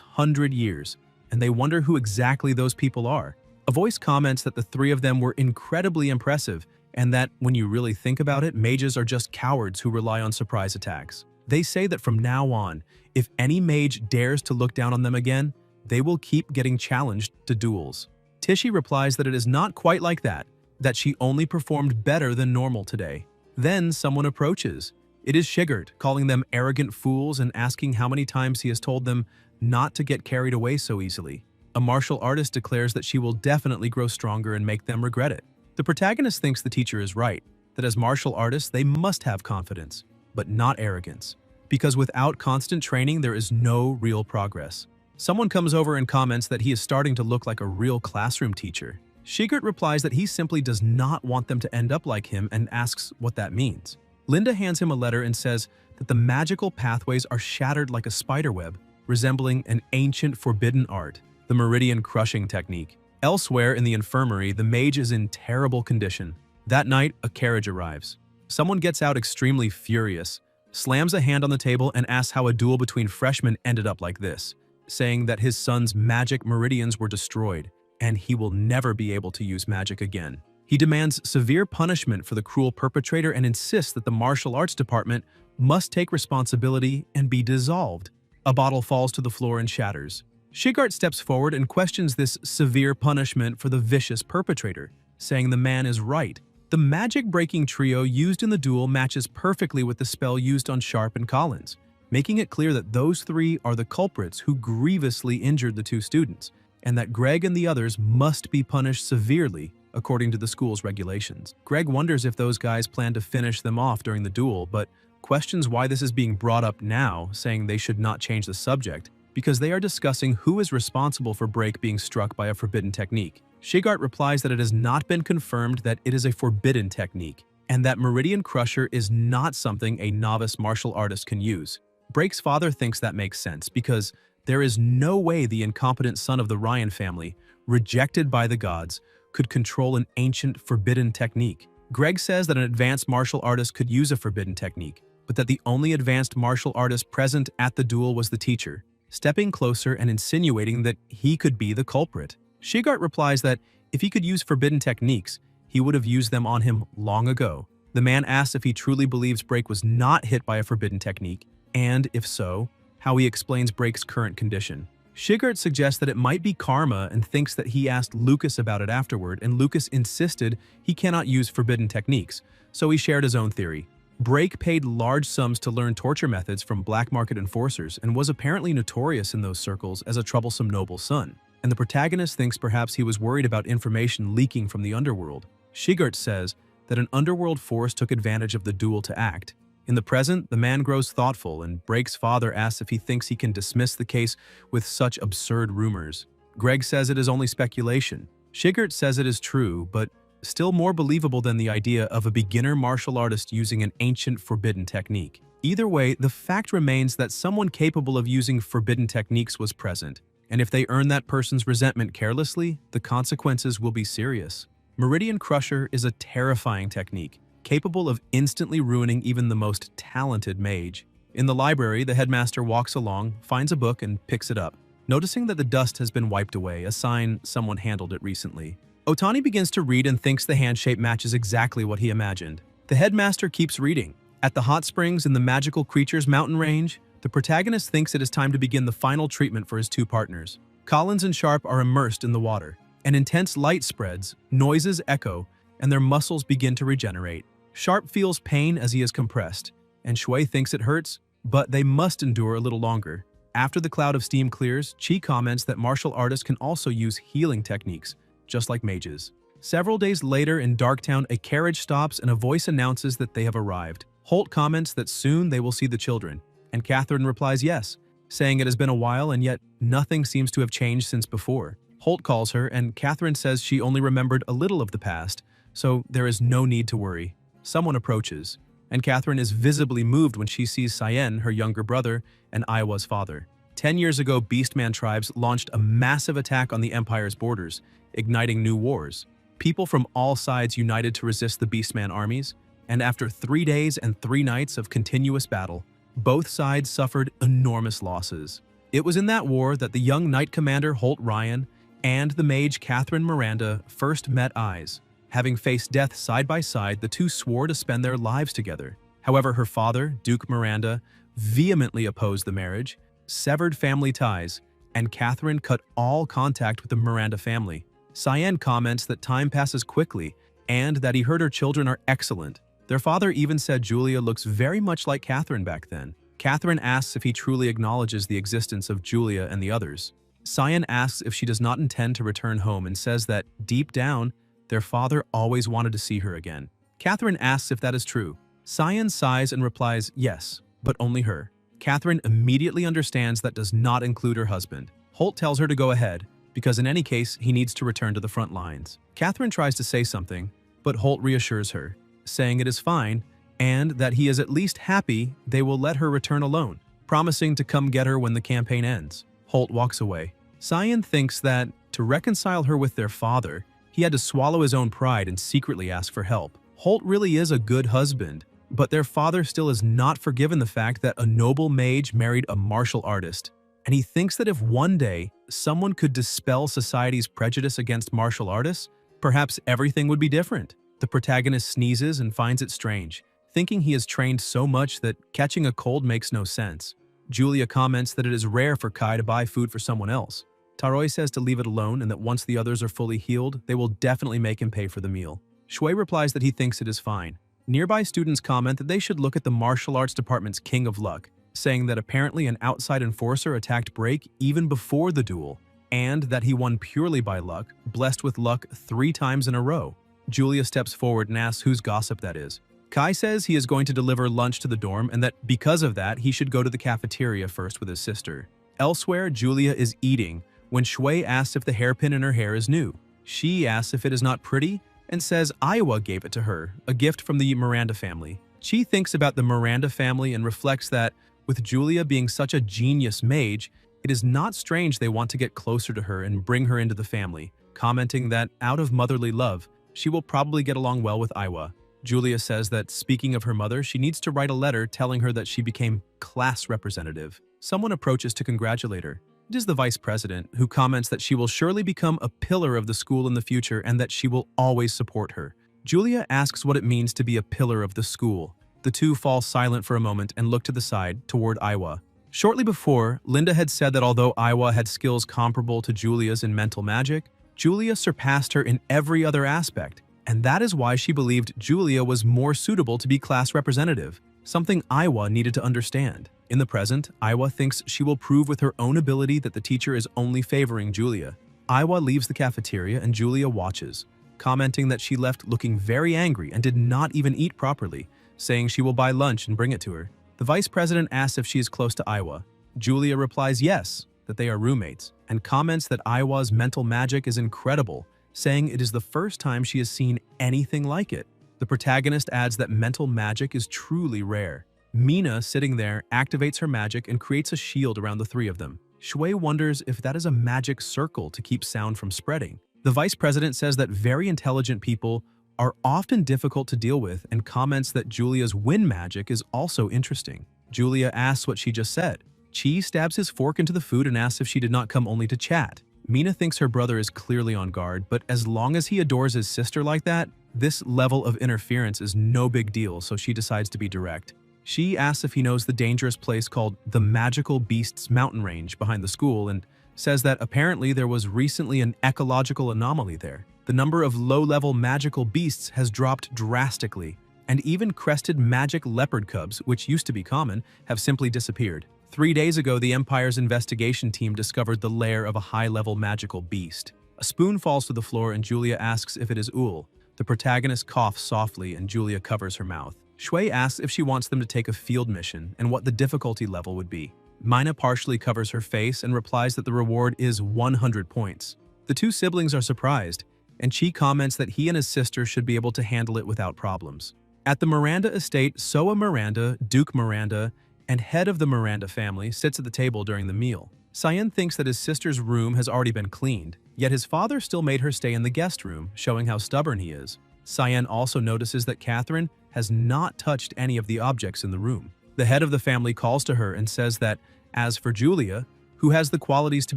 100 years, and they wonder who exactly those people are. A voice comments that the three of them were incredibly impressive, and that, when you really think about it, mages are just cowards who rely on surprise attacks. They say that from now on, if any mage dares to look down on them again, they will keep getting challenged to duels. Tishi replies that it is not quite like that she only performed better than normal today. Then someone approaches. It is Shigart, calling them arrogant fools and asking how many times he has told them not to get carried away so easily. A martial artist declares that she will definitely grow stronger and make them regret it. The protagonist thinks the teacher is right, that as martial artists they must have confidence, but not arrogance, because without constant training there is no real progress. Someone comes over and comments that he is starting to look like a real classroom teacher. Shigart replies that he simply does not want them to end up like him and asks what that means. Linda hands him a letter and says that the magical pathways are shattered like a spiderweb, resembling an ancient forbidden art, the meridian crushing technique. Elsewhere in the infirmary, the mage is in terrible condition. That night, a carriage arrives. Someone gets out extremely furious, slams a hand on the table, and asks how a duel between freshmen ended up like this, saying that his son's magic meridians were destroyed, and he will never be able to use magic again. He demands severe punishment for the cruel perpetrator and insists that the martial arts department must take responsibility and be dissolved. A bottle falls to the floor and shatters. Shigart steps forward and questions this severe punishment for the vicious perpetrator, saying the man is right. The magic-breaking trio used in the duel matches perfectly with the spell used on Sharp and Collins, making it clear that those three are the culprits who grievously injured the two students, and that Greg and the others must be punished severely according to the school's regulations. Greg wonders if those guys plan to finish them off during the duel, but questions why this is being brought up now, saying they should not change the subject, because they are discussing who is responsible for Break being struck by a forbidden technique. Shigart replies that it has not been confirmed that it is a forbidden technique, and that Meridian Crusher is not something a novice martial artist can use. Break's father thinks that makes sense, because there is no way the incompetent son of the Ryan family, rejected by the gods, could control an ancient forbidden technique. Greg says that an advanced martial artist could use a forbidden technique, but that the only advanced martial artist present at the duel was the teacher, stepping closer and insinuating that he could be the culprit. Shigart replies that if he could use forbidden techniques, he would have used them on him long ago. The man asks if he truly believes Break was not hit by a forbidden technique, and if so, how he explains Break's current condition. Shigart suggests that it might be karma and thinks that he asked Lucas about it afterward, and Lucas insisted he cannot use forbidden techniques, so he shared his own theory. Break paid large sums to learn torture methods from black market enforcers and was apparently notorious in those circles as a troublesome noble son, and the protagonist thinks perhaps he was worried about information leaking from the underworld. Shigart says that an underworld force took advantage of the duel to act. In the present, the man grows thoughtful, and Break's father asks if he thinks he can dismiss the case with such absurd rumors. Greg says it is only speculation. Shigart says it is true, but still more believable than the idea of a beginner martial artist using an ancient forbidden technique. Either way, the fact remains that someone capable of using forbidden techniques was present, and if they earn that person's resentment carelessly, the consequences will be serious. Meridian Crusher is a terrifying technique, capable of instantly ruining even the most talented mage. In the library, the headmaster walks along, finds a book, and picks it up, noticing that the dust has been wiped away, a sign someone handled it recently. Otani begins to read and thinks the hand shape matches exactly what he imagined. The headmaster keeps reading. At the hot springs in the magical creatures mountain range, the protagonist thinks it is time to begin the final treatment for his two partners. Collins and Sharp are immersed in the water. An intense light spreads, noises echo, and their muscles begin to regenerate. Sharp feels pain as he is compressed, and Shui thinks it hurts, but they must endure a little longer. After the cloud of steam clears, Chi comments that martial artists can also use healing techniques, just like mages. Several days later in Darktown, a carriage stops and a voice announces that they have arrived. Holt comments that soon they will see the children, and Catherine replies yes, saying it has been a while and yet nothing seems to have changed since before. Holt calls her, and Catherine says she only remembered a little of the past, so there is no need to worry. Someone approaches, and Catherine is visibly moved when she sees Cyan, her younger brother, and Iowa's father. 10 years ago, Beastman tribes launched a massive attack on the Empire's borders, igniting new wars. People from all sides united to resist the Beastman armies, and after 3 days and 3 nights of continuous battle, both sides suffered enormous losses. It was in that war that the young Knight Commander Holt Ryan and the mage Catherine Miranda first met eyes. Having faced death side by side, the two swore to spend their lives together. However, her father, Duke Miranda, vehemently opposed the marriage, severed family ties, and Catherine cut all contact with the Miranda family. Cyan comments that time passes quickly and that he heard her children are excellent. Their father even said Julia looks very much like Catherine back then. Catherine asks if he truly acknowledges the existence of Julia and the others. Cyan asks if she does not intend to return home and says that, deep down, their father always wanted to see her again. Catherine asks if that is true. Cyan sighs and replies yes, but only her. Catherine immediately understands that does not include her husband. Holt tells her to go ahead, because in any case, he needs to return to the front lines. Catherine tries to say something, but Holt reassures her, saying it is fine, and that he is at least happy they will let her return alone, promising to come get her when the campaign ends. Holt walks away. Cyan thinks that, to reconcile her with their father, he had to swallow his own pride and secretly ask for help. Holt really is a good husband, but their father still has not forgiven the fact that a noble mage married a martial artist, and he thinks that if one day someone could dispel society's prejudice against martial artists, perhaps everything would be different. The protagonist sneezes and finds it strange, thinking he has trained so much that catching a cold makes no sense. Julia comments that it is rare for Kai to buy food for someone else. Taroi says to leave it alone and that once the others are fully healed, they will definitely make him pay for the meal. Shui replies that he thinks it is fine. Nearby students comment that they should look at the martial arts department's King of Luck, saying that apparently an outside enforcer attacked Break even before the duel, and that he won purely by luck, blessed with luck 3 times in a row. Julia steps forward and asks whose gossip that is. Kai says he is going to deliver lunch to the dorm and that because of that, he should go to the cafeteria first with his sister. Elsewhere, Julia is eating when Shui asks if the hairpin in her hair is new. She asks if it is not pretty and says Iowa gave it to her, a gift from the Miranda family. She thinks about the Miranda family and reflects that, with Julia being such a genius mage, it is not strange they want to get closer to her and bring her into the family, commenting that, out of motherly love, she will probably get along well with Iowa. Julia says that, speaking of her mother, she needs to write a letter telling her that she became class representative. Someone approaches to congratulate her. It is the vice president, who comments that she will surely become a pillar of the school in the future and that she will always support her. Julia asks what it means to be a pillar of the school. The two fall silent for a moment and look to the side, toward Iowa. Shortly before, Linda had said that although Iowa had skills comparable to Julia's in mental magic, Julia surpassed her in every other aspect, and that is why she believed Julia was more suitable to be class representative, something Iowa needed to understand. In the present, Iowa thinks she will prove with her own ability that the teacher is only favoring Julia. Iowa leaves the cafeteria and Julia watches, commenting that she left looking very angry and did not even eat properly, saying she will buy lunch and bring it to her. The vice president asks if she is close to Iowa. Julia replies yes, that they are roommates, and comments that Iowa's mental magic is incredible, saying it is the first time she has seen anything like it. The protagonist adds that mental magic is truly rare. Mina, sitting there, activates her magic and creates a shield around the 3 of them. Shui wonders if that is a magic circle to keep sound from spreading. The vice president says that very intelligent people are often difficult to deal with and comments that Julia's wind magic is also interesting. Julia asks what she just said. Chi stabs his fork into the food and asks if she did not come only to chat. Mina thinks her brother is clearly on guard, but as long as he adores his sister like that, this level of interference is no big deal, so she decides to be direct. She asks if he knows the dangerous place called the Magical Beasts Mountain Range behind the school and says that apparently there was recently an ecological anomaly there. The number of low-level magical beasts has dropped drastically, and even crested magic leopard cubs, which used to be common, have simply disappeared. 3 days ago, the Empire's investigation team discovered the lair of a high-level magical beast. A spoon falls to the floor and Julia asks if it is Ul. The protagonist coughs softly and Julia covers her mouth. Shui asks if she wants them to take a field mission and what the difficulty level would be. Mina partially covers her face and replies that the reward is 100 points. The two siblings are surprised, and Chi comments that he and his sister should be able to handle it without problems. At the Miranda estate, Soa Miranda, Duke Miranda, and head of the Miranda family sits at the table during the meal. Cyan thinks that his sister's room has already been cleaned, yet his father still made her stay in the guest room, showing how stubborn he is. Cyan also notices that Catherine has not touched any of the objects in the room. The head of the family calls to her and says that, as for Julia, who has the qualities to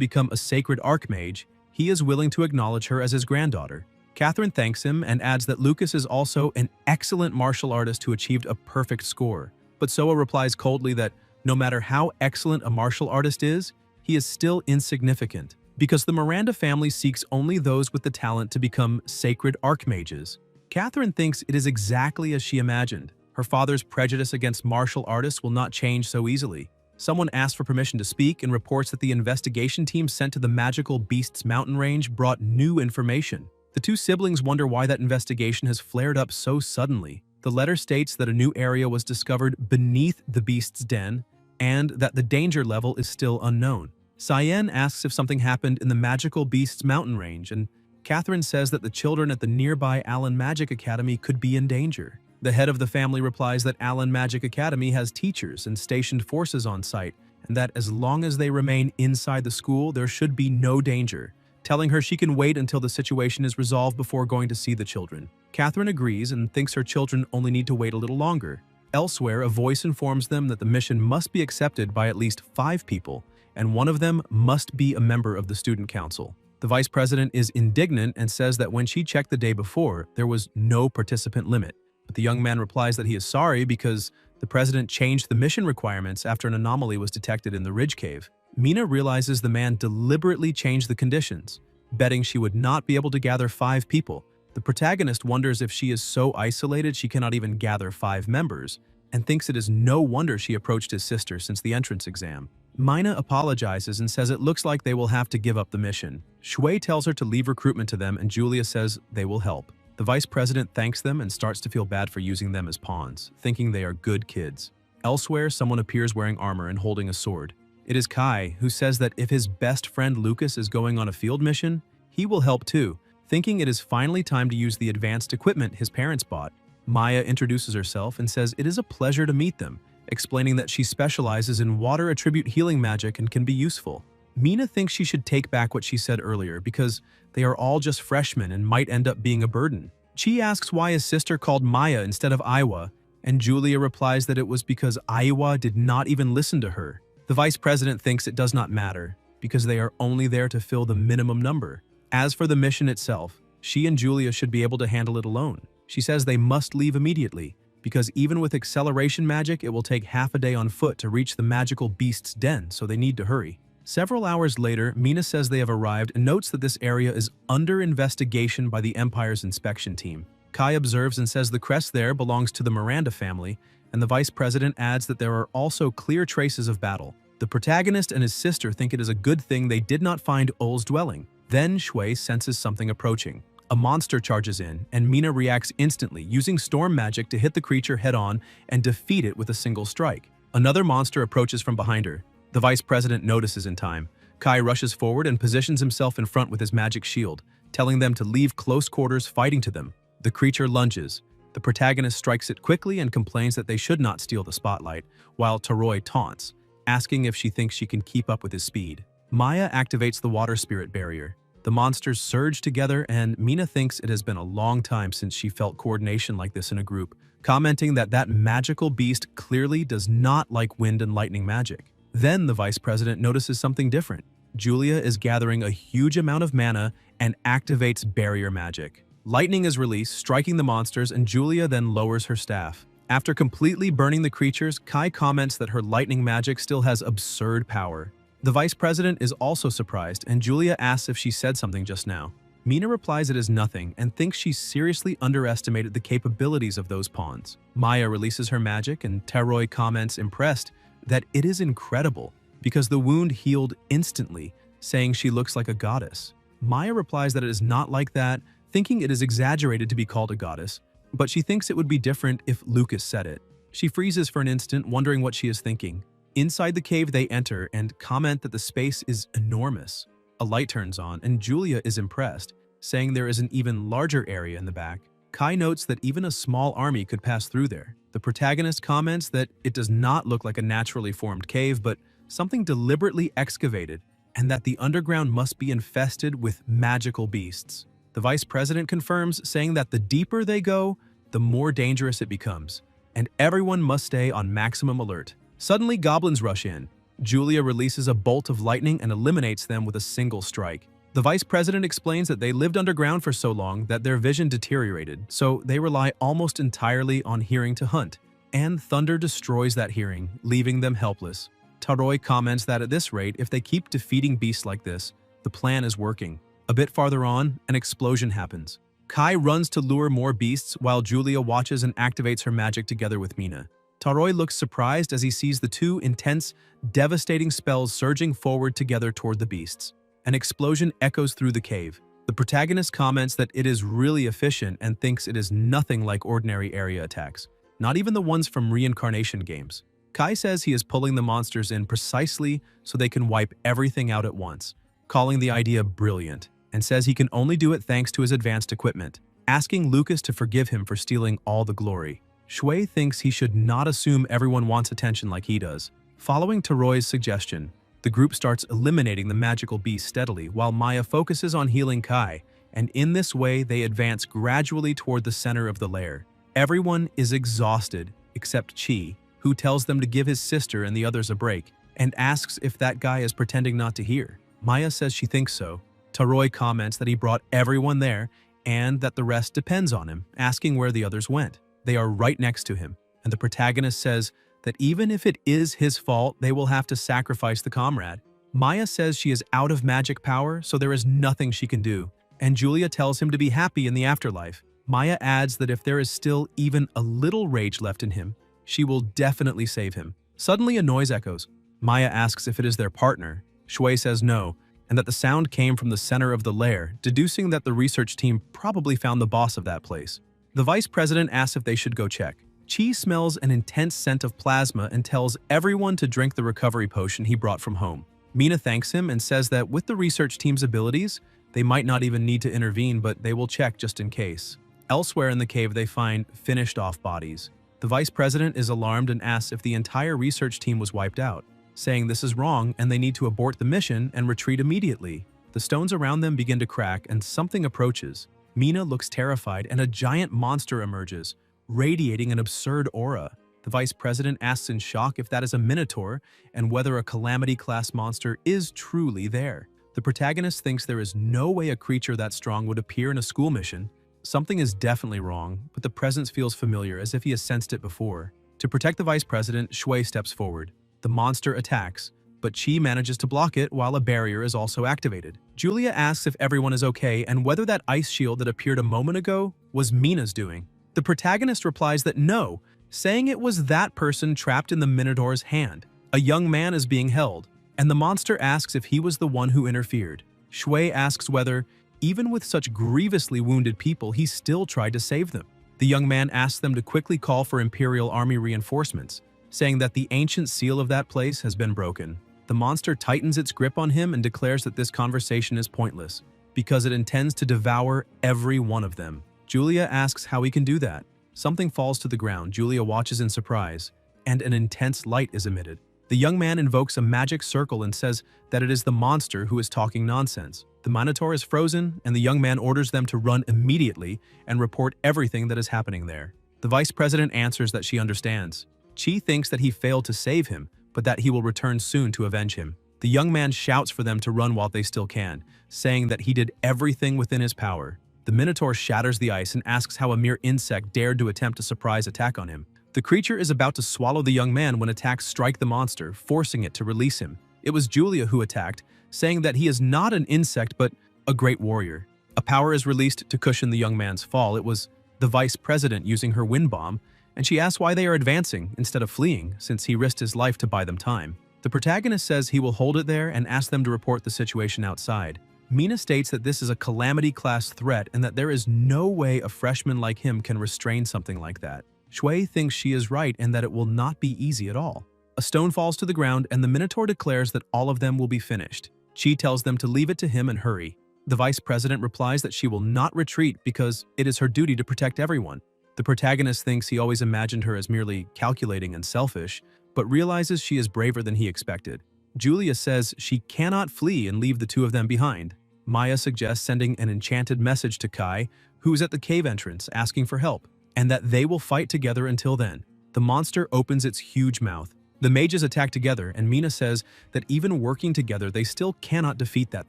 become a sacred archmage, he is willing to acknowledge her as his granddaughter. Catherine thanks him and adds that Lucas is also an excellent martial artist who achieved a perfect score. But Soa replies coldly that no matter how excellent a martial artist is, he is still insignificant, because the Miranda family seeks only those with the talent to become sacred archmages. Catherine thinks it is exactly as she imagined. Her father's prejudice against martial artists will not change so easily. Someone asks for permission to speak and reports that the investigation team sent to the Magical Beasts mountain range brought new information. The two siblings wonder why that investigation has flared up so suddenly. The letter states that a new area was discovered beneath the beast's den and that the danger level is still unknown. Cyan asks if something happened in the Magical Beasts mountain range, and Catherine says that the children at the nearby Allen Magic Academy could be in danger. The head of the family replies that Allen Magic Academy has teachers and stationed forces on site, and that as long as they remain inside the school, there should be no danger, telling her she can wait until the situation is resolved before going to see the children. Catherine agrees and thinks her children only need to wait a little longer. Elsewhere, a voice informs them that the mission must be accepted by at least 5 people, and one of them must be a member of the student council. The vice president is indignant and says that when she checked the day before, there was no participant limit. But the young man replies that he is sorry because the president changed the mission requirements after an anomaly was detected in the Ridge Cave. Mina realizes the man deliberately changed the conditions, betting she would not be able to gather 5 people. The protagonist wonders if she is so isolated she cannot even gather 5 members, and thinks it is no wonder she approached his sister since the entrance exam. Mina apologizes and says it looks like they will have to give up the mission. Shui tells her to leave recruitment to them and Julia says they will help. The vice president thanks them and starts to feel bad for using them as pawns, thinking they are good kids. Elsewhere, someone appears wearing armor and holding a sword. It is Kai, who says that if his best friend Lucas is going on a field mission, he will help too, thinking it is finally time to use the advanced equipment his parents bought. Maya introduces herself and says it is a pleasure to meet them, explaining that she specializes in water attribute healing magic and can be useful. Mina thinks she should take back what she said earlier because they are all just freshmen and might end up being a burden. Chi asks why his sister called Maya instead of Aiwa, and Julia replies that it was because Aiwa did not even listen to her. The vice president thinks it does not matter because they are only there to fill the minimum number. As for the mission itself, she and Julia should be able to handle it alone. She says they must leave immediately, because even with acceleration magic, it will take half a day on foot to reach the Magical Beast's den, so they need to hurry. Several hours later, Mina says they have arrived and notes that this area is under investigation by the Empire's inspection team. Kai observes and says the crest there belongs to the Miranda family, and the vice president adds that there are also clear traces of battle. The protagonist and his sister think it is a good thing they did not find Ul's dwelling. Then Shui senses something approaching. A monster charges in, and Mina reacts instantly, using storm magic to hit the creature head-on and defeat it with a single strike. Another monster approaches from behind her. The vice president notices in time. Kai rushes forward and positions himself in front with his magic shield, telling them to leave close quarters fighting to them. The creature lunges. The protagonist strikes it quickly and complains that they should not steal the spotlight, while Taroi taunts, asking if she thinks she can keep up with his speed. Maya activates the water spirit barrier. The monsters surge together, and Mina thinks it has been a long time since she felt coordination like this in a group, commenting that that magical beast clearly does not like wind and lightning magic. Then the vice president notices something different. Julia is gathering a huge amount of mana and activates barrier magic. Lightning is released, striking the monsters, and Julia then lowers her staff. After completely burning the creatures, Kai comments that her lightning magic still has absurd power. The vice president is also surprised, and Julia asks if she said something just now. Mina replies it is nothing and thinks she seriously underestimated the capabilities of those pawns. Maya releases her magic, and Taroi comments, impressed, that it is incredible because the wound healed instantly, saying she looks like a goddess. Maya replies that it is not like that, thinking it is exaggerated to be called a goddess, but she thinks it would be different if Lucas said it. She freezes for an instant, wondering what she is thinking. Inside the cave, they enter and comment that the space is enormous. A light turns on, and Julia is impressed, saying there is an even larger area in the back. Kai notes that even a small army could pass through there. The protagonist comments that it does not look like a naturally formed cave, but something deliberately excavated, and that the underground must be infested with magical beasts. The vice president confirms, saying that the deeper they go, the more dangerous it becomes, and everyone must stay on maximum alert. Suddenly, goblins rush in. Julia releases a bolt of lightning and eliminates them with a single strike. The vice president explains that they lived underground for so long that their vision deteriorated, so they rely almost entirely on hearing to hunt, and thunder destroys that hearing, leaving them helpless. Taroi comments that at this rate, if they keep defeating beasts like this, the plan is working. A bit farther on, an explosion happens. Kai runs to lure more beasts while Julia watches and activates her magic together with Mina. Taroi looks surprised as he sees the two intense, devastating spells surging forward together toward the beasts. An explosion echoes through the cave. The protagonist comments that it is really efficient and thinks it is nothing like ordinary area attacks, not even the ones from reincarnation games. Kai says he is pulling the monsters in precisely so they can wipe everything out at once, calling the idea brilliant, and says he can only do it thanks to his advanced equipment, asking Lucas to forgive him for stealing all the glory. Shui thinks he should not assume everyone wants attention like he does. Following Taroi's suggestion, the group starts eliminating the magical beast steadily while Maya focuses on healing Kai, and in this way they advance gradually toward the center of the lair. Everyone is exhausted except Chi, who tells them to give his sister and the others a break, and asks if that guy is pretending not to hear. Maya says she thinks so. Taroi comments that he brought everyone there and that the rest depends on him, asking where the others went. They are right next to him, and the protagonist says that even if it is his fault, they will have to sacrifice the comrade. Maya says she is out of magic power, so there is nothing she can do, and Julia tells him to be happy in the afterlife. Maya adds that if there is still even a little rage left in him, she will definitely save him. Suddenly, a noise echoes. Maya asks if it is their partner. Shui says no, and that the sound came from the center of the lair, deducing that the research team probably found the boss of that place. The vice president asks if they should go check. Chi smells an intense scent of plasma and tells everyone to drink the recovery potion he brought from home. Mina thanks him and says that with the research team's abilities, they might not even need to intervene, but they will check just in case. Elsewhere in the cave, they find finished-off bodies. The vice president is alarmed and asks if the entire research team was wiped out, saying this is wrong and they need to abort the mission and retreat immediately. The stones around them begin to crack and something approaches. Mina looks terrified and a giant monster emerges, radiating an absurd aura. The vice president asks in shock if that is a minotaur and whether a calamity-class monster is truly there. The protagonist thinks there is no way a creature that strong would appear in a school mission. Something is definitely wrong, but the presence feels familiar as if he has sensed it before. To protect the vice president, Shui steps forward. The monster attacks, but Chi manages to block it while a barrier is also activated. Julia asks if everyone is okay and whether that ice shield that appeared a moment ago was Mina's doing. The protagonist replies that no, saying it was that person trapped in the Minotaur's hand. A young man is being held, and the monster asks if he was the one who interfered. Shui asks whether, even with such grievously wounded people, he still tried to save them. The young man asks them to quickly call for Imperial Army reinforcements, saying that the ancient seal of that place has been broken. The monster tightens its grip on him and declares that this conversation is pointless, because it intends to devour every one of them. Julia asks how he can do that. Something falls to the ground. Julia watches in surprise, and an intense light is emitted. The young man invokes a magic circle and says that it is the monster who is talking nonsense. The Minotaur is frozen, and the young man orders them to run immediately and report everything that is happening there. The vice president answers that she understands. Chi thinks that he failed to save him, but that he will return soon to avenge him. The young man shouts for them to run while they still can, saying that he did everything within his power. The Minotaur shatters the ice and asks how a mere insect dared to attempt a surprise attack on him. The creature is about to swallow the young man when attacks strike the monster, forcing it to release him. It was Julia who attacked, saying that he is not an insect but a great warrior. A power is released to cushion the young man's fall. It was the vice president using her wind bomb, and she asks why they are advancing instead of fleeing, since he risked his life to buy them time. The protagonist says he will hold it there and ask them to report the situation outside. Mina states that this is a calamity-class threat and that there is no way a freshman like him can restrain something like that. Shui thinks she is right and that it will not be easy at all. A stone falls to the ground and the Minotaur declares that all of them will be finished. Chi tells them to leave it to him and hurry. The vice president replies that she will not retreat because it is her duty to protect everyone. The protagonist thinks he always imagined her as merely calculating and selfish, but realizes she is braver than he expected. Julia says she cannot flee and leave the two of them behind. Maya suggests sending an enchanted message to Kai, who is at the cave entrance asking for help, and that they will fight together until then. The monster opens its huge mouth. The mages attack together, and Mina says that even working together they still cannot defeat that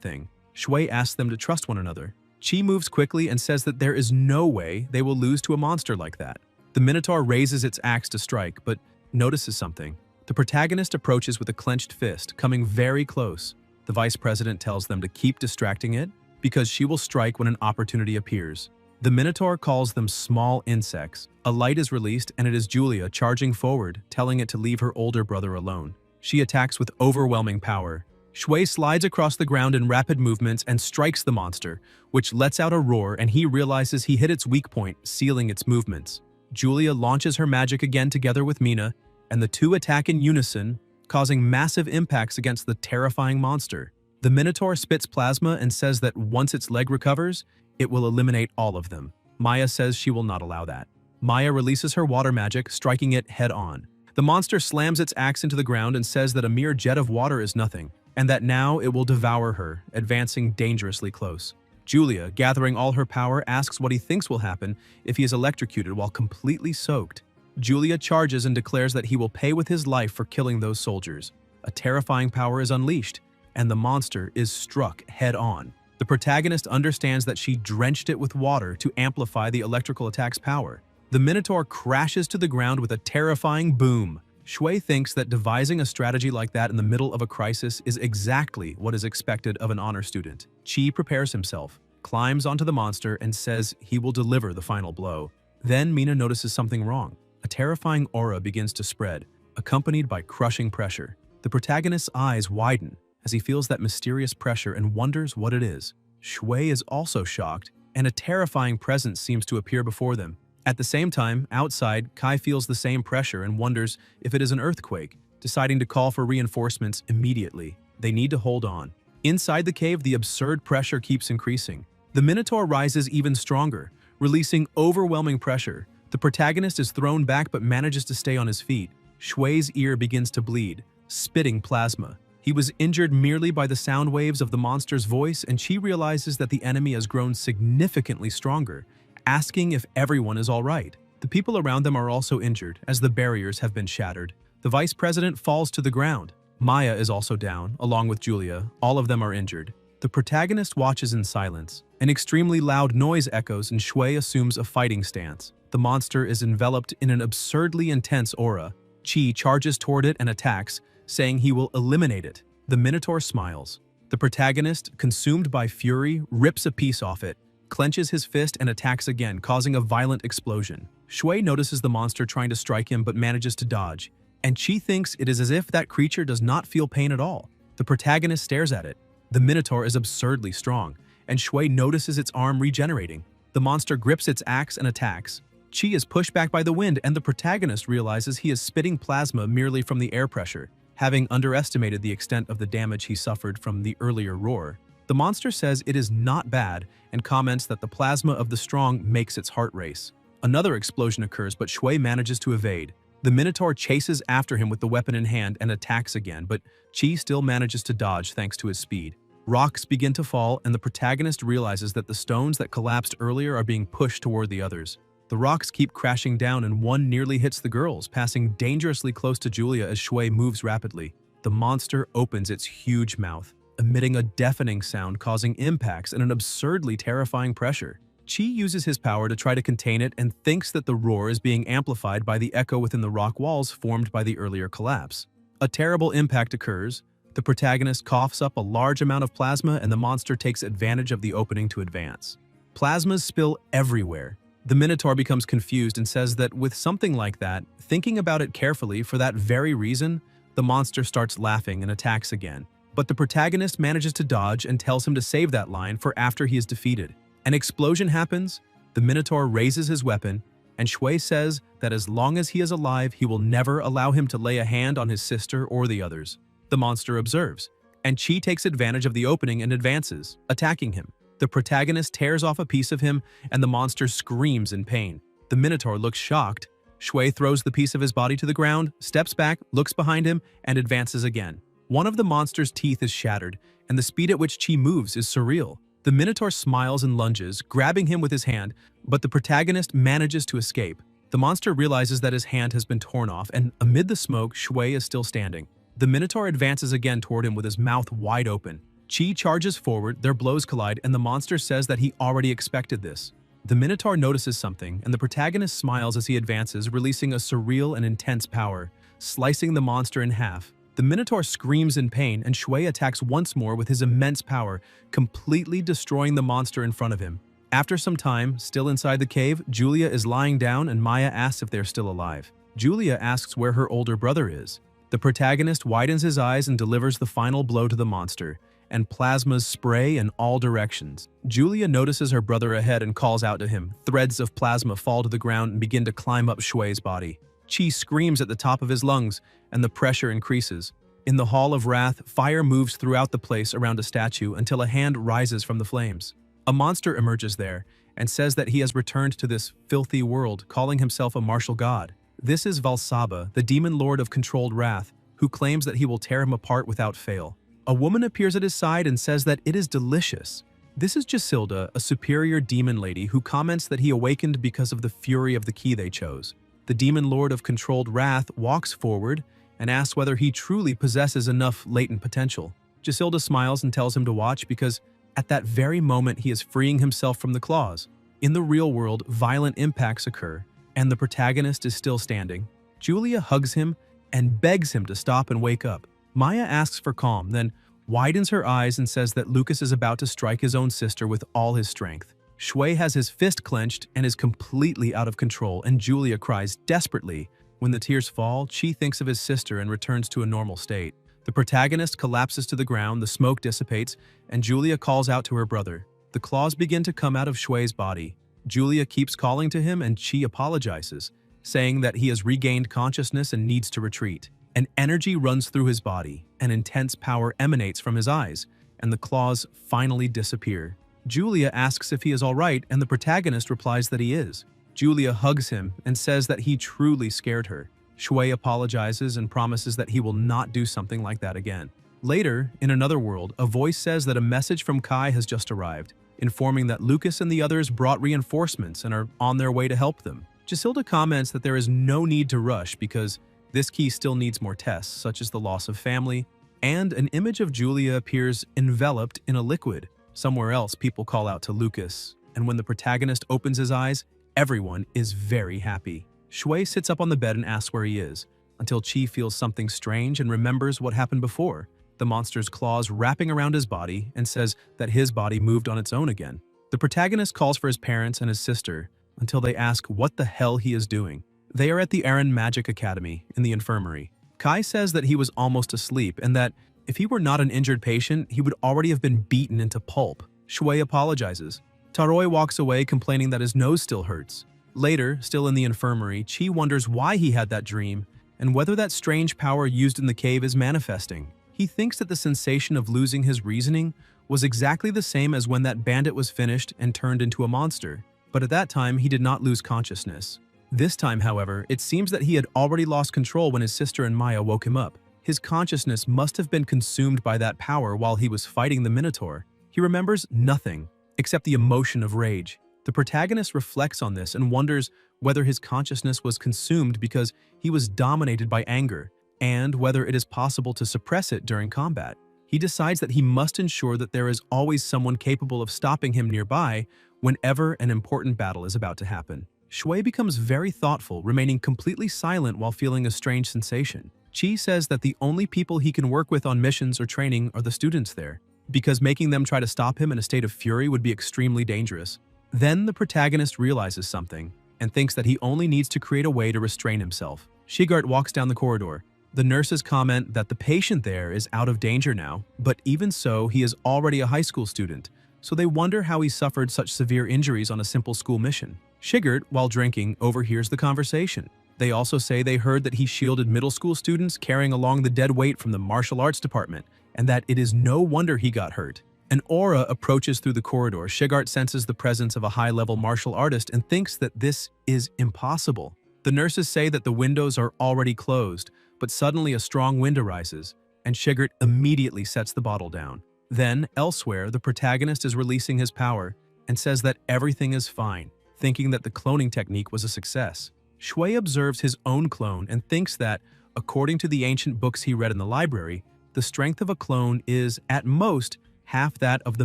thing. Shui asks them to trust one another. Chi moves quickly and says that there is no way they will lose to a monster like that. The Minotaur raises its axe to strike, but notices something. The protagonist approaches with a clenched fist, coming very close. The vice president tells them to keep distracting it because she will strike when an opportunity appears. The Minotaur calls them small insects. A light is released and it is Julia charging forward, telling it to leave her older brother alone. She attacks with overwhelming power. Shui slides across the ground in rapid movements and strikes the monster, which lets out a roar and he realizes he hit its weak point, sealing its movements. Julia launches her magic again together with Mina, and the two attack in unison, causing massive impacts against the terrifying monster. The Minotaur spits plasma and says that once its leg recovers, it will eliminate all of them. Maya says she will not allow that. Maya releases her water magic, striking it head-on. The monster slams its axe into the ground and says that a mere jet of water is nothing, and that now it will devour her, advancing dangerously close. Julia, gathering all her power, asks what he thinks will happen if he is electrocuted while completely soaked. Julia charges and declares that he will pay with his life for killing those soldiers. A terrifying power is unleashed, and the monster is struck head-on. The protagonist understands that she drenched it with water to amplify the electrical attack's power. The Minotaur crashes to the ground with a terrifying boom. Shui thinks that devising a strategy like that in the middle of a crisis is exactly what is expected of an honor student. Chi prepares himself, climbs onto the monster, and says he will deliver the final blow. Then Mina notices something wrong. A terrifying aura begins to spread, accompanied by crushing pressure. The protagonist's eyes widen as he feels that mysterious pressure and wonders what it is. Shui is also shocked, and a terrifying presence seems to appear before them. At the same time, outside, Kai feels the same pressure and wonders if it is an earthquake, deciding to call for reinforcements immediately. They need to hold on. Inside the cave, the absurd pressure keeps increasing. The Minotaur rises even stronger, releasing overwhelming pressure. The protagonist is thrown back but manages to stay on his feet. Shui's ear begins to bleed, spitting plasma. He was injured merely by the sound waves of the monster's voice, and Chi realizes that the enemy has grown significantly stronger, asking if everyone is all right. The people around them are also injured, as the barriers have been shattered. The vice president falls to the ground. Maya is also down, along with Julia. All of them are injured. The protagonist watches in silence. An extremely loud noise echoes and Shui assumes a fighting stance. The monster is enveloped in an absurdly intense aura. Chi charges toward it and attacks, saying he will eliminate it. The Minotaur smiles. The protagonist, consumed by fury, rips a piece off it, clenches his fist and attacks again, causing a violent explosion. Shui notices the monster trying to strike him but manages to dodge, and Chi thinks it is as if that creature does not feel pain at all. The protagonist stares at it. The Minotaur is absurdly strong, and Shui notices its arm regenerating. The monster grips its axe and attacks. Chi is pushed back by the wind, and the protagonist realizes he is spitting plasma merely from the air pressure, having underestimated the extent of the damage he suffered from the earlier roar. The monster says it is not bad and comments that the plasma of the strong makes its heart race. Another explosion occurs, but Shui manages to evade. The Minotaur chases after him with the weapon in hand and attacks again, but Chi still manages to dodge thanks to his speed. Rocks begin to fall, and the protagonist realizes that the stones that collapsed earlier are being pushed toward the others. The rocks keep crashing down and one nearly hits the girls, passing dangerously close to Julia as Shui moves rapidly. The monster opens its huge mouth, emitting a deafening sound causing impacts and an absurdly terrifying pressure. Chi uses his power to try to contain it and thinks that the roar is being amplified by the echo within the rock walls formed by the earlier collapse. A terrible impact occurs. The protagonist coughs up a large amount of plasma and the monster takes advantage of the opening to advance. Plasmas spill everywhere. The Minotaur becomes confused and says that with something like that, thinking about it carefully for that very reason, the monster starts laughing and attacks again. But the protagonist manages to dodge and tells him to save that line for after he is defeated. An explosion happens, the Minotaur raises his weapon, and Shui says that as long as he is alive, he will never allow him to lay a hand on his sister or the others. The monster observes, and Chi takes advantage of the opening and advances, attacking him. The protagonist tears off a piece of him, and the monster screams in pain. The Minotaur looks shocked. Shui throws the piece of his body to the ground, steps back, looks behind him, and advances again. One of the monster's teeth is shattered, and the speed at which Chi moves is surreal. The Minotaur smiles and lunges, grabbing him with his hand, but the protagonist manages to escape. The monster realizes that his hand has been torn off, and amid the smoke, Shui is still standing. The Minotaur advances again toward him with his mouth wide open. Chi charges forward, their blows collide, and the monster says that he already expected this. The Minotaur notices something, and the protagonist smiles as he advances, releasing a surreal and intense power, slicing the monster in half. The Minotaur screams in pain, and Shui attacks once more with his immense power, completely destroying the monster in front of him. After some time, still inside the cave, Julia is lying down and Maya asks if they're still alive. Julia asks where her older brother is. The protagonist widens his eyes and delivers the final blow to the monster, and plasmas spray in all directions. Julia notices her brother ahead and calls out to him. Threads of plasma fall to the ground and begin to climb up Shui's body. Chi screams at the top of his lungs, and the pressure increases. In the Hall of Wrath, fire moves throughout the place around a statue until a hand rises from the flames. A monster emerges there and says that he has returned to this filthy world, calling himself a martial god. This is Valsaba, the demon lord of controlled wrath, who claims that he will tear him apart without fail. A woman appears at his side and says that it is delicious. This is Gisilda, a superior demon lady who comments that he awakened because of the fury of the key they chose. The demon lord of controlled wrath walks forward and asks whether he truly possesses enough latent potential. Gisilda smiles and tells him to watch because at that very moment he is freeing himself from the claws. In the real world, violent impacts occur, and the protagonist is still standing. Julia hugs him and begs him to stop and wake up. Maya asks for calm, then widens her eyes and says that Lucas is about to strike his own sister with all his strength. Shui has his fist clenched and is completely out of control, and Julia cries desperately. When the tears fall, Chi thinks of his sister and returns to a normal state. The protagonist collapses to the ground, the smoke dissipates, and Julia calls out to her brother. The claws begin to come out of Shui's body. Julia keeps calling to him and Chi apologizes, saying that he has regained consciousness and needs to retreat. An energy runs through his body, an intense power emanates from his eyes, and the claws finally disappear. Julia asks if he is all right, and the protagonist replies that he is. Julia hugs him and says that he truly scared her. Shui apologizes and promises that he will not do something like that again. Later, in another world, a voice says that a message from Kai has just arrived, informing that Lucas and the others brought reinforcements and are on their way to help them. Gisilda comments that there is no need to rush because this key still needs more tests, such as the loss of family, and an image of Julia appears enveloped in a liquid. Somewhere else, people call out to Lucas, and when the protagonist opens his eyes, everyone is very happy. Shui sits up on the bed and asks where he is, until Chi feels something strange and remembers what happened before. The monster's claws wrapping around his body and says that his body moved on its own again. The protagonist calls for his parents and his sister until they ask what the hell he is doing. They are at the Aaron Magic Academy in the infirmary. Kai says that he was almost asleep and that if he were not an injured patient, he would already have been beaten into pulp. Shui apologizes. Taroi walks away complaining that his nose still hurts. Later, still in the infirmary, Chi wonders why he had that dream and whether that strange power used in the cave is manifesting. He thinks that the sensation of losing his reasoning was exactly the same as when that bandit was finished and turned into a monster. But at that time, he did not lose consciousness. This time, however, it seems that he had already lost control when his sister and Maya woke him up. His consciousness must have been consumed by that power while he was fighting the Minotaur. He remembers nothing except the emotion of rage. The protagonist reflects on this and wonders whether his consciousness was consumed because he was dominated by anger, and whether it is possible to suppress it during combat. He decides that he must ensure that there is always someone capable of stopping him nearby whenever an important battle is about to happen. Shui becomes very thoughtful, remaining completely silent while feeling a strange sensation. Chi says that the only people he can work with on missions or training are the students there, because making them try to stop him in a state of fury would be extremely dangerous. Then the protagonist realizes something and thinks that he only needs to create a way to restrain himself. Shigart walks down the corridor. The nurses comment that the patient there is out of danger now, but even so, he is already a high school student, so they wonder how he suffered such severe injuries on a simple school mission. Sigurd, while drinking, overhears the conversation. They also say they heard that he shielded middle school students carrying along the dead weight from the martial arts department, and that it is no wonder he got hurt. An aura approaches through the corridor. Sigurd senses the presence of a high-level martial artist and thinks that this is impossible. The nurses say that the windows are already closed, but suddenly a strong wind arises, and Sigurd immediately sets the bottle down. Then, elsewhere, the protagonist is releasing his power and says that everything is fine, thinking that the cloning technique was a success. Shui observes his own clone and thinks that, according to the ancient books he read in the library, the strength of a clone is, at most, half that of the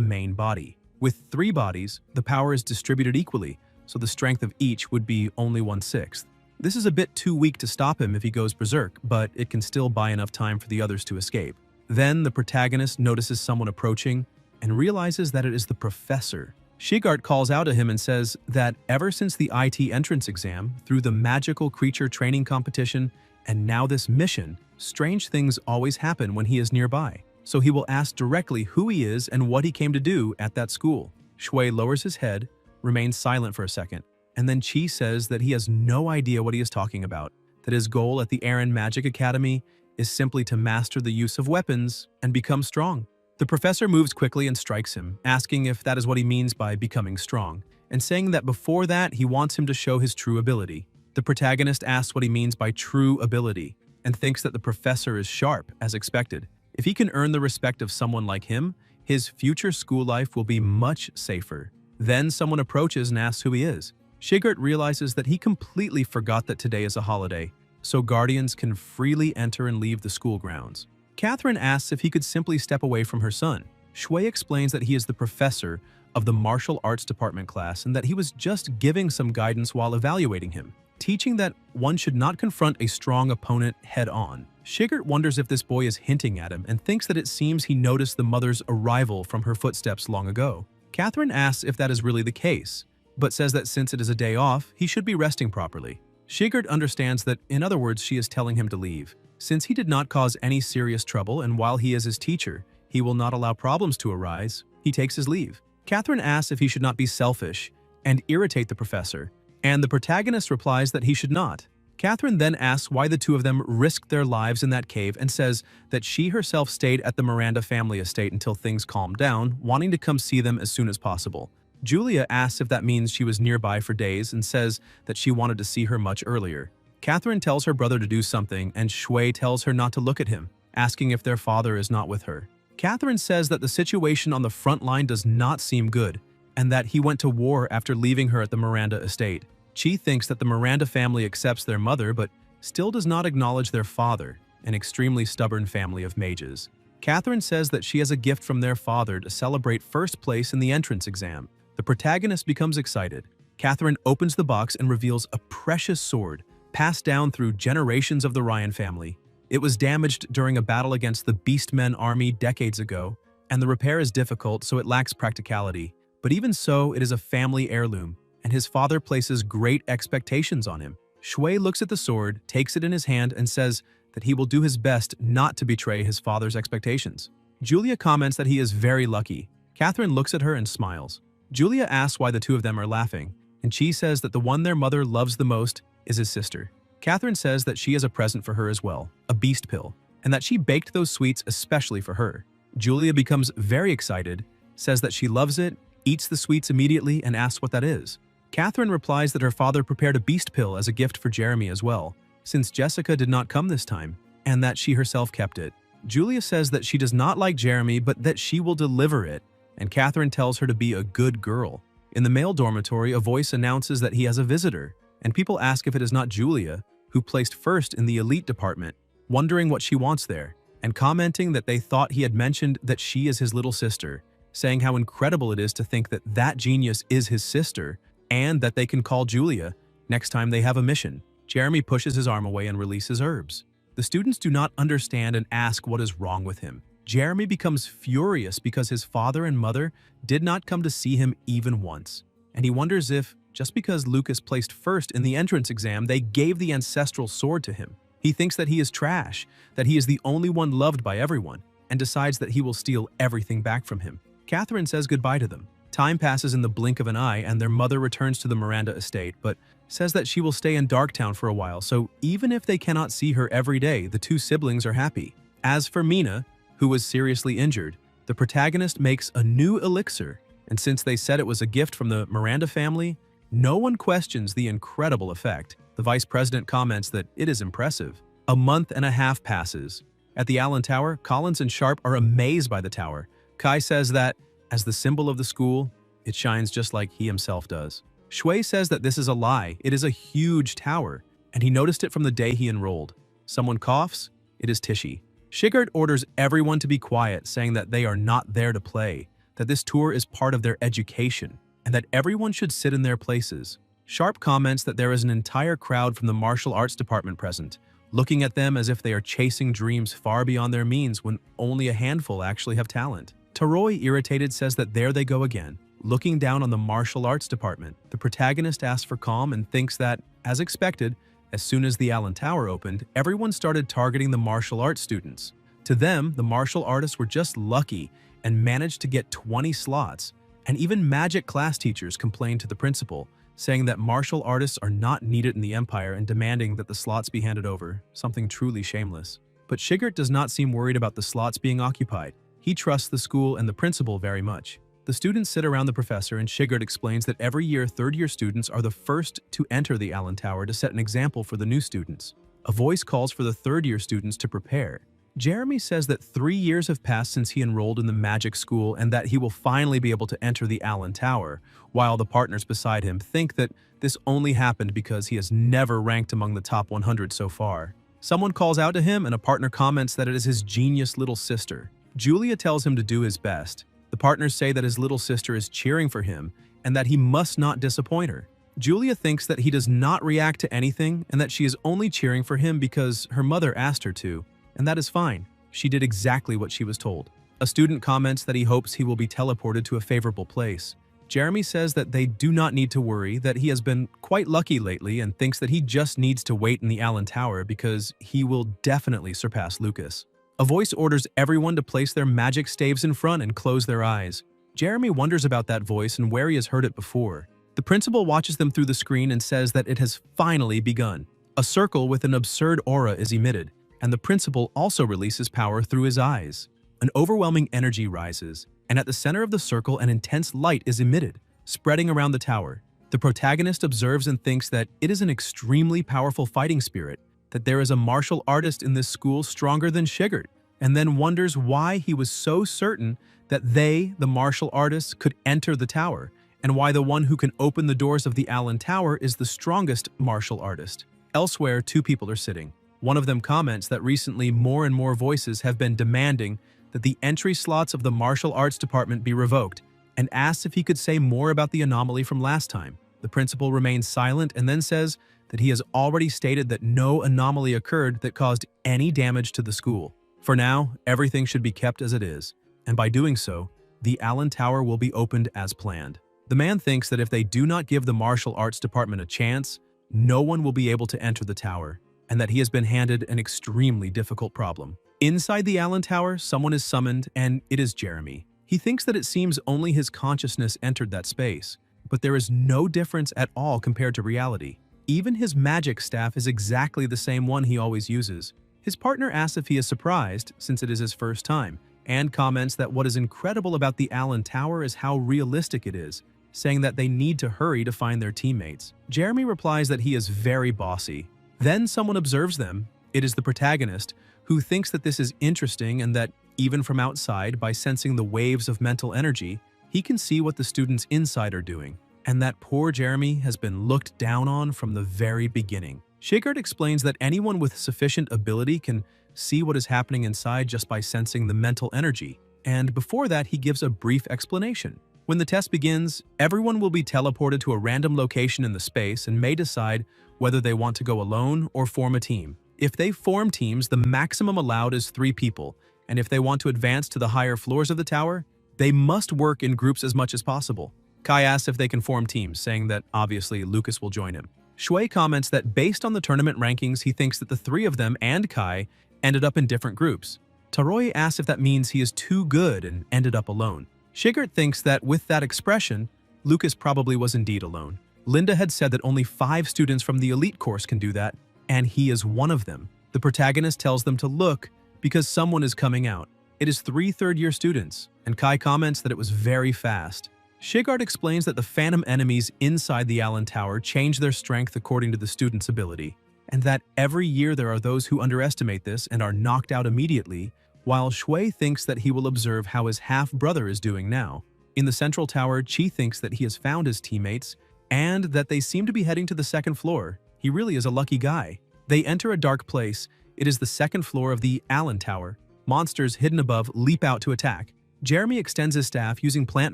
main body. With 3 bodies, the power is distributed equally, so the strength of each would be only 1/6. This is a bit too weak to stop him if he goes berserk, but it can still buy enough time for the others to escape. Then the protagonist notices someone approaching and realizes that it is the professor. Sigurd calls out to him and says that ever since the IT entrance exam, through the magical creature training competition, and now this mission, strange things always happen when he is nearby. So he will ask directly who he is and what he came to do at that school. Shui lowers his head, remains silent for a second, and then Chi says that he has no idea what he is talking about, that his goal at the Aaron Magic Academy is simply to master the use of weapons and become strong. The professor moves quickly and strikes him, asking if that is what he means by becoming strong, and saying that before that he wants him to show his true ability. The protagonist asks what he means by true ability, and thinks that the professor is sharp, as expected. If he can earn the respect of someone like him, his future school life will be much safer. Then someone approaches and asks who he is. Sigurd realizes that he completely forgot that today is a holiday, so guardians can freely enter and leave the school grounds. Catherine asks if he could simply step away from her son. Shui explains that he is the professor of the martial arts department class and that he was just giving some guidance while evaluating him, teaching that one should not confront a strong opponent head-on. Sigurd wonders if this boy is hinting at him and thinks that it seems he noticed the mother's arrival from her footsteps long ago. Catherine asks if that is really the case, but says that since it is a day off, he should be resting properly. Sigurd understands that, in other words, she is telling him to leave. Since he did not cause any serious trouble and while he is his teacher, he will not allow problems to arise, he takes his leave. Catherine asks if he should not be selfish and irritate the professor, and the protagonist replies that he should not. Catherine then asks why the two of them risked their lives in that cave and says that she herself stayed at the Miranda family estate until things calmed down, wanting to come see them as soon as possible. Julia asks if that means she was nearby for days and says that she wanted to see her much earlier. Catherine tells her brother to do something and Shui tells her not to look at him, asking if their father is not with her. Catherine says that the situation on the front line does not seem good and that he went to war after leaving her at the Miranda estate. Chi thinks that the Miranda family accepts their mother but still does not acknowledge their father, an extremely stubborn family of mages. Catherine says that she has a gift from their father to celebrate first place in the entrance exam. The protagonist becomes excited. Catherine opens the box and reveals a precious sword, passed down through generations of the Ryan family. It was damaged during a battle against the Beastmen army decades ago, and the repair is difficult so it lacks practicality. But even so, it is a family heirloom, and his father places great expectations on him. Shui looks at the sword, takes it in his hand, and says that he will do his best not to betray his father's expectations. Julia comments that he is very lucky. Catherine looks at her and smiles. Julia asks why the two of them are laughing, and Chi says that the one their mother loves the most is his sister. Catherine says that she has a present for her as well, a beast pill, and that she baked those sweets especially for her. Julia becomes very excited, says that she loves it, eats the sweets immediately, and asks what that is. Catherine replies that her father prepared a beast pill as a gift for Jeremy as well, since Jessica did not come this time, and that she herself kept it. Julia says that she does not like Jeremy, but that she will deliver it, and Catherine tells her to be a good girl. In the male dormitory, a voice announces that he has a visitor, and people ask if it is not Julia, who placed first in the elite department, wondering what she wants there, and commenting that they thought he had mentioned that she is his little sister, saying how incredible it is to think that that genius is his sister, and that they can call Julia next time they have a mission. Jeremy pushes his arm away and releases herbs. The students do not understand and ask what is wrong with him. Jeremy becomes furious because his father and mother did not come to see him even once, and he wonders if, just because Lucas placed first in the entrance exam, they gave the ancestral sword to him. He thinks that he is trash, that he is the only one loved by everyone, and decides that he will steal everything back from him. Catherine says goodbye to them. Time passes in the blink of an eye, and their mother returns to the Miranda estate, but says that she will stay in Darktown for a while, so even if they cannot see her every day, the two siblings are happy. As for Mina, who was seriously injured, the protagonist makes a new elixir, and since they said it was a gift from the Miranda family, no one questions the incredible effect. The vice president comments that it is impressive. A month and a half passes. At the Allen Tower, Collins and Sharp are amazed by the tower. Kai says that, as the symbol of the school, it shines just like he himself does. Shui says that this is a lie. It is a huge tower, and he noticed it from the day he enrolled. Someone coughs. It is Tishy. Shigert orders everyone to be quiet, saying that they are not there to play, that this tour is part of their education, and that everyone should sit in their places. Sharp comments that there is an entire crowd from the martial arts department present, looking at them as if they are chasing dreams far beyond their means when only a handful actually have talent. Taroi, irritated, says that there they go again. Looking down on the martial arts department, the protagonist asks for calm and thinks that, as expected, as soon as the Allen Tower opened, everyone started targeting the martial arts students. To them, the martial artists were just lucky and managed to get 20 slots, and even magic class teachers complained to the principal, saying that martial artists are not needed in the Empire and demanding that the slots be handed over, something truly shameless. But Shigert does not seem worried about the slots being occupied. He trusts the school and the principal very much. The students sit around the professor, and Shigert explains that every year third-year students are the first to enter the Allen Tower to set an example for the new students. A voice calls for the third-year students to prepare. Jeremy says that 3 years have passed since he enrolled in the magic school and that he will finally be able to enter the Allen Tower, while the partners beside him think that this only happened because he has never ranked among the top 100 so far. Someone calls out to him, and a partner comments that it is his genius little sister. Julia tells him to do his best. The partners say that his little sister is cheering for him and that he must not disappoint her. Julia thinks that he does not react to anything and that she is only cheering for him because her mother asked her to, and that is fine. She did exactly what she was told. A student comments that he hopes he will be teleported to a favorable place. Jeremy says that they do not need to worry, that he has been quite lucky lately and thinks that he just needs to wait in the Allen Tower because he will definitely surpass Lucas. A voice orders everyone to place their magic staves in front and close their eyes. Jeremy wonders about that voice and where he has heard it before. The principal watches them through the screen and says that it has finally begun. A circle with an absurd aura is emitted, and the principal also releases power through his eyes. An overwhelming energy rises, and at the center of the circle an intense light is emitted, spreading around the tower. The protagonist observes and thinks that it is an extremely powerful fighting spirit, that there is a martial artist in this school stronger than Shigert, and then wonders why he was so certain that they, the martial artists, could enter the tower, and why the one who can open the doors of the Allen Tower is the strongest martial artist. Elsewhere, two people are sitting. One of them comments that recently more and more voices have been demanding that the entry slots of the martial arts department be revoked, and asks if he could say more about the anomaly from last time. The principal remains silent and then says that he has already stated that no anomaly occurred that caused any damage to the school. For now, everything should be kept as it is, and by doing so, the Allen Tower will be opened as planned. The man thinks that if they do not give the martial arts department a chance, no one will be able to enter the tower, and that he has been handed an extremely difficult problem. Inside the Allen Tower, someone is summoned, and it is Jeremy. He thinks that it seems only his consciousness entered that space, but there is no difference at all compared to reality. Even his magic staff is exactly the same one he always uses. His partner asks if he is surprised, since it is his first time, and comments that what is incredible about the Allen Tower is how realistic it is, saying that they need to hurry to find their teammates. Jeremy replies that he is very bossy. Then someone observes them. It is the protagonist, who thinks that this is interesting and that, even from outside, by sensing the waves of mental energy, he can see what the students inside are doing, and that poor Jeremy has been looked down on from the very beginning. Shigert explains that anyone with sufficient ability can see what is happening inside just by sensing the mental energy, and before that he gives a brief explanation. When the test begins, everyone will be teleported to a random location in the space and may decide whether they want to go alone or form a team. If they form teams, the maximum allowed is 3 people, and if they want to advance to the higher floors of the tower, they must work in groups as much as possible. Kai asks if they can form teams, saying that obviously Lucas will join him. Shui comments that based on the tournament rankings, he thinks that the three of them and Kai ended up in different groups. Taroi asks if that means he is too good and ended up alone. Shigert thinks that with that expression, Lucas probably was indeed alone. Linda had said that only 5 students from the elite course can do that, and he is one of them. The protagonist tells them to look because someone is coming out. It is 3 third-year students, and Kai comments that it was very fast. Shigart explains that the phantom enemies inside the Allen Tower change their strength according to the student's ability, and that every year there are those who underestimate this and are knocked out immediately, while Shui thinks that he will observe how his half-brother is doing now. In the central tower, Chi thinks that he has found his teammates and that they seem to be heading to the 2nd floor. He really is a lucky guy. They enter a dark place. It is the 2nd floor of the Allen Tower. Monsters hidden above leap out to attack. Jeremy extends his staff using plant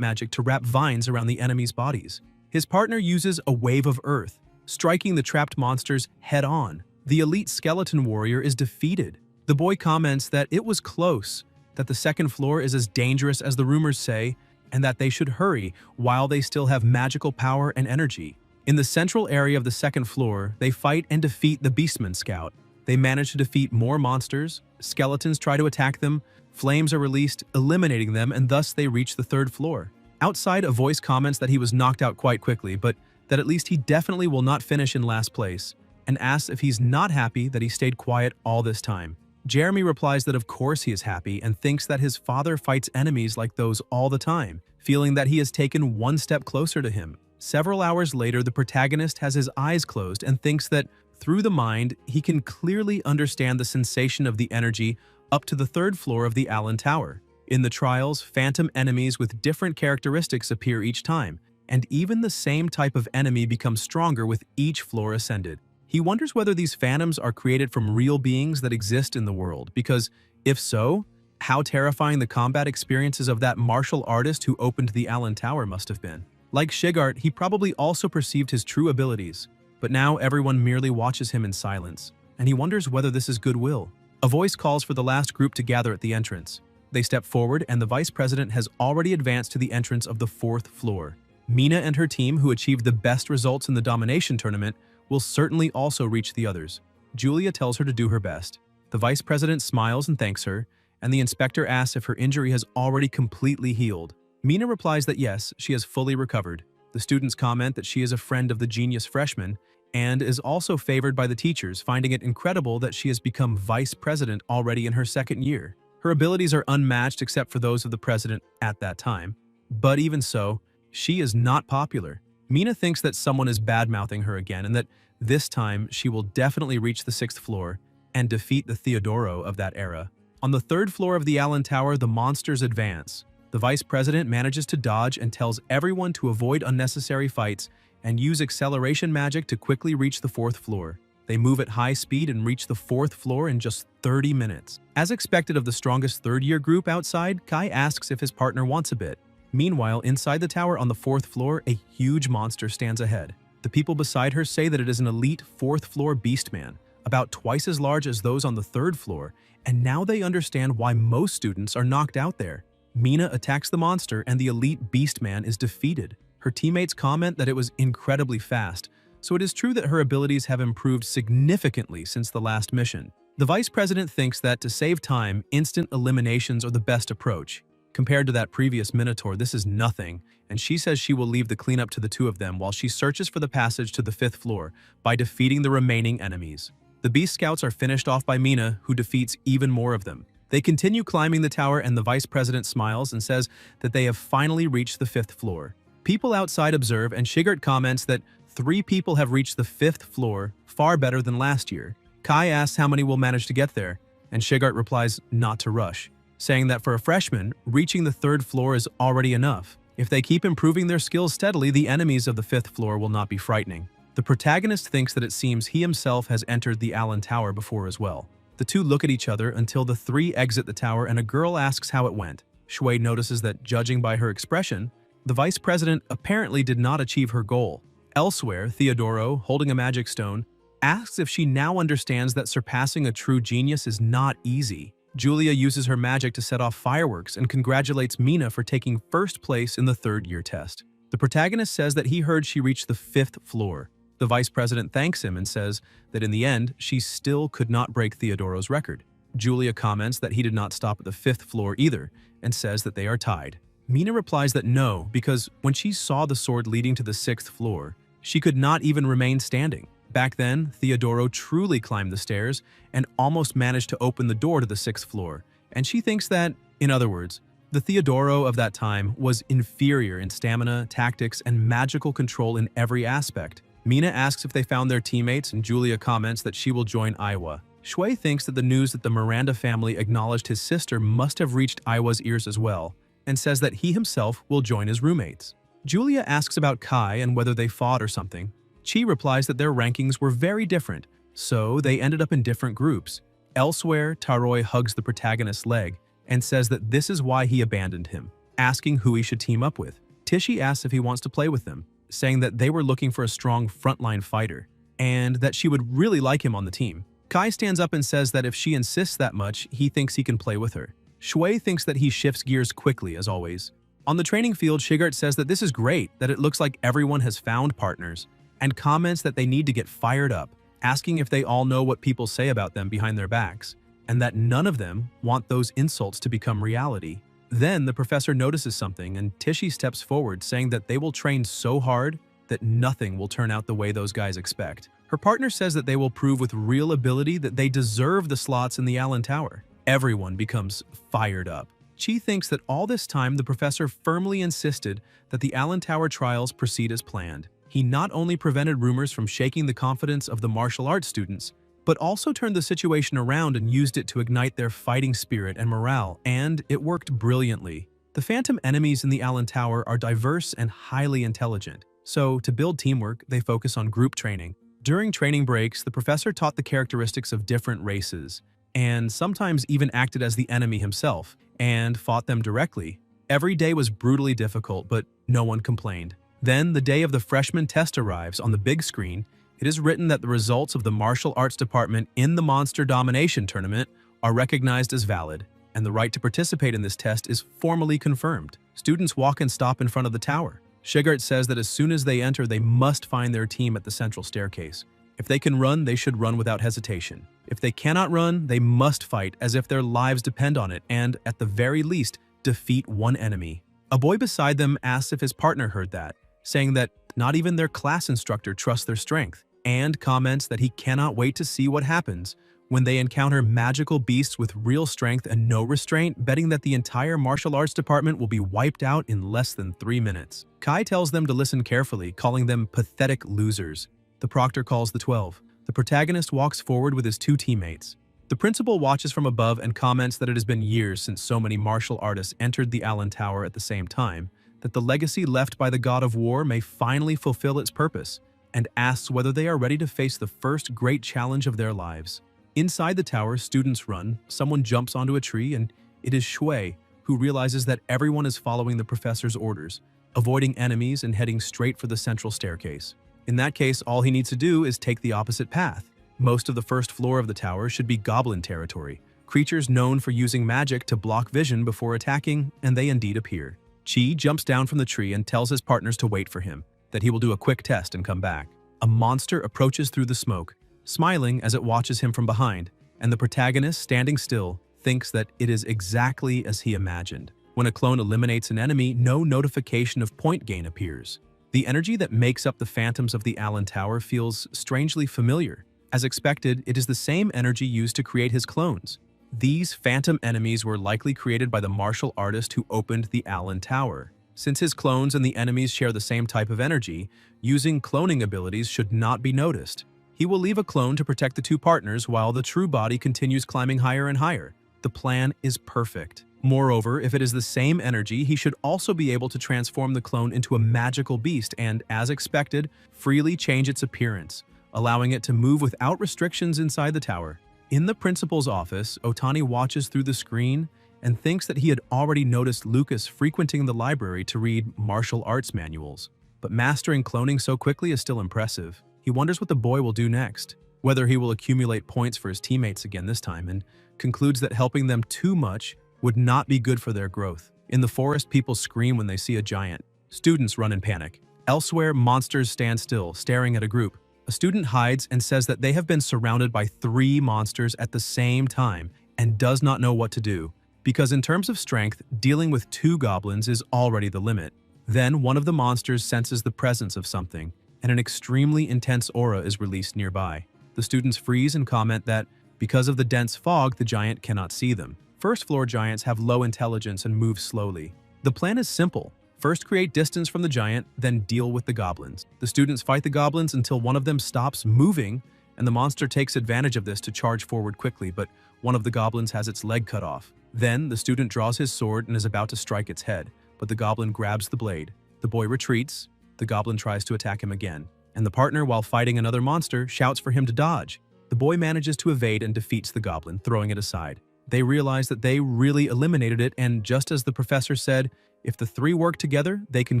magic to wrap vines around the enemies' bodies. His partner uses a wave of earth, striking the trapped monsters head-on. The elite skeleton warrior is defeated. The boy comments that it was close, that the 2nd floor is as dangerous as the rumors say, and that they should hurry while they still have magical power and energy. In the central area of the 2nd floor, they fight and defeat the Beastman Scout. They manage to defeat more monsters, skeletons try to attack them, flames are released, eliminating them, and thus they reach the 3rd floor. Outside, a voice comments that he was knocked out quite quickly, but that at least he definitely will not finish in last place, and asks if he's not happy that he stayed quiet all this time. Jeremy replies that of course he is happy and thinks that his father fights enemies like those all the time, feeling that he has taken one step closer to him. Several hours later, the protagonist has his eyes closed and thinks that through the mind, he can clearly understand the sensation of the energy up to the 3rd floor of the Allen Tower. In the trials, phantom enemies with different characteristics appear each time, and even the same type of enemy becomes stronger with each floor ascended. He wonders whether these phantoms are created from real beings that exist in the world, because if so, how terrifying the combat experiences of that martial artist who opened the Allen Tower must have been. Like Shigart, he probably also perceived his true abilities, but now everyone merely watches him in silence, and he wonders whether this is goodwill. A voice calls for the last group to gather at the entrance. They step forward, and the vice president has already advanced to the entrance of the 4th floor. Mina and her team, who achieved the best results in the domination tournament, will certainly also reach the others. Julia tells her to do her best. The vice president smiles and thanks her, and the inspector asks if her injury has already completely healed. Mina replies that yes, she has fully recovered. The students comment that she is a friend of the genius freshman and is also favored by the teachers, finding it incredible that she has become vice president already in her 2nd year. Her abilities are unmatched except for those of the president at that time. But even so, she is not popular. Mina thinks that someone is bad-mouthing her again and that this time she will definitely reach the 6th floor and defeat the Theodoro of that era. On the 3rd floor of the Allen Tower, the monsters advance. The vice president manages to dodge and tells everyone to avoid unnecessary fights and use acceleration magic to quickly reach the 4th floor. They move at high speed and reach the 4th floor in just 30 minutes. As expected of the strongest 3rd-year group outside, Kai asks if his partner wants a bit. Meanwhile, inside the tower on the 4th floor, a huge monster stands ahead. The people beside her say that it is an elite 4th floor beastman, about twice as large as those on the 3rd floor, and now they understand why most students are knocked out there. Mina attacks the monster and the elite beastman is defeated. Her teammates comment that it was incredibly fast, so it is true that her abilities have improved significantly since the last mission. The vice president thinks that to save time, instant eliminations are the best approach. Compared to that previous Minotaur, this is nothing, and she says she will leave the cleanup to the 2 of them while she searches for the passage to the 5th floor by defeating the remaining enemies. The Beast Scouts are finished off by Mina, who defeats even more of them. They continue climbing the tower, and the vice president smiles and says that they have finally reached the 5th floor. People outside observe, and Shigart comments that 3 people have reached the 5th floor, far better than last year. Kai asks how many will manage to get there, and Shigart replies not to rush, saying that for a freshman, reaching the 3rd floor is already enough. If they keep improving their skills steadily, the enemies of the 5th floor will not be frightening. The protagonist thinks that it seems he himself has entered the Allen Tower before as well. The 2 look at each other until the 3 exit the tower and a girl asks how it went. Shui notices that, judging by her expression, the vice president apparently did not achieve her goal. Elsewhere, Theodoro, holding a magic stone, asks if she now understands that surpassing a true genius is not easy. Julia uses her magic to set off fireworks and congratulates Mina for taking 1st place in the 3rd-year test. The protagonist says that he heard she reached the 5th floor. The vice president thanks him and says that in the end, she still could not break Theodoro's record. Julia comments that he did not stop at the 5th floor either and says that they are tied. Mina replies that no, because when she saw the sword leading to the 6th floor, she could not even remain standing. Back then, Theodoro truly climbed the stairs and almost managed to open the door to the 6th floor, and she thinks that, in other words, the Theodoro of that time was inferior in stamina, tactics, and magical control in every aspect. Mina asks if they found their teammates, and Julia comments that she will join Aiwa. Shui thinks that the news that the Miranda family acknowledged his sister must have reached Aiwa's ears as well, and says that he himself will join his roommates. Julia asks about Kai and whether they fought or something. Chi replies that their rankings were very different, so they ended up in different groups. Elsewhere, Taroi hugs the protagonist's leg and says that this is why he abandoned him, asking who he should team up with. Tishi asks if he wants to play with them, saying that they were looking for a strong frontline fighter, and that she would really like him on the team. Kai stands up and says that if she insists that much, he thinks he can play with her. Shui thinks that he shifts gears quickly, as always. On the training field, Shigart says that this is great, that it looks like everyone has found partners, and comments that they need to get fired up, asking if they all know what people say about them behind their backs, and that none of them want those insults to become reality. Then the professor notices something, and Tishi steps forward, saying that they will train so hard that nothing will turn out the way those guys expect. Her partner says that they will prove with real ability that they deserve the slots in the Allen Tower. Everyone becomes fired up. Chi thinks that all this time the professor firmly insisted that the Allen Tower trials proceed as planned. He not only prevented rumors from shaking the confidence of the martial arts students, but also turned the situation around and used it to ignite their fighting spirit and morale, and it worked brilliantly. The phantom enemies in the Allen Tower are diverse and highly intelligent, so to build teamwork, they focus on group training. During training breaks, the professor taught the characteristics of different races, and sometimes even acted as the enemy himself, and fought them directly. Every day was brutally difficult, but no one complained. Then, the day of the freshman test arrives. On the big screen, it is written that the results of the martial arts department in the Monster Domination Tournament are recognized as valid, and the right to participate in this test is formally confirmed. Students walk and stop in front of the tower. Shigart says that as soon as they enter, they must find their team at the central staircase. If they can run, they should run without hesitation. If they cannot run, they must fight as if their lives depend on it and, at the very least, defeat one enemy. A boy beside them asks if his partner heard that, saying that not even their class instructor trusts their strength, and comments that he cannot wait to see what happens when they encounter magical beasts with real strength and no restraint, betting that the entire martial arts department will be wiped out in less than 3 minutes. Kai tells them to listen carefully, calling them pathetic losers. The proctor calls the 12. The protagonist walks forward with his 2 teammates. The principal watches from above and comments that it has been years since so many martial artists entered the Allen Tower at the same time, that the legacy left by the god of war may finally fulfill its purpose, and asks whether they are ready to face the first great challenge of their lives. Inside the tower, students run, someone jumps onto a tree, and it is Shui, who realizes that everyone is following the professor's orders, avoiding enemies and heading straight for the central staircase. In that case, all he needs to do is take the opposite path. Most of the first floor of the tower should be goblin territory, creatures known for using magic to block vision before attacking, and they indeed appear. Chi jumps down from the tree and tells his partners to wait for him, that he will do a quick test and come back. A monster approaches through the smoke, smiling as it watches him from behind, and the protagonist, standing still, thinks that it is exactly as he imagined. When a clone eliminates an enemy, no notification of point gain appears. The energy that makes up the phantoms of the Allen Tower feels strangely familiar. As expected, it is the same energy used to create his clones. These phantom enemies were likely created by the martial artist who opened the Allen Tower. Since his clones and the enemies share the same type of energy, using cloning abilities should not be noticed. He will leave a clone to protect the 2 partners while the true body continues climbing higher and higher. The plan is perfect. Moreover, if it is the same energy, he should also be able to transform the clone into a magical beast and, as expected, freely change its appearance, allowing it to move without restrictions inside the tower. In the principal's office, Otani watches through the screen and thinks that he had already noticed Lucas frequenting the library to read martial arts manuals. But mastering cloning so quickly is still impressive. He wonders what the boy will do next, whether he will accumulate points for his teammates again this time, and concludes that helping them too much would not be good for their growth. In the forest, people scream when they see a giant. Students run in panic. Elsewhere, monsters stand still, staring at a group. A student hides and says that they have been surrounded by 3 monsters at the same time and does not know what to do, because in terms of strength, dealing with 2 goblins is already the limit. Then one of the monsters senses the presence of something, and an extremely intense aura is released nearby. The students freeze and comment that because of the dense fog, the giant cannot see them. First-floor giants have low intelligence and move slowly. The plan is simple. First create distance from the giant, then deal with the goblins. The students fight the goblins until one of them stops moving, and the monster takes advantage of this to charge forward quickly, but one of the goblins has its leg cut off. Then, the student draws his sword and is about to strike its head, but the goblin grabs the blade. The boy retreats, the goblin tries to attack him again, and the partner, while fighting another monster, shouts for him to dodge. The boy manages to evade and defeats the goblin, throwing it aside. They realize that they really eliminated it, and just as the professor said, if the 3 work together, they can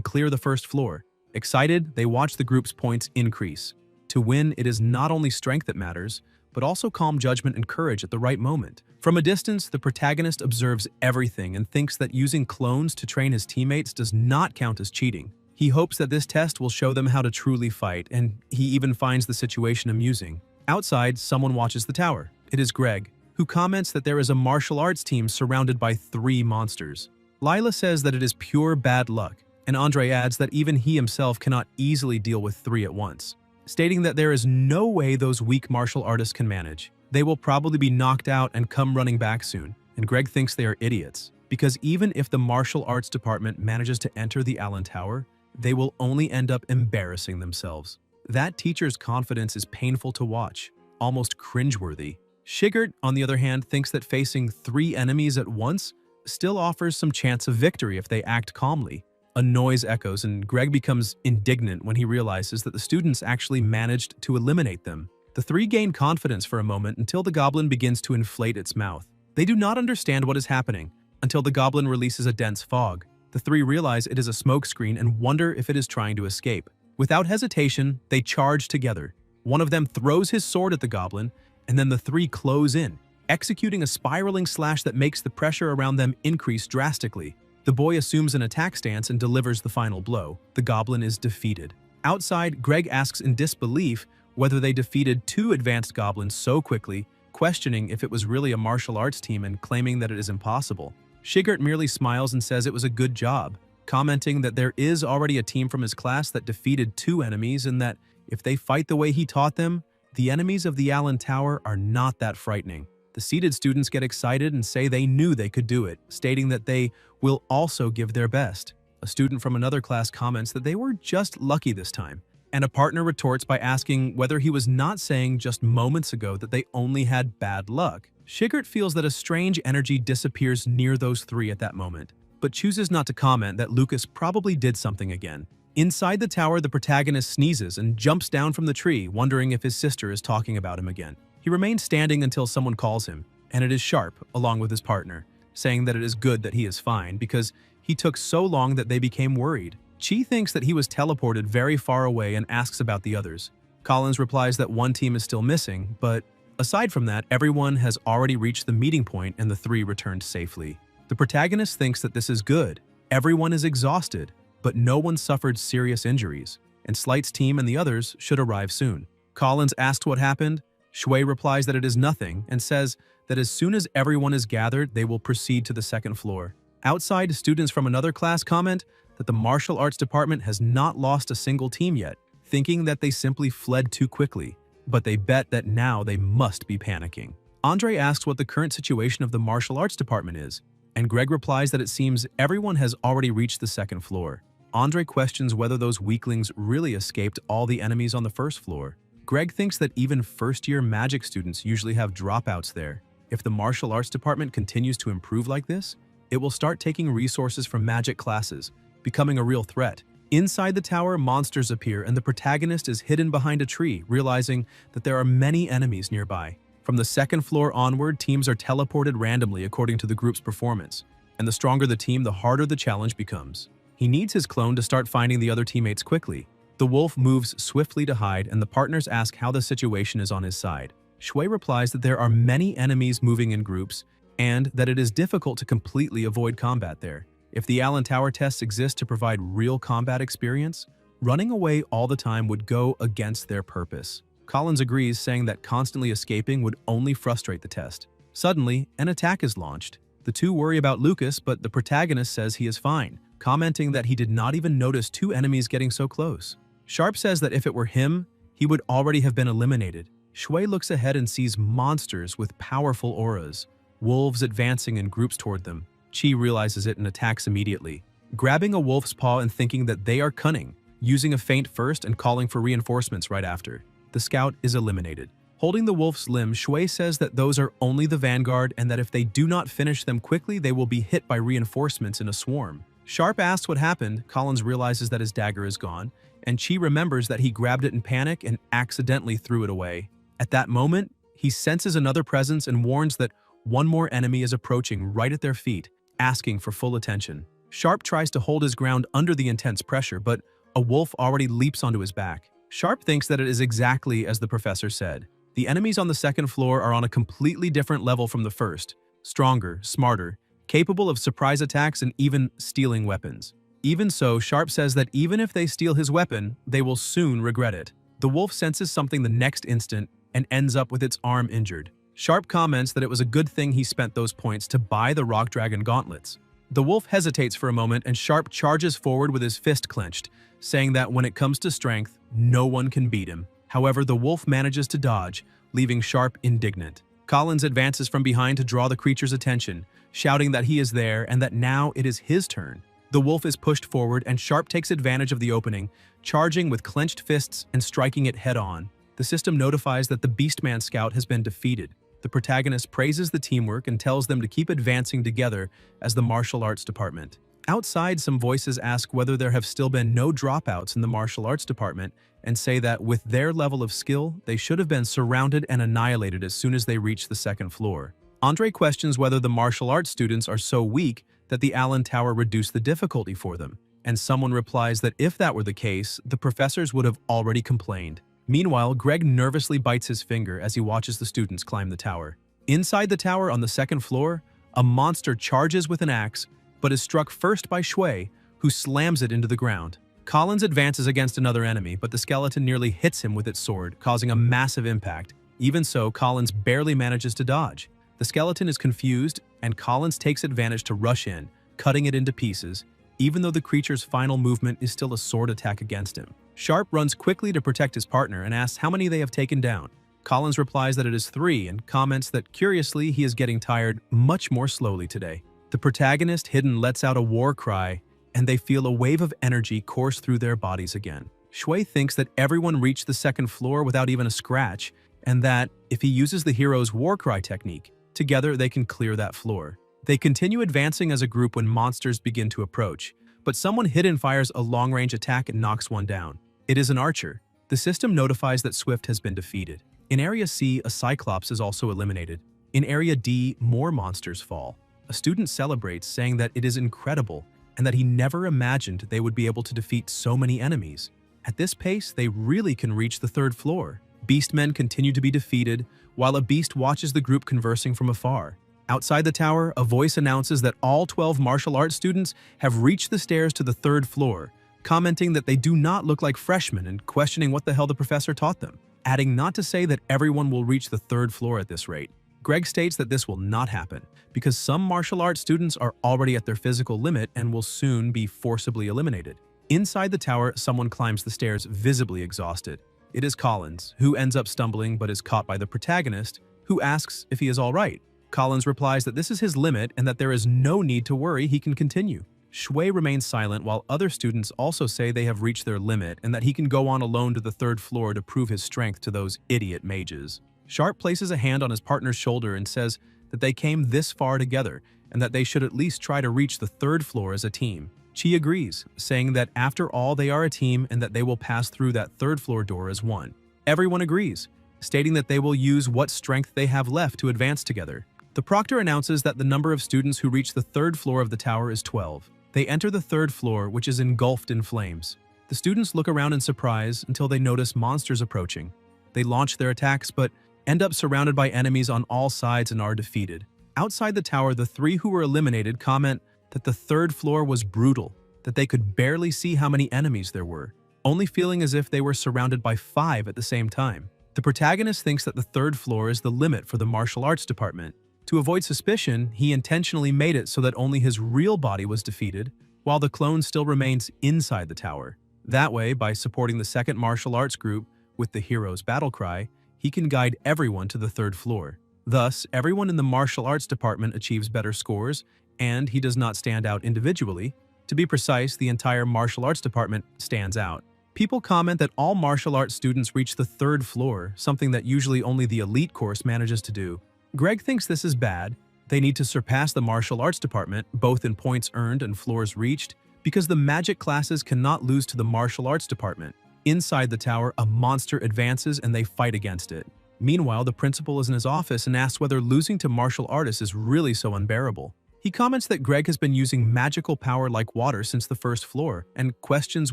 clear the first floor. Excited, they watch the group's points increase. To win, it is not only strength that matters, but also calm judgment and courage at the right moment. From a distance, the protagonist observes everything and thinks that using clones to train his teammates does not count as cheating. He hopes that this test will show them how to truly fight, and he even finds the situation amusing. Outside, someone watches the tower. It is Greg, who comments that there is a martial arts team surrounded by 3 monsters. Lila says that it is pure bad luck, and Andre adds that even he himself cannot easily deal with 3 at once, stating that there is no way those weak martial artists can manage. They will probably be knocked out and come running back soon, and Greg thinks they are idiots, because even if the martial arts department manages to enter the Allen Tower, they will only end up embarrassing themselves. That teacher's confidence is painful to watch, almost cringeworthy. Shigert, on the other hand, thinks that facing 3 enemies at once still offers some chance of victory if they act calmly. A noise echoes, and Greg becomes indignant when he realizes that the students actually managed to eliminate them. The 3 gain confidence for a moment until the goblin begins to inflate its mouth. They do not understand what is happening until the goblin releases a dense fog. The 3 realize it is a smokescreen and wonder if it is trying to escape. Without hesitation, they charge together. One of them throws his sword at the goblin, and then the 3 close in, executing a spiraling slash that makes the pressure around them increase drastically. The boy assumes an attack stance and delivers the final blow. The goblin is defeated. Outside, Greg asks in disbelief whether they defeated 2 advanced goblins so quickly, questioning if it was really a martial arts team and claiming that it is impossible. Shigert merely smiles and says it was a good job, commenting that there is already a team from his class that defeated 2 enemies and that if they fight the way he taught them, the enemies of the Allen Tower are not that frightening. The seated students get excited and say they knew they could do it, stating that they will also give their best. A student from another class comments that they were just lucky this time, and a partner retorts by asking whether he was not saying just moments ago that they only had bad luck. Shigert feels that a strange energy disappears near those 3 at that moment, but chooses not to comment that Lucas probably did something again. Inside the tower, the protagonist sneezes and jumps down from the tree, wondering if his sister is talking about him again. He remains standing until someone calls him, and it is Sharp, along with his partner, saying that it is good that he is fine because he took so long that they became worried. Chi thinks that he was teleported very far away and asks about the others. Collins replies that one team is still missing, but aside from that, everyone has already reached the meeting point and the 3 returned safely. The protagonist thinks that this is good. Everyone is exhausted, but no one suffered serious injuries, and Slight's team and the others should arrive soon. Collins asks what happened. Shui replies that it is nothing and says that as soon as everyone is gathered, they will proceed to the 2nd floor. Outside, students from another class comment that the martial arts department has not lost a single team yet, thinking that they simply fled too quickly, but they bet that now they must be panicking. Andre asks what the current situation of the martial arts department is, and Greg replies that it seems everyone has already reached the 2nd floor. Andre questions whether those weaklings really escaped all the enemies on the 1st floor. Greg thinks that even first-year magic students usually have dropouts there. If the martial arts department continues to improve like this, it will start taking resources from magic classes, becoming a real threat. Inside the tower, monsters appear and the protagonist is hidden behind a tree, realizing that there are many enemies nearby. From the 2nd floor onward, teams are teleported randomly according to the group's performance, and the stronger the team, the harder the challenge becomes. He needs his clone to start finding the other teammates quickly. The wolf moves swiftly to hide, and the partners ask how the situation is on his side. Shui replies that there are many enemies moving in groups, and that it is difficult to completely avoid combat there. If the Allen Tower tests exist to provide real combat experience, Running away all the time would go against their purpose. Collins agrees, saying that constantly escaping would only frustrate the test. Suddenly, an attack is launched. The two worry about Lucas, but the protagonist says he is fine, commenting that he did not even notice two enemies getting so close. Sharp says that if it were him, he would already have been eliminated. Shui looks ahead and sees monsters with powerful auras, wolves advancing in groups toward them. Chi realizes it and attacks immediately, grabbing a wolf's paw and thinking that they are cunning, using a feint first and calling for reinforcements right after. The scout is eliminated. Holding the wolf's limb, Shui says that those are only the vanguard and that if they do not finish them quickly, they will be hit by reinforcements in a swarm. Sharp asks what happened. Collins realizes that his dagger is gone, and Chi remembers that he grabbed it in panic and accidentally threw it away. At that moment, he senses another presence and warns that one more enemy is approaching right at their feet, asking for full attention. Sharp tries to hold his ground under the intense pressure, but a wolf already leaps onto his back. Sharp thinks that it is exactly as the professor said. The enemies on the second floor are on a completely different level from the first, stronger, smarter, capable of surprise attacks and even stealing weapons. Even so, Sharp says that even if they steal his weapon, they will soon regret it. The wolf senses something the next instant and ends up with its arm injured. Sharp comments that it was a good thing he spent those points to buy the rock dragon gauntlets. The wolf hesitates for a moment and Sharp charges forward with his fist clenched, saying that when it comes to strength, no one can beat him. However, the wolf manages to dodge, leaving Sharp indignant. Collins advances from behind to draw the creature's attention, shouting that he is there and that now it is his turn. The wolf is pushed forward and Sharp takes advantage of the opening, charging with clenched fists and striking it head-on. The system notifies that the Beastman scout has been defeated. The protagonist praises the teamwork and tells them to keep advancing together as the martial arts department. Outside, some voices ask whether there have still been no dropouts in the martial arts department and say that with their level of skill, they should have been surrounded and annihilated as soon as they reach the second floor. Andre questions whether the martial arts students are so weak that the Allen Tower reduced the difficulty for them, and someone replies that if that were the case, the professors would have already complained. Meanwhile, Greg nervously bites his finger as he watches the students climb the tower. Inside the tower on the second floor, a monster charges with an axe, but is struck first by Shui, who slams it into the ground. Collins advances against another enemy, but the skeleton nearly hits him with its sword, causing a massive impact. Even so, Collins barely manages to dodge. The skeleton is confused, and Collins takes advantage to rush in, cutting it into pieces, even though the creature's final movement is still a sword attack against him. Sharp runs quickly to protect his partner and asks how many they have taken down. Collins replies that it is 3 and comments that, curiously, he is getting tired much more slowly today. The protagonist, Hidden, lets out a war cry, and they feel a wave of energy course through their bodies again. Shui thinks that everyone reached the second floor without even a scratch, and that, if he uses the hero's war cry technique, together they can clear that floor. They continue advancing as a group when monsters begin to approach, but someone Hidden fires a long-range attack and knocks one down. It is an archer. The system notifies that Swift has been defeated. In Area C, a Cyclops is also eliminated. In Area D, more monsters fall. A student celebrates, saying that it is incredible and that he never imagined they would be able to defeat so many enemies. At this pace, they really can reach the third floor. Beastmen continue to be defeated, while a beast watches the group conversing from afar. Outside the tower, a voice announces that all 12 martial arts students have reached the stairs to the third floor, commenting that they do not look like freshmen and questioning what the hell the professor taught them, adding not to say that everyone will reach the third floor at this rate. Greg states that this will not happen because some martial arts students are already at their physical limit and will soon be forcibly eliminated. Inside the tower, someone climbs the stairs visibly exhausted. It is Collins, who ends up stumbling but is caught by the protagonist, who asks if he is all right. Collins replies that this is his limit and that there is no need to worry, he can continue. Shui remains silent while other students also say they have reached their limit and that he can go on alone to the third floor to prove his strength to those idiot mages. Sharp places a hand on his partner's shoulder and says that they came this far together and that they should at least try to reach the third floor as a team. Chi agrees, saying that after all they are a team and that they will pass through that third floor door as one. Everyone agrees, stating that they will use what strength they have left to advance together. The proctor announces that the number of students who reach the third floor of the tower is 12. They enter the third floor, which is engulfed in flames. The students look around in surprise until they notice monsters approaching. They launch their attacks, but end up surrounded by enemies on all sides and are defeated. Outside the tower, the 3 who were eliminated comment that the third floor was brutal, that they could barely see how many enemies there were. only feeling as if they were surrounded by 5 at the same time. The protagonist thinks that the 3rd floor is the limit for the martial arts department. To avoid suspicion, he intentionally made it so that only his real body was defeated, while the clone still remains inside the tower. That way, by supporting the 2nd martial arts group with the hero's battle cry, he can guide everyone to the 3rd floor. Thus, everyone in the martial arts department achieves better scores, and he does not stand out individually. To be precise, the entire martial arts department stands out. People comment that all martial arts students reach the 3rd floor, something that usually only the elite course manages to do. Greg thinks this is bad. They need to surpass the martial arts department, both in points earned and floors reached, because the magic classes cannot lose to the martial arts department. Inside the tower, a monster advances and they fight against it. Meanwhile, the principal is in his office and asks whether losing to martial artists is really so unbearable. He comments that Greg has been using magical power like water since the 1st floor and questions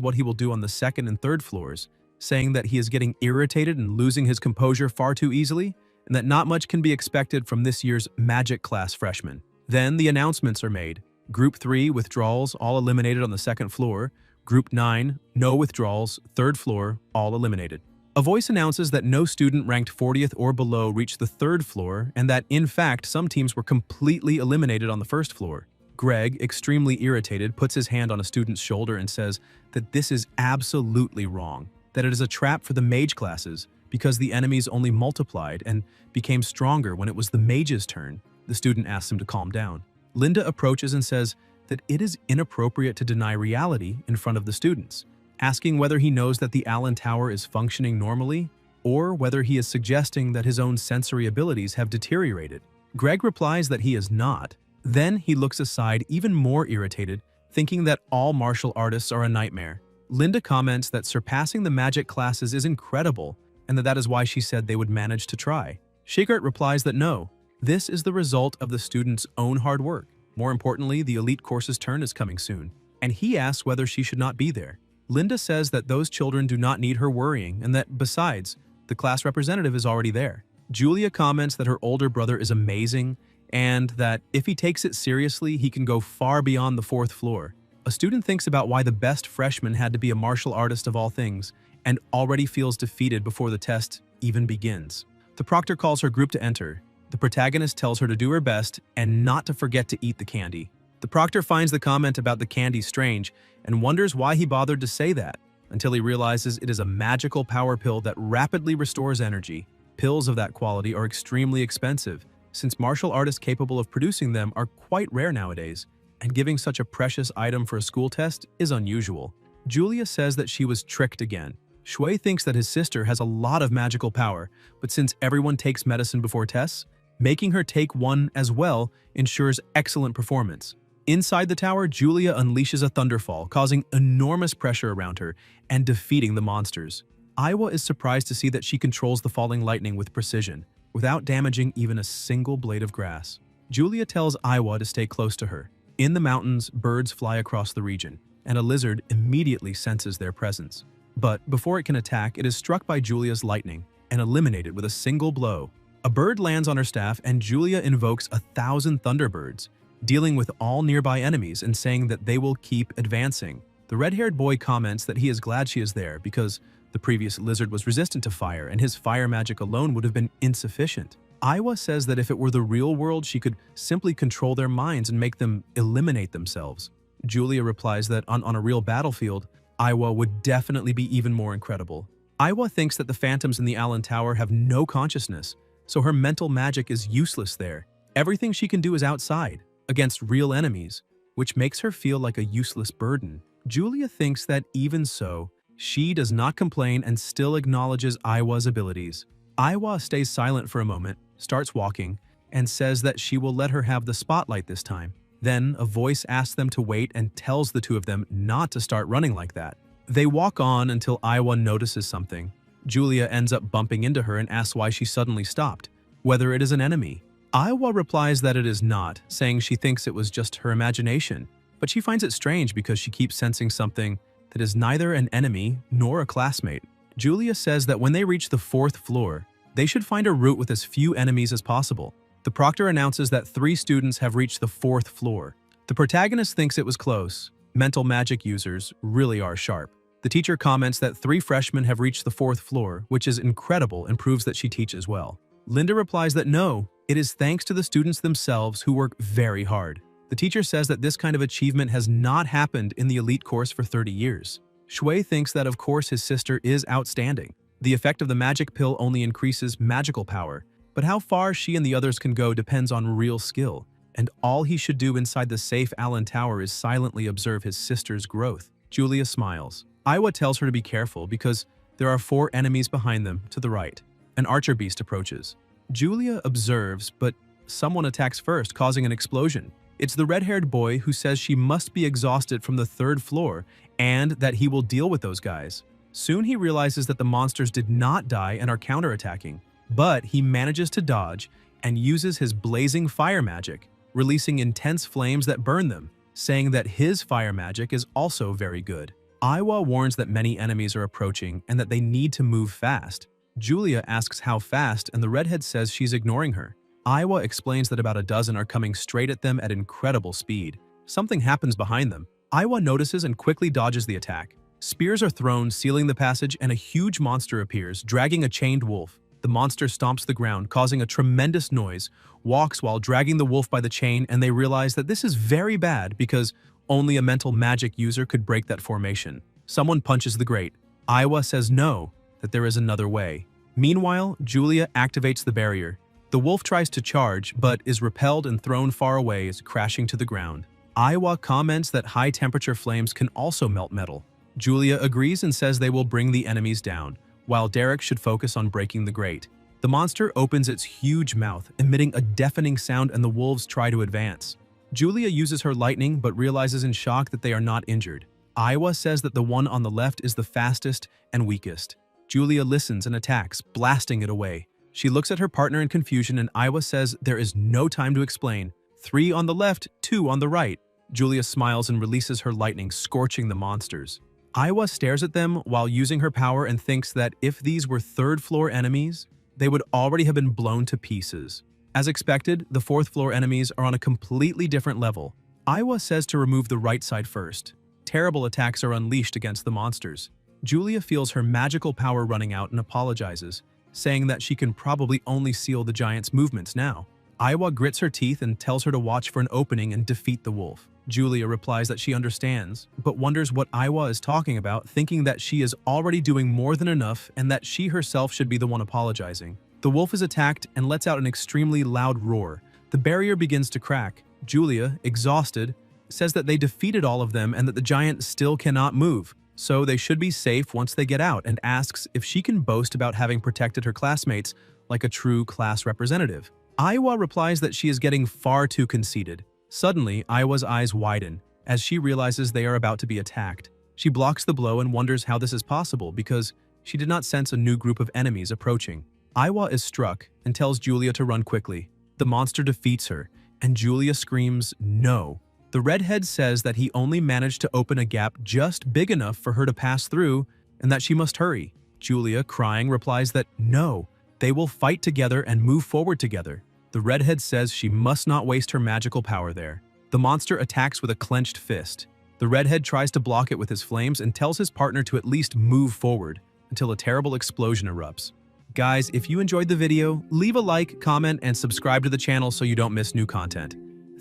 what he will do on the 2nd and 3rd floors, saying that he is getting irritated and losing his composure far too easily, and that not much can be expected from this year's magic class freshmen. Then the announcements are made. Group 3 withdrawals, all eliminated on the 2nd floor. Group 9, no withdrawals, 3rd floor, all eliminated. A voice announces that no student ranked 40th or below reached the 3rd floor, and that, in fact, some teams were completely eliminated on the 1st floor. Greg, extremely irritated, puts his hand on a student's shoulder and says that this is absolutely wrong, that it is a trap for the mage classes, because the enemies only multiplied and became stronger when it was the mage's turn. The student asks him to calm down. Linda approaches and says that it is inappropriate to deny reality in front of the students, asking whether he knows that the Allen Tower is functioning normally, or whether he is suggesting that his own sensory abilities have deteriorated. Greg replies that he is not. Then he looks aside, even more irritated, thinking that all martial artists are a nightmare. Linda comments that surpassing the magic classes is incredible, and that is why she said they would manage to try. Shigart replies that no, this is the result of the students' own hard work. More importantly, the elite course's turn is coming soon, and he asks whether she should not be there. Linda says that those children do not need her worrying, and that, besides, the class representative is already there. Julia comments that her older brother is amazing, and that if he takes it seriously, he can go far beyond the 4th floor. A student thinks about why the best freshman had to be a martial artist of all things, and already feels defeated before the test even begins. The proctor calls her group to enter. The protagonist tells her to do her best and not to forget to eat the candy. The proctor finds the comment about the candy strange and wonders why he bothered to say that, until he realizes it is a magical power pill that rapidly restores energy. Pills of that quality are extremely expensive, since martial artists capable of producing them are quite rare nowadays, and giving such a precious item for a school test is unusual. Julia says that she was tricked again. Shui thinks that his sister has a lot of magical power, but since everyone takes medicine before tests, making her take one as well ensures excellent performance. Inside the tower, Julia unleashes a thunderfall, causing enormous pressure around her and defeating the monsters. Aiwa is surprised to see that she controls the falling lightning with precision, without damaging even a single blade of grass. Julia tells Aiwa to stay close to her. In the mountains, birds fly across the region, and a lizard immediately senses their presence. But before it can attack, it is struck by Julia's lightning and eliminated with a single blow. A bird lands on her staff, and Julia invokes 1,000 thunderbirds, dealing with all nearby enemies and saying that they will keep advancing. The red-haired boy comments that he is glad she is there because the previous lizard was resistant to fire and his fire magic alone would have been insufficient. Aiwa says that if it were the real world, she could simply control their minds and make them eliminate themselves. Julia replies that on a real battlefield, Aiwa would definitely be even more incredible. Aiwa thinks that the phantoms in the Allen Tower have no consciousness, so her mental magic is useless there. Everything she can do is outside, against real enemies, which makes her feel like a useless burden. Julia thinks that even so, she does not complain and still acknowledges Aiwa's abilities. Aiwa stays silent for a moment, starts walking, and says that she will let her have the spotlight this time. Then a voice asks them to wait and tells the two of them not to start running like that. They walk on until Aiwa notices something. Julia ends up bumping into her and asks why she suddenly stopped, whether it is an enemy. Aiwa replies that it is not, saying she thinks it was just her imagination, but she finds it strange because she keeps sensing something that is neither an enemy nor a classmate. Julia says that when they reach the 4th floor, they should find a route with as few enemies as possible. The proctor announces that 3 students have reached the 4th floor. The protagonist thinks it was close. Mental magic users really are sharp. The teacher comments that 3 freshmen have reached the 4th floor, which is incredible and proves that she teaches well. Linda replies that no, it is thanks to the students themselves who work very hard. The teacher says that this kind of achievement has not happened in the elite course for 30 years. Shui thinks that of course his sister is outstanding. The effect of the magic pill only increases magical power, but how far she and the others can go depends on real skill, and all he should do inside the safe Allen Tower is silently observe his sister's growth. Julia smiles. Aiwa tells her to be careful because there are 4 enemies behind them to the right. An archer beast approaches. Julia observes, but someone attacks first, causing an explosion. It's the red-haired boy who says she must be exhausted from the 3rd floor and that he will deal with those guys. Soon he realizes that the monsters did not die and are counterattacking, but he manages to dodge and uses his blazing fire magic, releasing intense flames that burn them, saying that his fire magic is also very good. Aiwa warns that many enemies are approaching and that they need to move fast. Julia asks how fast, and the redhead says she's ignoring her. Aiwa explains that about a dozen are coming straight at them at incredible speed. Something happens behind them. Aiwa notices and quickly dodges the attack. Spears are thrown, sealing the passage, and a huge monster appears, dragging a chained wolf. The monster stomps the ground, causing a tremendous noise, walks while dragging the wolf by the chain, and they realize that this is very bad because only a mental magic user could break that formation. Someone punches the grate. Aiwa says no, that there is another way. Meanwhile, Julia activates the barrier. The wolf tries to charge, but is repelled and thrown far away as crashing to the ground. Aiwa comments that high-temperature flames can also melt metal. Julia agrees and says they will bring the enemies down, while Derek should focus on breaking the grate. The monster opens its huge mouth, emitting a deafening sound, and the wolves try to advance. Julia uses her lightning but realizes in shock that they are not injured. Aiwa says that the one on the left is the fastest and weakest. Julia listens and attacks, blasting it away. She looks at her partner in confusion, and Aiwa says there is no time to explain. 3 on the left, 2 on the right. Julia smiles and releases her lightning, scorching the monsters. Aiwa stares at them while using her power and thinks that if these were 3rd floor enemies, they would already have been blown to pieces. As expected, the 4th floor enemies are on a completely different level. Aiwa says to remove the right side first. Terrible attacks are unleashed against the monsters. Julia feels her magical power running out and apologizes, saying that she can probably only seal the giant's movements now. Aiwa grits her teeth and tells her to watch for an opening and defeat the wolf. Julia replies that she understands, but wonders what Aiwa is talking about, thinking that she is already doing more than enough and that she herself should be the one apologizing. The wolf is attacked and lets out an extremely loud roar. The barrier begins to crack. Julia, exhausted, says that they defeated all of them and that the giant still cannot move, so they should be safe once they get out, and asks if she can boast about having protected her classmates like a true class representative. Aiwa replies that she is getting far too conceited. Suddenly, Aiwa's eyes widen as she realizes they are about to be attacked. She blocks the blow and wonders how this is possible because she did not sense a new group of enemies approaching. Aiwa is struck and tells Julia to run quickly. The monster defeats her, and Julia screams, "No." The redhead says that he only managed to open a gap just big enough for her to pass through and that she must hurry. Julia, crying, replies that no, they will fight together and move forward together. The redhead says she must not waste her magical power there. The monster attacks with a clenched fist. The redhead tries to block it with his flames and tells his partner to at least move forward until a terrible explosion erupts. Guys, if you enjoyed the video, leave a like, comment, and subscribe to the channel so you don't miss new content.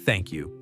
Thank you.